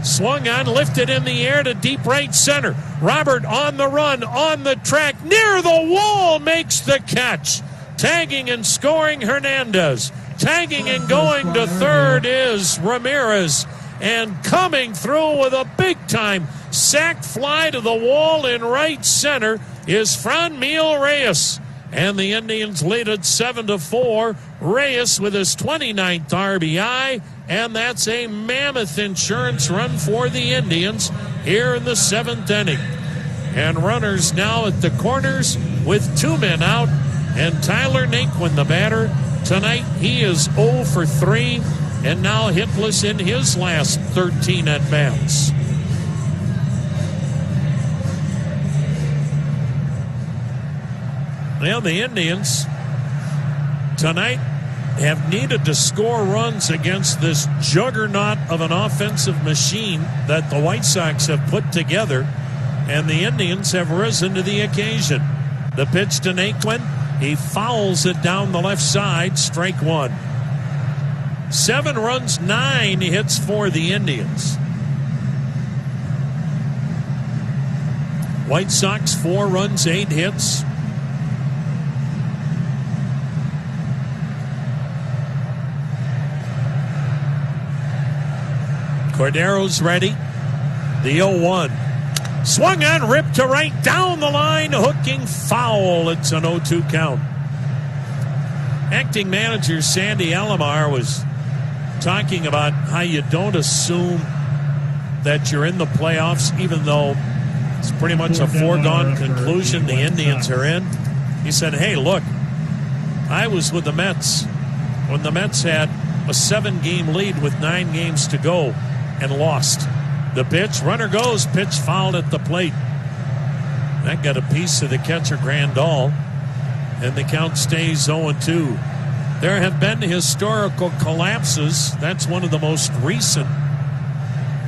Swung on, lifted in the air to deep right center. Robert on the run, on the track, near the wall, makes the catch. Tagging and scoring Hernandez. Tagging and going to third is Ramirez. And coming through with a big-time sac fly to the wall in right center is Franmil Reyes. And the Indians lead it 7-4. Reyes with his 29th RBI. And that's a mammoth insurance run for the Indians here in the seventh inning. And runners now at the corners with 2 men out. And Tyler Naquin, the batter, tonight he is 0 for 3 and now hitless in his last 13 at-bats. Well, the Indians tonight have needed to score runs against this juggernaut of an offensive machine that the White Sox have put together, and the Indians have risen to the occasion. The pitch to Naquin, he fouls it down the left side, strike one. 7 runs, 9 hits for the Indians. White Sox 4 runs, 8 hits. Cordero's ready. The 0-1. Swung on, ripped to right, down the line, hooking foul. It's an 0-2 count. Acting manager Sandy Alomar was talking about how you don't assume that you're in the playoffs, even though it's pretty much a foregone conclusion the Indians are in. He said, hey, look, I was with the Mets when the Mets had a 7-game lead with 9 games to go and lost. The pitch, runner goes, pitch fouled at the plate. That got a piece of the catcher Grandal, and the count stays 0-2. There have been historical collapses. That's one of the most recent,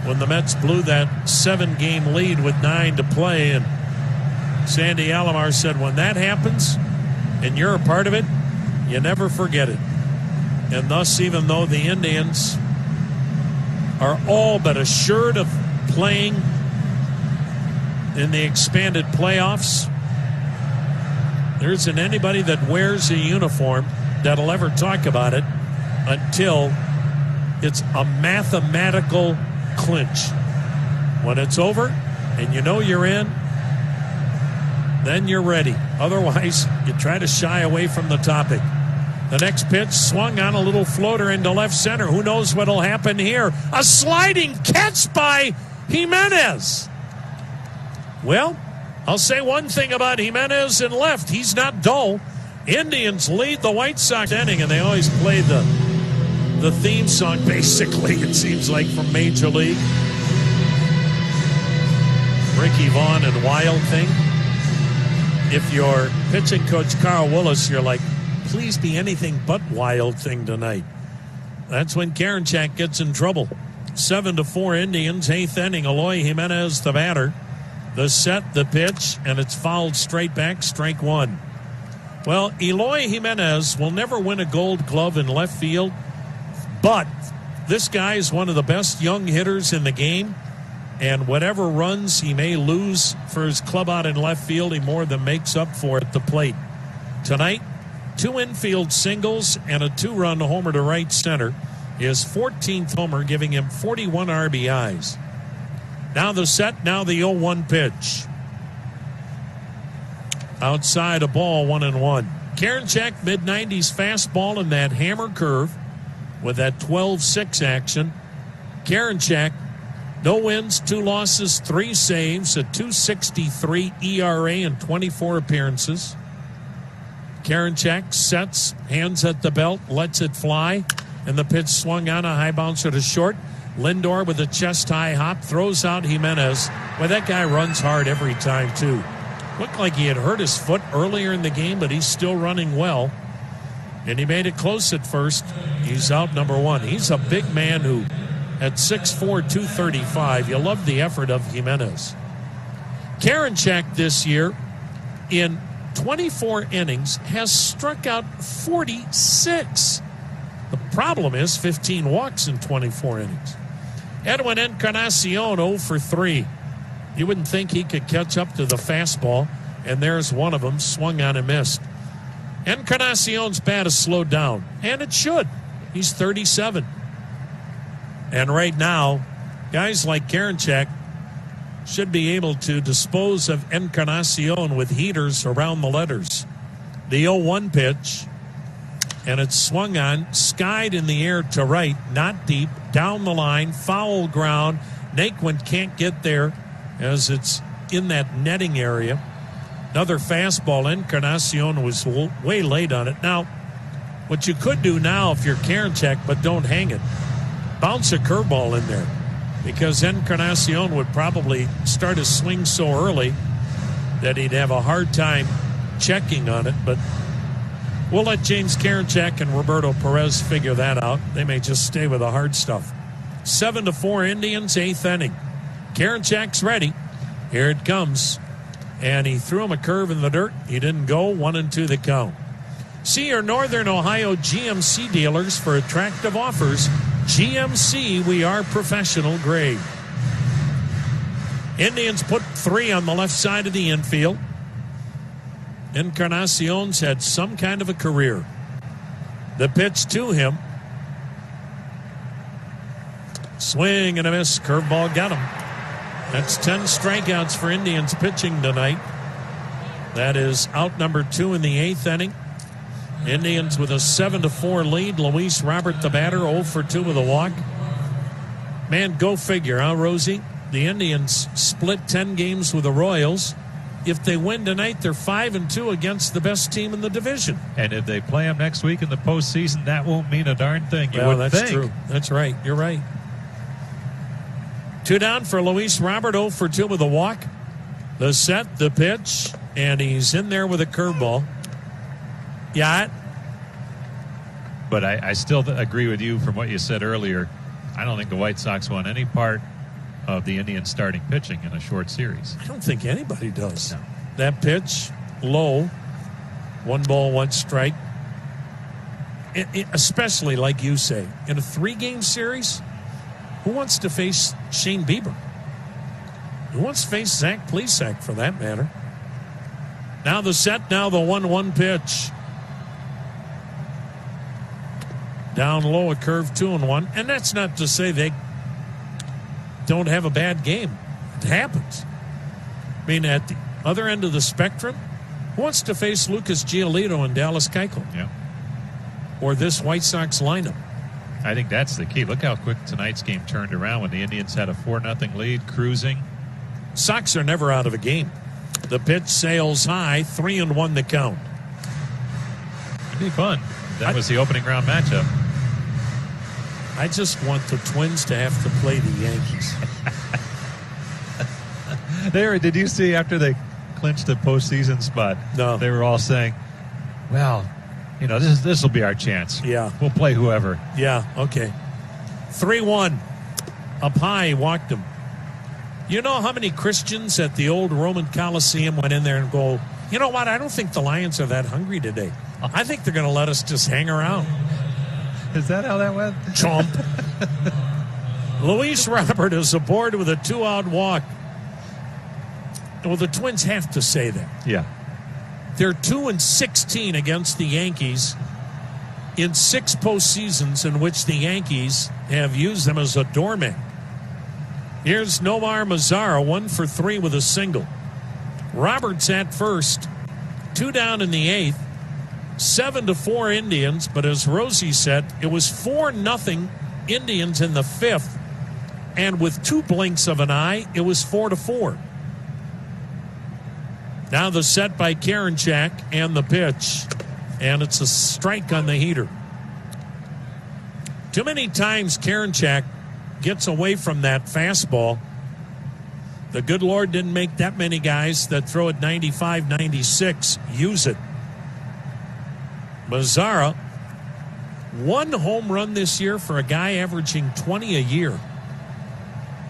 when the Mets blew that 7-game lead with 9 to play. And Sandy Alomar said, when that happens and you're a part of it, you never forget it. And thus, even though the Indians are all but assured of playing in the expanded playoffs, there isn't anybody that wears a uniform that'll ever talk about it until it's a mathematical clinch. When it's over and you know you're in, then you're ready. Otherwise, you try to shy away from the topic. The next pitch swung on a little floater into left center. Who knows what'll happen here? A sliding catch by Jimenez. Well, I'll say one thing about Jimenez in left. He's not dull. Indians lead the White Sox inning, and they always play the theme song, basically, it seems like, from Major League. Ricky Vaughn and Wild Thing. If you're pitching coach Carl Willis, you're like, please be anything but Wild Thing tonight. That's when Karinchak gets in trouble. 7-4 Indians, 8th inning. Eloy Jimenez, the batter. The set, the pitch, and it's fouled straight back, strike one. Well, Eloy Jimenez will never win a Gold Glove in left field, but this guy is one of the best young hitters in the game, and whatever runs he may lose for his club out in left field, he more than makes up for at the plate. Tonight, 2 infield singles and a 2-run homer to right center. His 14th homer, giving him 41 RBIs. Now the set, now the 0-1 pitch. Outside a ball, 1-1. Karinchak, mid-90s fastball and that hammer curve with that 12-6 action. Karinchak, no wins, 2 losses, 3 saves, a .263 ERA in 24 appearances. Karinchak sets, hands at the belt, lets it fly, and the pitch swung on, a high bouncer to short. Lindor with a chest-high hop throws out Jimenez. Well, that guy runs hard every time, too. Looked like he had hurt his foot earlier in the game, but he's still running well. And he made it close at first. He's out number 1. He's a big man who, at 6'4", 235, you love the effort of Jimenez. Karinchak this year, in 24 innings, has struck out 46. The problem is 15 walks in 24 innings. Edwin Encarnacion 0 for 3. You wouldn't think he could catch up to the fastball, and there's one of them, swung on and missed. Encarnacion's bat has slowed down, and it should. He's 37. And right now, guys like Karinchak should be able to dispose of Encarnacion with heaters around the letters. The 0-1 pitch, and it's swung on, skied in the air to right, not deep, down the line, foul ground. Naquin can't get there as it's in that netting area. Another fastball. Encarnacion was way late on it. Now, what you could do now if you're Karinchak, but don't hang it, bounce a curveball in there, because Encarnacion would probably start his swing so early that he'd have a hard time checking on it. But we'll let James Karinchak and Roberto Perez figure that out. They may just stay with the hard stuff. 7-4 Indians, 8th inning. Karinchak's ready. Here it comes. And he threw him a curve in the dirt. He didn't go. 1-2 the count. See your Northern Ohio GMC dealers for attractive offers. GMC, we are professional grade. Indians put 3 on the left side of the infield. Encarnacion's had some kind of a career. The pitch to him. Swing and a miss. Curveball got him. That's 10 strikeouts for Indians pitching tonight. That is out number 2 in the 8th inning. Indians with a 7-4 lead. Luis Robert, the batter, 0 for 2 with a walk. Man, go figure, huh, Rosie? The Indians split 10 games with the Royals. If they win tonight, they're 5-2 against the best team in the division. And if they play them next week in the postseason, that won't mean a darn thing. You Well, would that's think. true. That's right. You're right. 2 down for Luis Robert, 0 for 2 with a walk. The set, the pitch, and he's in there with a curveball. Yeah. But I still agree with you from what you said earlier. I don't think the White Sox want any part of the Indians starting pitching in a short series. I don't think anybody does. No. That pitch, low, 1 ball, 1 strike. Especially, like you say, in a 3-game series, who wants to face Shane Bieber? Who wants to face Zach Plesac, for that matter? Now the set, now the 1-1 pitch. Down low, a curve, 2-1. And that's not to say they don't have a bad game. It happens. I mean, at the other end of the spectrum, who wants to face Lucas Giolito and Dallas Keuchel? Yeah. Or this White Sox lineup? I think that's the key. Look how quick tonight's game turned around when the Indians had a 4-0 lead, cruising. Sox are never out of a game. The pitch sails high, 3-1 the count. It'd be fun. That was the opening round matchup. I just want the Twins to have to play the Yankees. Did you see after they clinched the postseason spot? No. They were all saying, well, you know, this will be our chance. Yeah. We'll play whoever. Yeah, okay. 3-1. Up high, walked him. You know how many Christians at the old Roman Coliseum went in there and go, you know what, I don't think the Lions are that hungry today. I think they're going to let us just hang around. Is that how that went? Chomp. Luis Robert is aboard with a 2-out walk. Well, the Twins have to say that. Yeah. They're 2-16 against the Yankees in 6 postseasons in which the Yankees have used them as a doormat. Here's Nomar Mazara, 1 for 3 with a single. Roberts at first, 2 down in the 8th. 7-4 Indians, but as Rosie said, it was 4-0 Indians in the 5th, and with 2 blinks of an eye, it was 4-4. Now the set by Karinchak and the pitch, and it's a strike on the heater. Too many times Karinchak gets away from that fastball. The good Lord didn't make that many guys that throw at 95, 96 use it. Mazara, 1 home run this year for a guy averaging 20 a year.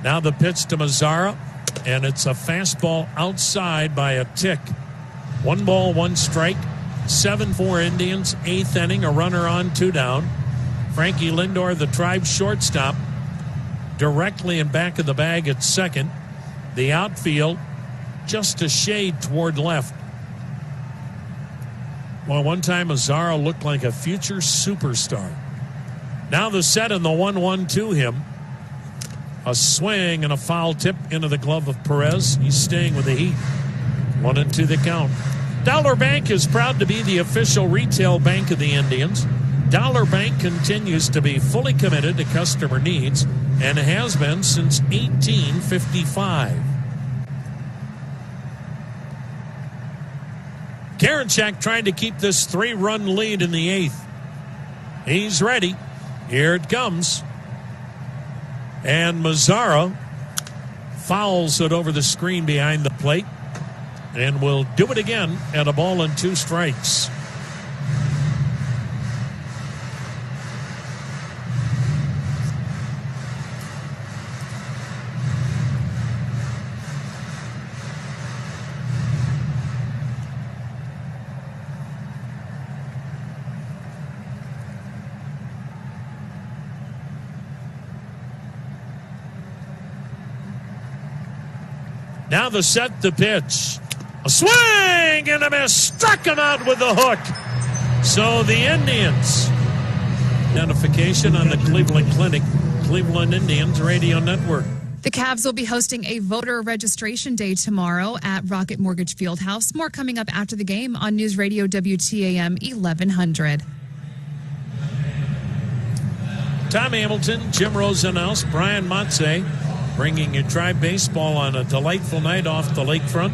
Now the pitch to Mazara, and it's a fastball outside by a tick. 1 ball, 1 strike. 7-4 Indians, 8th inning, a runner on, 2 down. Frankie Lindor, the Tribe shortstop, directly in back of the bag at second. The outfield just a shade toward left. Well, one time Mazara looked like a future superstar. Now the set and the 1-1 to him. A swing and a foul tip into the glove of Perez. He's staying with the Heat. 1-2 the count. Dollar Bank is proud to be the official retail bank of the Indians. Dollar Bank continues to be fully committed to customer needs and has been since 1855. Karinchak trying to keep this 3-run lead in the 8th. He's ready. Here it comes. And Mazara fouls it over the screen behind the plate and will do it again at a ball and 2 strikes. Now the set, the pitch. A swing and a miss. Struck him out with the hook. So the Indians. Identification on the Cleveland Clinic, Cleveland Indians Radio Network. The Cavs will be hosting a voter registration day tomorrow at Rocket Mortgage Fieldhouse. More coming up after the game on News Radio WTAM 1100. Tom Hamilton, Jim Rosenhaus, Brian Motze bringing you Tribe Baseball on a delightful night off the lakefront.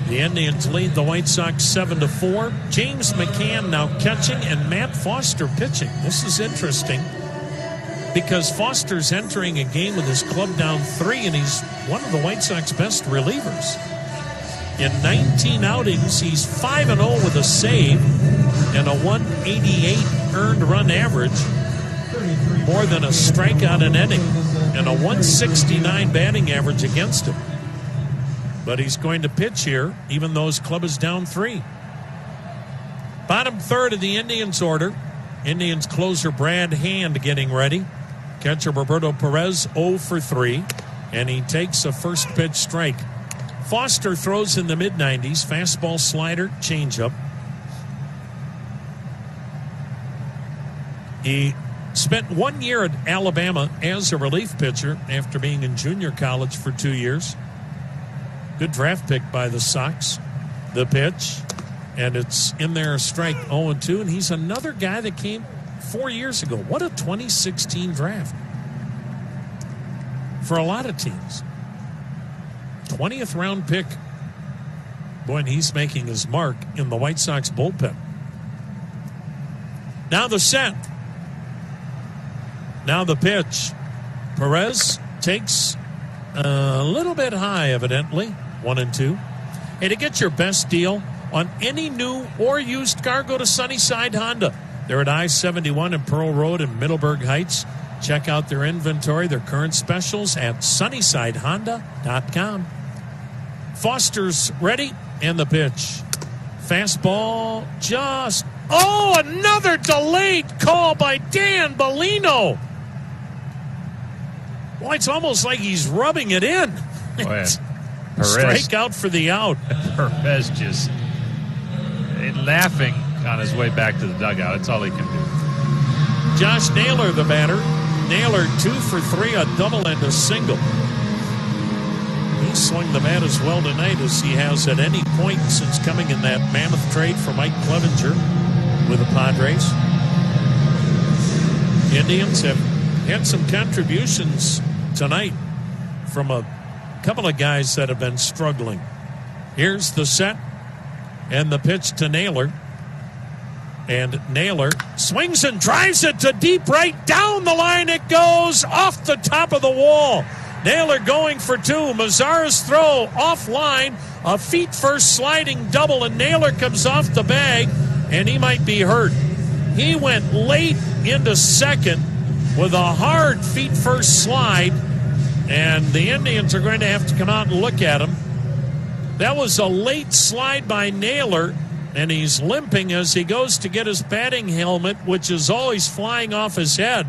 The Indians lead the White Sox 7-4. James McCann now catching and Matt Foster pitching. This is interesting because Foster's entering a game with his club down 3, and he's one of the White Sox best relievers. In 19 outings, he's 5-0 with a save and a 188 earned run average, more than a strikeout an inning, and a 169 batting average against him. But he's going to pitch here, even though his club is down 3. Bottom third of the Indians order. Indians closer Brad Hand getting ready. Catcher Roberto Perez 0 for 3, and he takes a first pitch strike. Foster throws in the mid-90s, fastball, slider, changeup. He spent 1 year at Alabama as a relief pitcher after being in junior college for 2 years. Good draft pick by the Sox. The pitch, and it's in there, a strike, 0-2, and he's another guy that came 4 years ago. What a 2016 draft for a lot of teams. 20th round pick. Boy, and he's making his mark in the White Sox bullpen. Now the set. Now the pitch. Perez takes a little bit high, evidently. 1-2. Hey, to get your best deal on any new or used car, go to Sunnyside Honda. They're at I-71 and Pearl Road in Middleburg Heights. Check out their inventory, their current specials at sunnysidehonda.com. Foster's ready, and the pitch. Fastball just... Oh, another delayed call by Dan Bellino. Well, it's almost like he's rubbing it in. Strike out for the out. Perez just laughing on his way back to the dugout. That's all he can do. Josh Naylor, the batter. Naylor 2 for 3, a double and a single. He swung the bat as well tonight as he has at any point since coming in that mammoth trade for Mike Clevenger with the Padres. Indians have had some contributions tonight from a couple of guys that have been struggling. Here's the set and the pitch to Naylor. And Naylor swings and drives it to deep right. Down the line it goes, off the top of the wall. Naylor going for 2. Mazara's throw offline. A feet first sliding double, and Naylor comes off the bag, and he might be hurt. He went late into second with a hard feet first slide, and the Indians are going to have to come out and look at him. That was a late slide by Naylor, and he's limping as he goes to get his batting helmet, which is always flying off his head.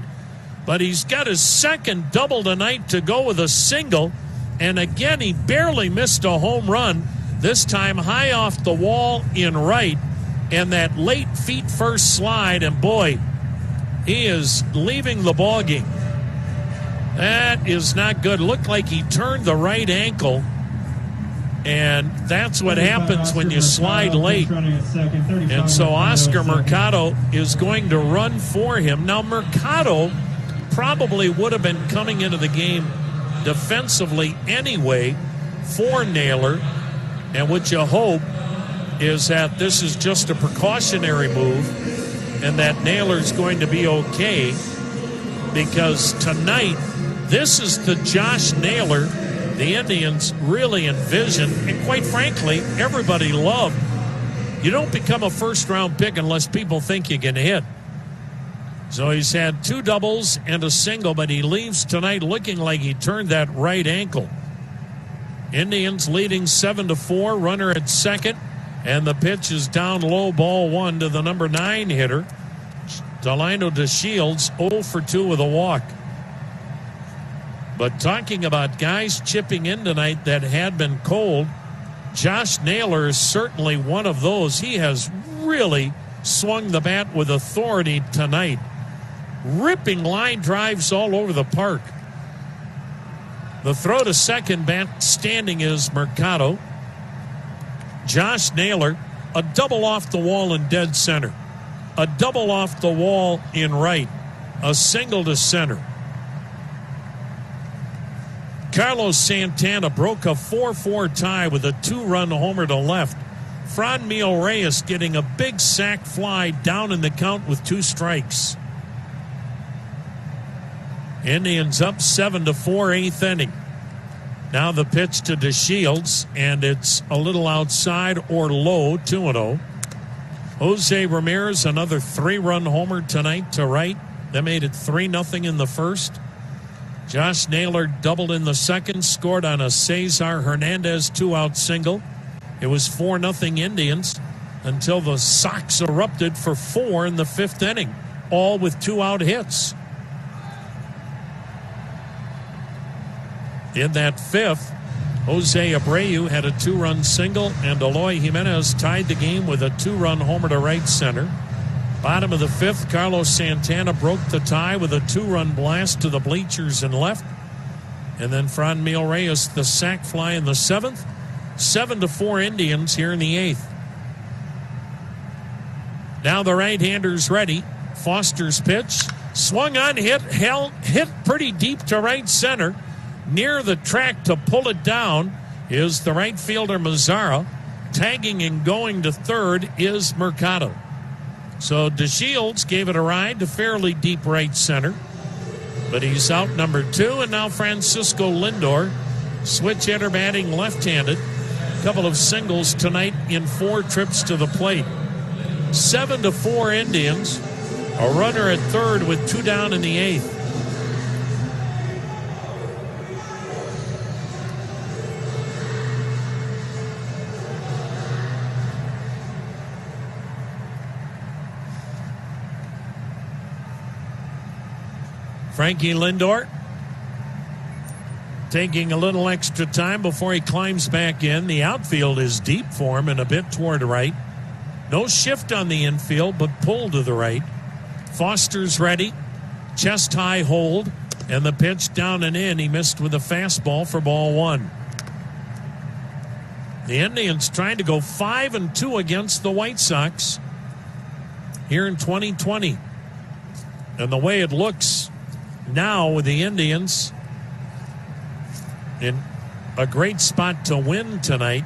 But he's got his second double tonight to go with a single, and again he barely missed a home run, this time high off the wall in right, and that late feet first slide, and boy, he is leaving the ball game. That is not good. Looked like he turned the right ankle, and that's what happens when you slide late. And so Oscar Mercado is going to run for him. Now, Mercado probably would have been coming into the game defensively anyway for Naylor, and what you hope is that this is just a precautionary move and that Naylor's going to be okay, because tonight this is the Josh Naylor the Indians really envisioned, and quite frankly, everybody loved. You don't become a first-round pick unless people think you can hit. So he's had 2 doubles and a single, but he leaves tonight looking like he turned that right ankle. Indians leading 7-4, runner at second, and the pitch is down low, ball 1 to the number 9 hitter, Delino DeShields, 0 for 2 with a walk. But talking about guys chipping in tonight that had been cold, Josh Naylor is certainly one of those. He has really swung the bat with authority tonight, ripping line drives all over the park. The throw to second, bat standing is Mercado. Josh Naylor, a double off the wall in dead center. A double off the wall in right. A single to center. Carlos Santana broke a 4-4 tie with a 2-run homer to left. Franmil Reyes getting a big sac fly down in the count with 2 strikes. Indians up 7-4, 8th inning. Now the pitch to DeShields, and it's a little outside or low, 2-0. Jose Ramirez, another 3-run homer tonight to right. That made it 3-0 in the first. Josh Naylor doubled in the second, scored on a Cesar Hernandez 2-out single. It was 4-0 Indians until the Sox erupted for 4 in the 5th inning, all with 2-out hits. In that 5th, Jose Abreu had a 2-run single, and Eloy Jimenez tied the game with a 2-run homer to right center. Bottom of the 5th, Carlos Santana broke the tie with a 2-run blast to the bleachers and left. And then Franmil Reyes, the sac fly in the 7th. 7-4 Indians here in the 8th. Now the right-hander's ready. Foster's pitch. Swung on, hit pretty deep to right center. Near the track to pull it down is the right fielder Mazzara. Tagging and going to third is Mercado. So DeShields gave it a ride to fairly deep right center. But he's out number 2, and now Francisco Lindor, switch hitter batting left-handed. Couple of singles tonight in 4 trips to the plate. 7-4 Indians. A runner at third with 2 down in the 8th. Frankie Lindor taking a little extra time before he climbs back in. The outfield is deep for him and a bit toward right. No shift on the infield, but pull to the right. Foster's ready. Chest high hold. And the pitch down and in. He missed with a fastball for ball 1. The Indians trying to go 5-2 against the White Sox here in 2020. And the way it looks now with the Indians in a great spot to win tonight.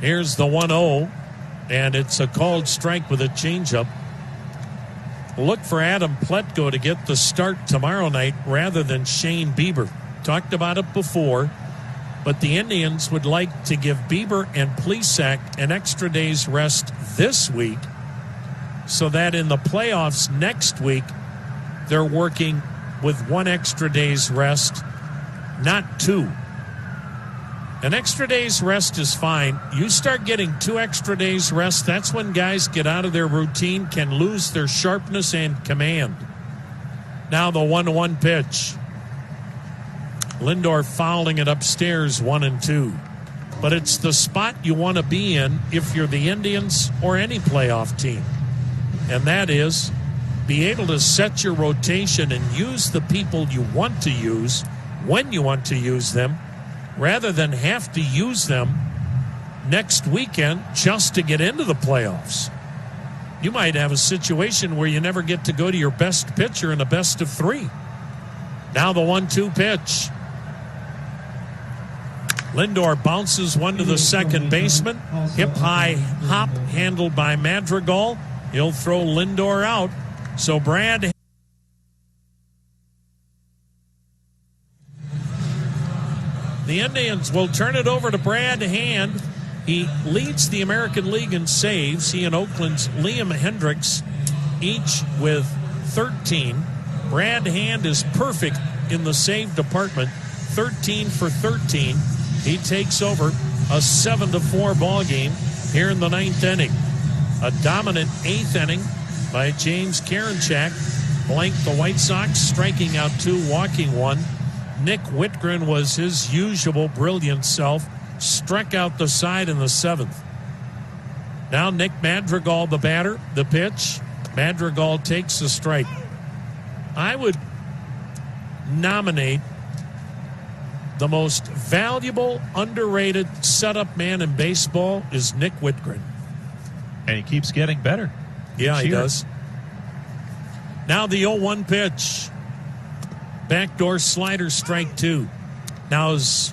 Here's the 1-0, and it's a called strike with a changeup. Look for Adam Pletko to get the start tomorrow night rather than Shane Bieber. Talked about it before, but the Indians would like to give Bieber and Plesac an extra day's rest this week so that in the playoffs next week they're working with 1 extra day's rest, not 2. An extra day's rest is fine. You start getting 2 extra days rest, that's when guys get out of their routine, can lose their sharpness and command. Now the 1-1 pitch. Lindor fouling it upstairs, 1-2. But it's the spot you want to be in if you're the Indians or any playoff team. And that is be able to set your rotation and use the people you want to use when you want to use them, rather than have to use them next weekend just to get into the playoffs. You might have a situation where you never get to go to your best pitcher in a best of 3. Now the 1-2 pitch. Lindor bounces one to the second baseman. Hip high hop handled by Madrigal. He'll throw Lindor out. So Brad. The Indians will turn it over to Brad Hand. He leads the American League in saves. He and Oakland's Liam Hendricks, each with 13. Brad Hand is perfect in the save department, 13 for 13. He takes over a 7-4 ball game here in the 9th inning. A dominant 8th inning by James Karinchak. Blanked the White Sox, striking out 2, walking 1. Nick Whitgren was his usual brilliant self. Struck out the side in the 7th. Now Nick Madrigal, the batter, the pitch. Madrigal takes the strike. I would nominate The most valuable, underrated setup man in baseball is Nick Whitgren. And he keeps getting better. Yeah, he Cheer. does. Now the 0-1 pitch. Backdoor slider, strike two. Now his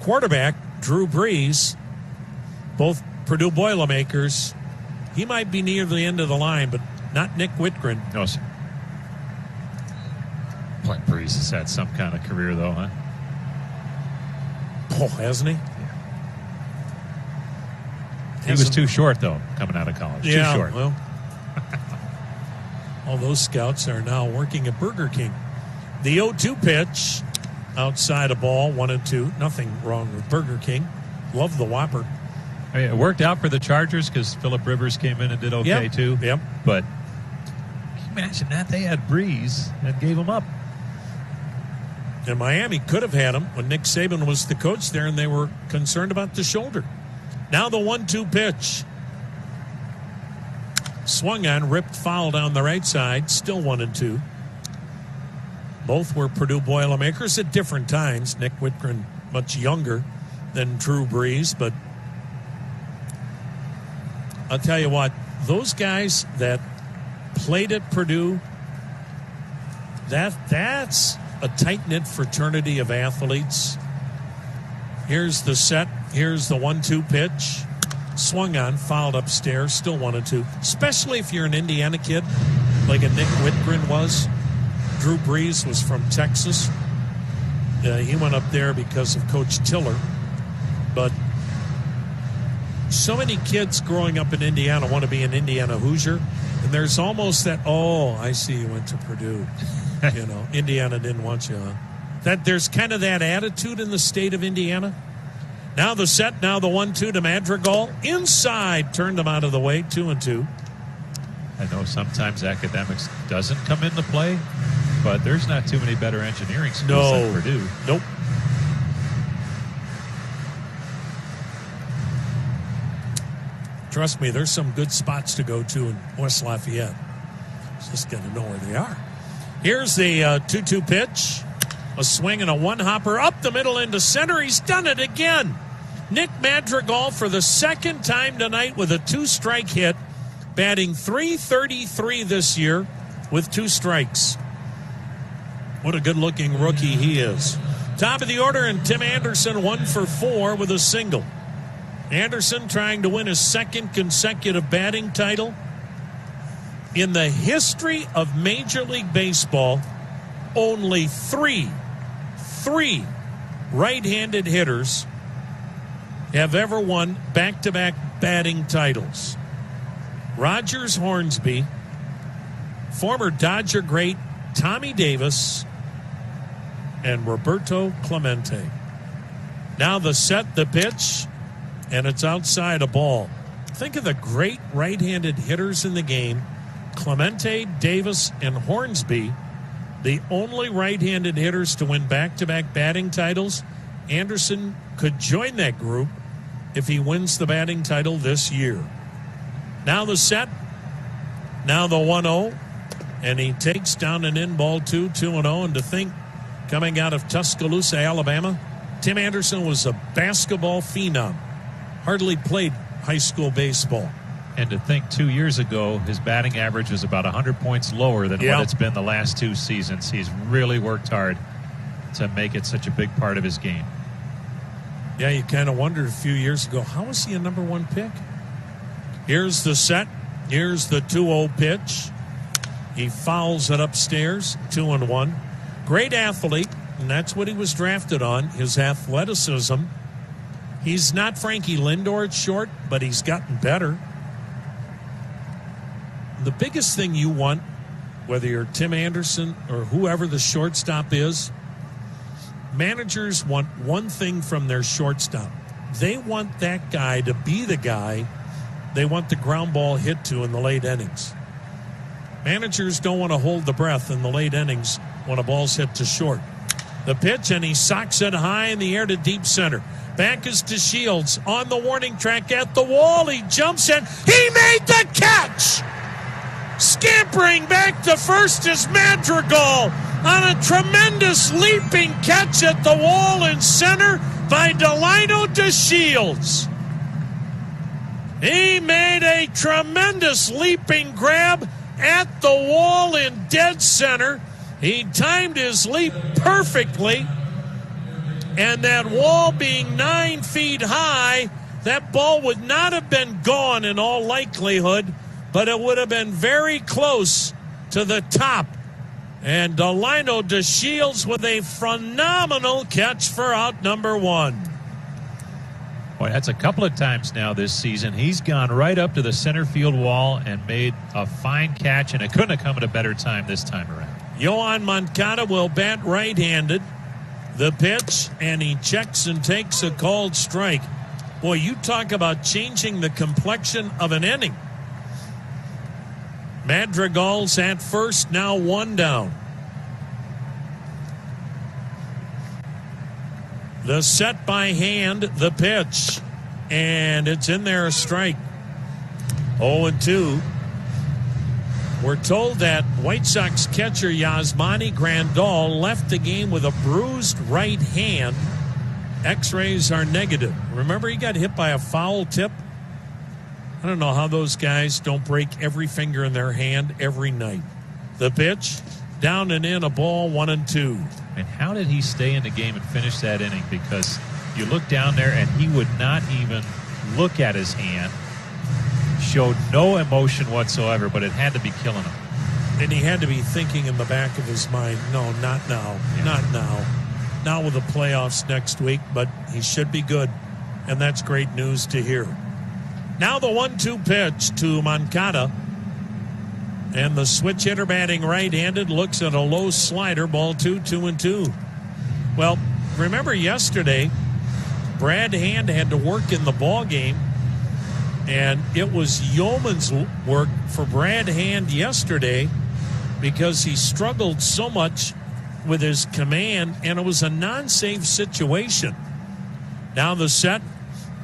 quarterback, Drew Brees, both Purdue Boilermakers, he might be near the end of the line, but not Nick Whitgren. No, sir. Boy, Brees has had some kind of career, though, huh? Oh, hasn't he? He was too short, though, coming out of college. Yeah, too short. Well, all those scouts are now working at Burger King. The 0-2 pitch, outside a ball, 1-2. Nothing wrong with Burger King. Love the Whopper. I mean, it worked out for the Chargers because Phillip Rivers came in and did okay, Yep. too. Yep. But can you imagine that? They had Breeze and gave him up. And Miami could have had him when Nick Saban was the coach there, and they were concerned about the shoulder. Now the 1-2 pitch. Swung on, ripped foul down the right side, still 1-2. Both were Purdue Boilermakers at different times. Nick Whitgren much younger than Drew Brees, but I'll tell you what, those guys that played at Purdue, that's a tight-knit fraternity of athletes. Here's the set. Here's the 1-2 pitch. Swung on, fouled upstairs, still 1-2. Especially if you're an Indiana kid, like a Nick Whitgren was. Drew Brees was from Texas. He went up there because of Coach Tiller. But so many kids growing up in Indiana want to be an Indiana Hoosier. And there's almost that, oh, I see you went to Purdue. You know, Indiana didn't want you, huh? That there's kind of that attitude in the state of Indiana. Now the set, now the 1-2 to Madrigal. Inside, turned him out of the way, 2-2. I know sometimes academics doesn't come into play, but there's not too many better engineering schools than Purdue. Nope. Trust me, there's some good spots to go to in West Lafayette. Just got to know where they are. Here's the 2-2 pitch. A swing and a one-hopper up the middle into center. He's done it again. Nick Madrigal for the second time tonight with a two-strike hit, batting .333 this year with 2 strikes. What a good-looking rookie he is. Top of the order, and Tim Anderson 1 for 4 with a single. Anderson trying to win his second consecutive batting title. In the history of Major League Baseball, only three right-handed hitters have ever won back-to-back batting titles. Rogers Hornsby, former Dodger great Tommy Davis, and Roberto Clemente. Now the set, the pitch, and it's outside a ball. Think of the great right-handed hitters in the game. Clemente, Davis, and Hornsby, the only right-handed hitters to win back-to-back batting titles. Anderson could join that group if he wins the batting title this year. Now the set, now the 1-0, and he takes down an in-ball 2-0. And to think, coming out of Tuscaloosa, Alabama, Tim Anderson was a basketball phenom. Hardly played high school baseball. And to think 2 years ago, his batting average was about 100 points lower than what it's been the last 2 seasons. He's really worked hard to make it such a big part of his game. Yeah, you kind of wondered a few years ago, how was he a number 1 pick? Here's the set. Here's the 2-0 pitch. He fouls it upstairs, 2-1. Great athlete, and that's what he was drafted on, his athleticism. He's not Frankie Lindor at short, but he's gotten better. The biggest thing you want, whether you're Tim Anderson or whoever the shortstop is, managers want one thing from their shortstop. They want that guy to be the guy they want the ground ball hit to in the late innings. Managers don't want to hold the breath in the late innings when a ball's hit to short. The pitch, and he socks it high in the air to deep center. Back is to Shields on the warning track at the wall. He jumps in. He made the catch! Scampering back to first is Madrigal. on a tremendous leaping catch at the wall in center by Delino DeShields. He made a tremendous leaping grab at the wall in dead center. He timed his leap perfectly. And that wall being 9 feet high, that ball would not have been gone in all likelihood, but it would have been very close to the top. And Delino DeShields with a phenomenal catch for out number 1. Boy, that's a couple of times now this season. He's gone right up to the center field wall and made a fine catch, and it couldn't have come at a better time this time around. Yohan Moncada will bat right-handed. The pitch, and he checks and takes a called strike. Boy, you talk about changing the complexion of an inning. Madrigal's at first, now 1 down. The set by hand, the pitch, and it's in there, a strike. 0-2. We're told that White Sox catcher Yasmani Grandal left the game with a bruised right hand. X-rays are negative. Remember, he got hit by a foul tip? I don't know how those guys don't break every finger in their hand every night. The pitch, down and in, a ball, 1-2. And how did he stay in the game and finish that inning? Because you look down there and he would not even look at his hand. Showed no emotion whatsoever, but it had to be killing him. And he had to be thinking in the back of his mind, no, not now, not now. Not with the playoffs next week, but he should be good. And that's great news to hear. Now the 1-2 pitch to Moncada. And the switch hitter batting right-handed looks at a low slider, ball 2-2. Well, remember yesterday, Brad Hand had to work in the ball game, and it was yeoman's work for Brad Hand yesterday because he struggled so much with his command, and it was a non-save situation. Now the set,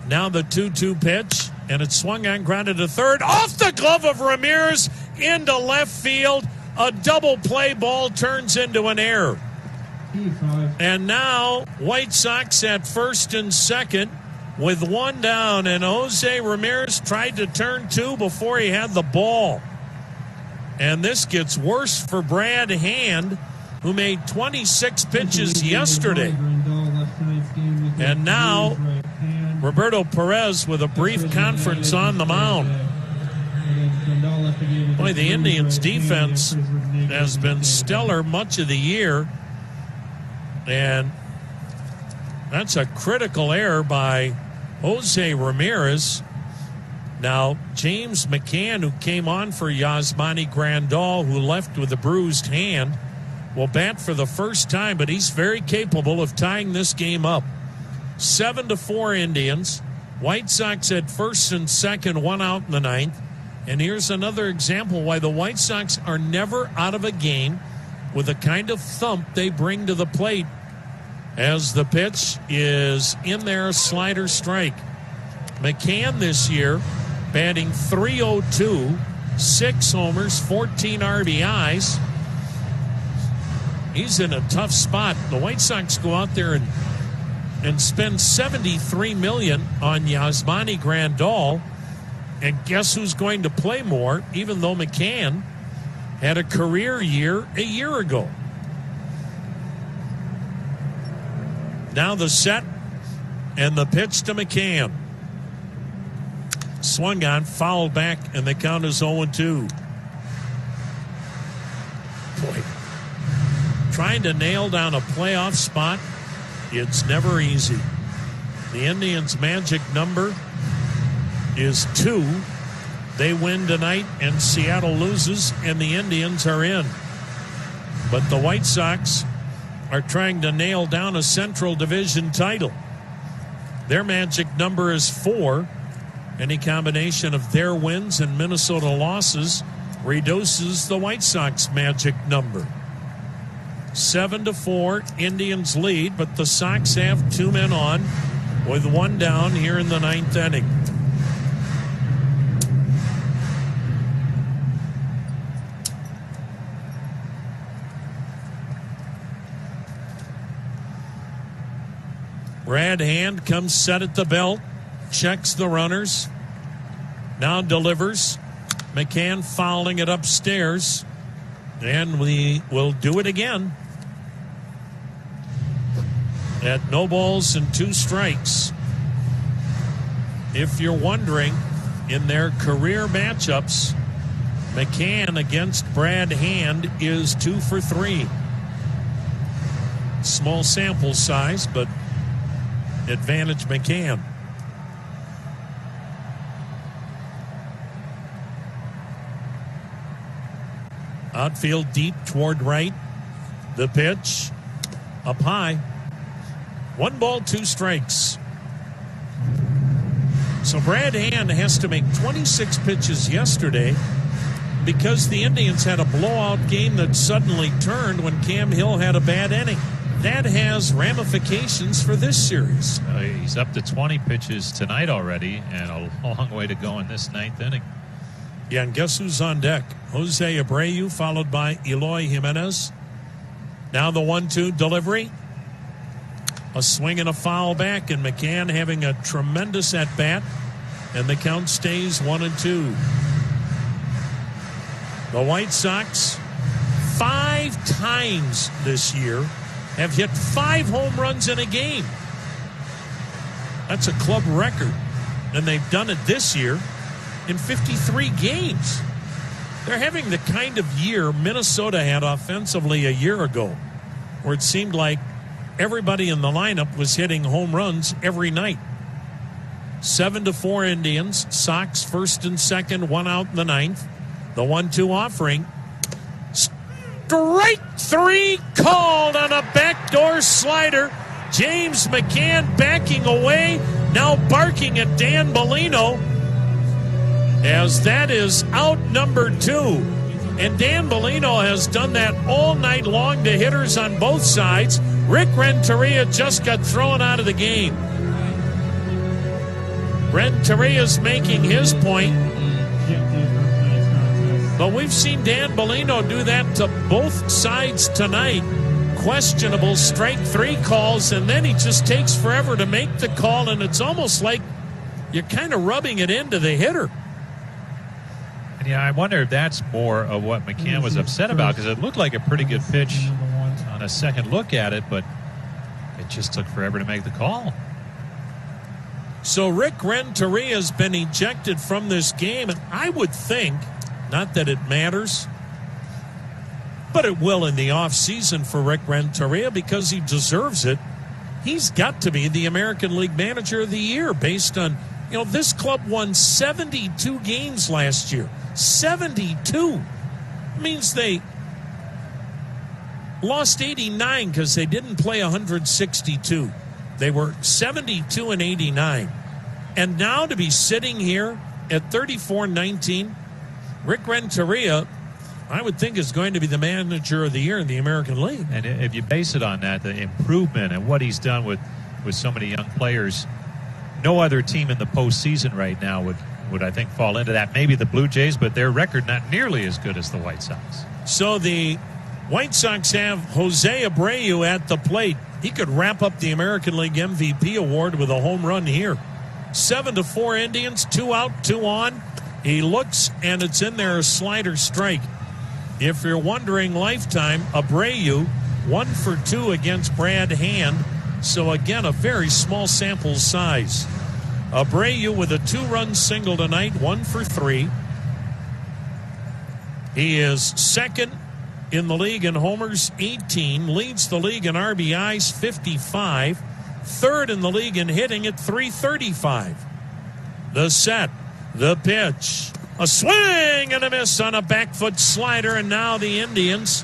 now the 2-2 pitch, and it swung on, grounded to third, off the glove of Ramirez into left field. A double play ball turns into an error. And now White Sox at first and second with 1 down, and Jose Ramirez tried to turn 2 before he had the ball. And this gets worse for Brad Hand, who made 26 pitches yesterday. And now Roberto Perez with a brief conference on the mound. Boy, the Indians' defense has been stellar much of the year. And that's a critical error by Jose Ramirez. Now, James McCann, who came on for Yasmani Grandal, who left with a bruised hand, will bat for the first time, but he's very capable of tying this game up. 7-4 Indians. White Sox at first and second, 1 out in the ninth. And here's another example why the White Sox are never out of a game with the kind of thump they bring to the plate. As the pitch is in there, slider strike. McCann this year batting .302, 6 homers, 14 RBIs. He's in a tough spot. The White Sox go out there and spend $73 million on Yasmani Grandal. And guess who's going to play more, even though McCann had a career year a year ago. Now the set and the pitch to McCann. Swung on, fouled back, and the count is 0-2. Boy, trying to nail down a playoff spot, it's never easy. The Indians' magic number is 2. They win tonight and Seattle loses and the Indians are in. But the White Sox are trying to nail down a Central Division title. Their magic number is 4. Any combination of their wins and Minnesota losses reduces the White Sox magic number. 7-4, Indians lead, but the Sox have 2 men on with 1 down here in the 9th inning. Brad Hand comes set at the belt, checks the runners, now delivers. McCann fouling it upstairs, and we will do it again. At no balls and 2 strikes. If you're wondering, in their career matchups, McCann against Brad Hand is 2 for 3. Small sample size, but advantage McCann. Outfield deep toward right. The pitch up high. 1 ball, 2 strikes. So Brad Hand has to make 26 pitches yesterday because the Indians had a blowout game that suddenly turned when Cam Hill had a bad inning. That has ramifications for this series. He's up to 20 pitches tonight already, and a long way to go in this 9th inning. Yeah, and guess who's on deck? Jose Abreu, followed by Eloy Jimenez. Now the 1-2 delivery. A swing and a foul back, and McCann having a tremendous at-bat, and the count stays 1-2. The White Sox, 5 times this year, have hit 5 home runs in a game. That's a club record, and they've done it this year in 53 games. They're having the kind of year Minnesota had offensively a year ago, where it seemed like everybody in the lineup was hitting home runs every night. 7-4 Indians. Sox first and second, 1 out in the 9th. The 1-2 offering. Strike 3 called on a backdoor slider. James McCann backing away, now barking at Dan Bellino, as that is out number 2. And Dan Bellino has done that all night long to hitters on both sides. Rick Renteria just got thrown out of the game. Renteria's making his point. But we've seen Dan Bellino do that to both sides tonight. Questionable strike 3 calls, and then he just takes forever to make the call, and it's almost like you're kind of rubbing it into the hitter. And yeah, I wonder if that's more of what McCann was upset about, because it looked like a pretty good pitch on a second look at it, but it just took forever to make the call. So Rick Renteria has been ejected from this game, and I would think, not that it matters, but it will in the offseason for Rick Renteria because he deserves it. He's got to be the American League Manager of the Year based on, this club won 72 games last year. 72 means they lost 89 because they didn't play 162. They were 72 and 89. And now to be sitting here at 34-19, Rick Renteria, I would think, is going to be the Manager of the Year in the American League. And if you base it on that, the improvement and what he's done with so many young players, no other team in the postseason right now would I think fall into that. Maybe the Blue Jays, but their record not nearly as good as the White Sox. So the White Sox have Jose Abreu at the plate. He could wrap up the American League MVP award with a home run here. 7-4 Indians, 2 out, 2 on. He looks, and it's in there, a slider strike. If you're wondering lifetime, Abreu 1 for 2 against Brad Hand. So again, a very small sample size. Abreu with a 2-run single tonight, 1 for 3. He is second in the league in homers, 18. Leads the league in RBIs, 55. Third in the league in hitting at 335. The set, the pitch. A swing and a miss on a back foot slider, and now the Indians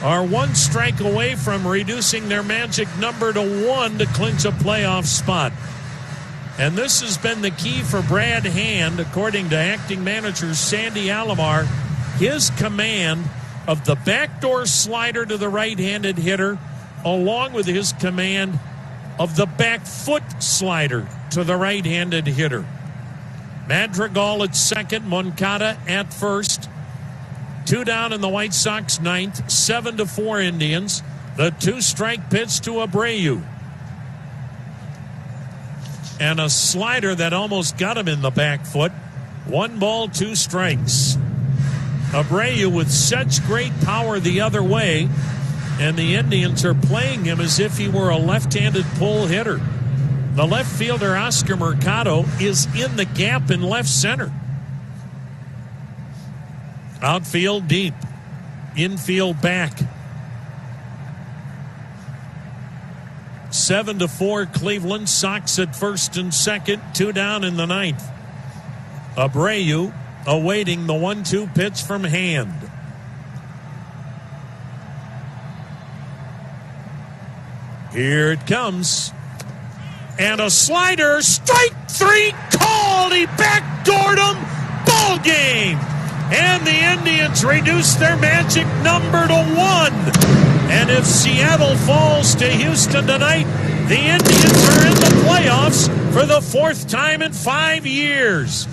are 1 strike away from reducing their magic number to 1 to clinch a playoff spot. And this has been the key for Brad Hand, according to acting manager Sandy Alomar. His command of the backdoor slider to the right-handed hitter, along with his command of the back foot slider to the right-handed hitter. Madrigal at second, Moncada at first. 2 down in the White Sox 9th, 7-4 Indians. The 2-strike pitch to Abreu. and a slider that almost got him in the back foot. 1 ball, 2 strikes. Abreu with such great power the other way, and the Indians are playing him as if he were a left-handed pull hitter. The left fielder, Oscar Mercado, is in the gap in left center. Outfield deep. Infield back. 7-4 Cleveland. Sox at first and second. 2 down in the ninth. Abreu awaiting the 1-2 pitch from Hand. Here it comes. And a slider. Strike 3 called. He backdoored him. Ball game. And the Indians reduce their magic number to 1. And if Seattle falls to Houston tonight, the Indians are in the playoffs for the 4th time in 5 years.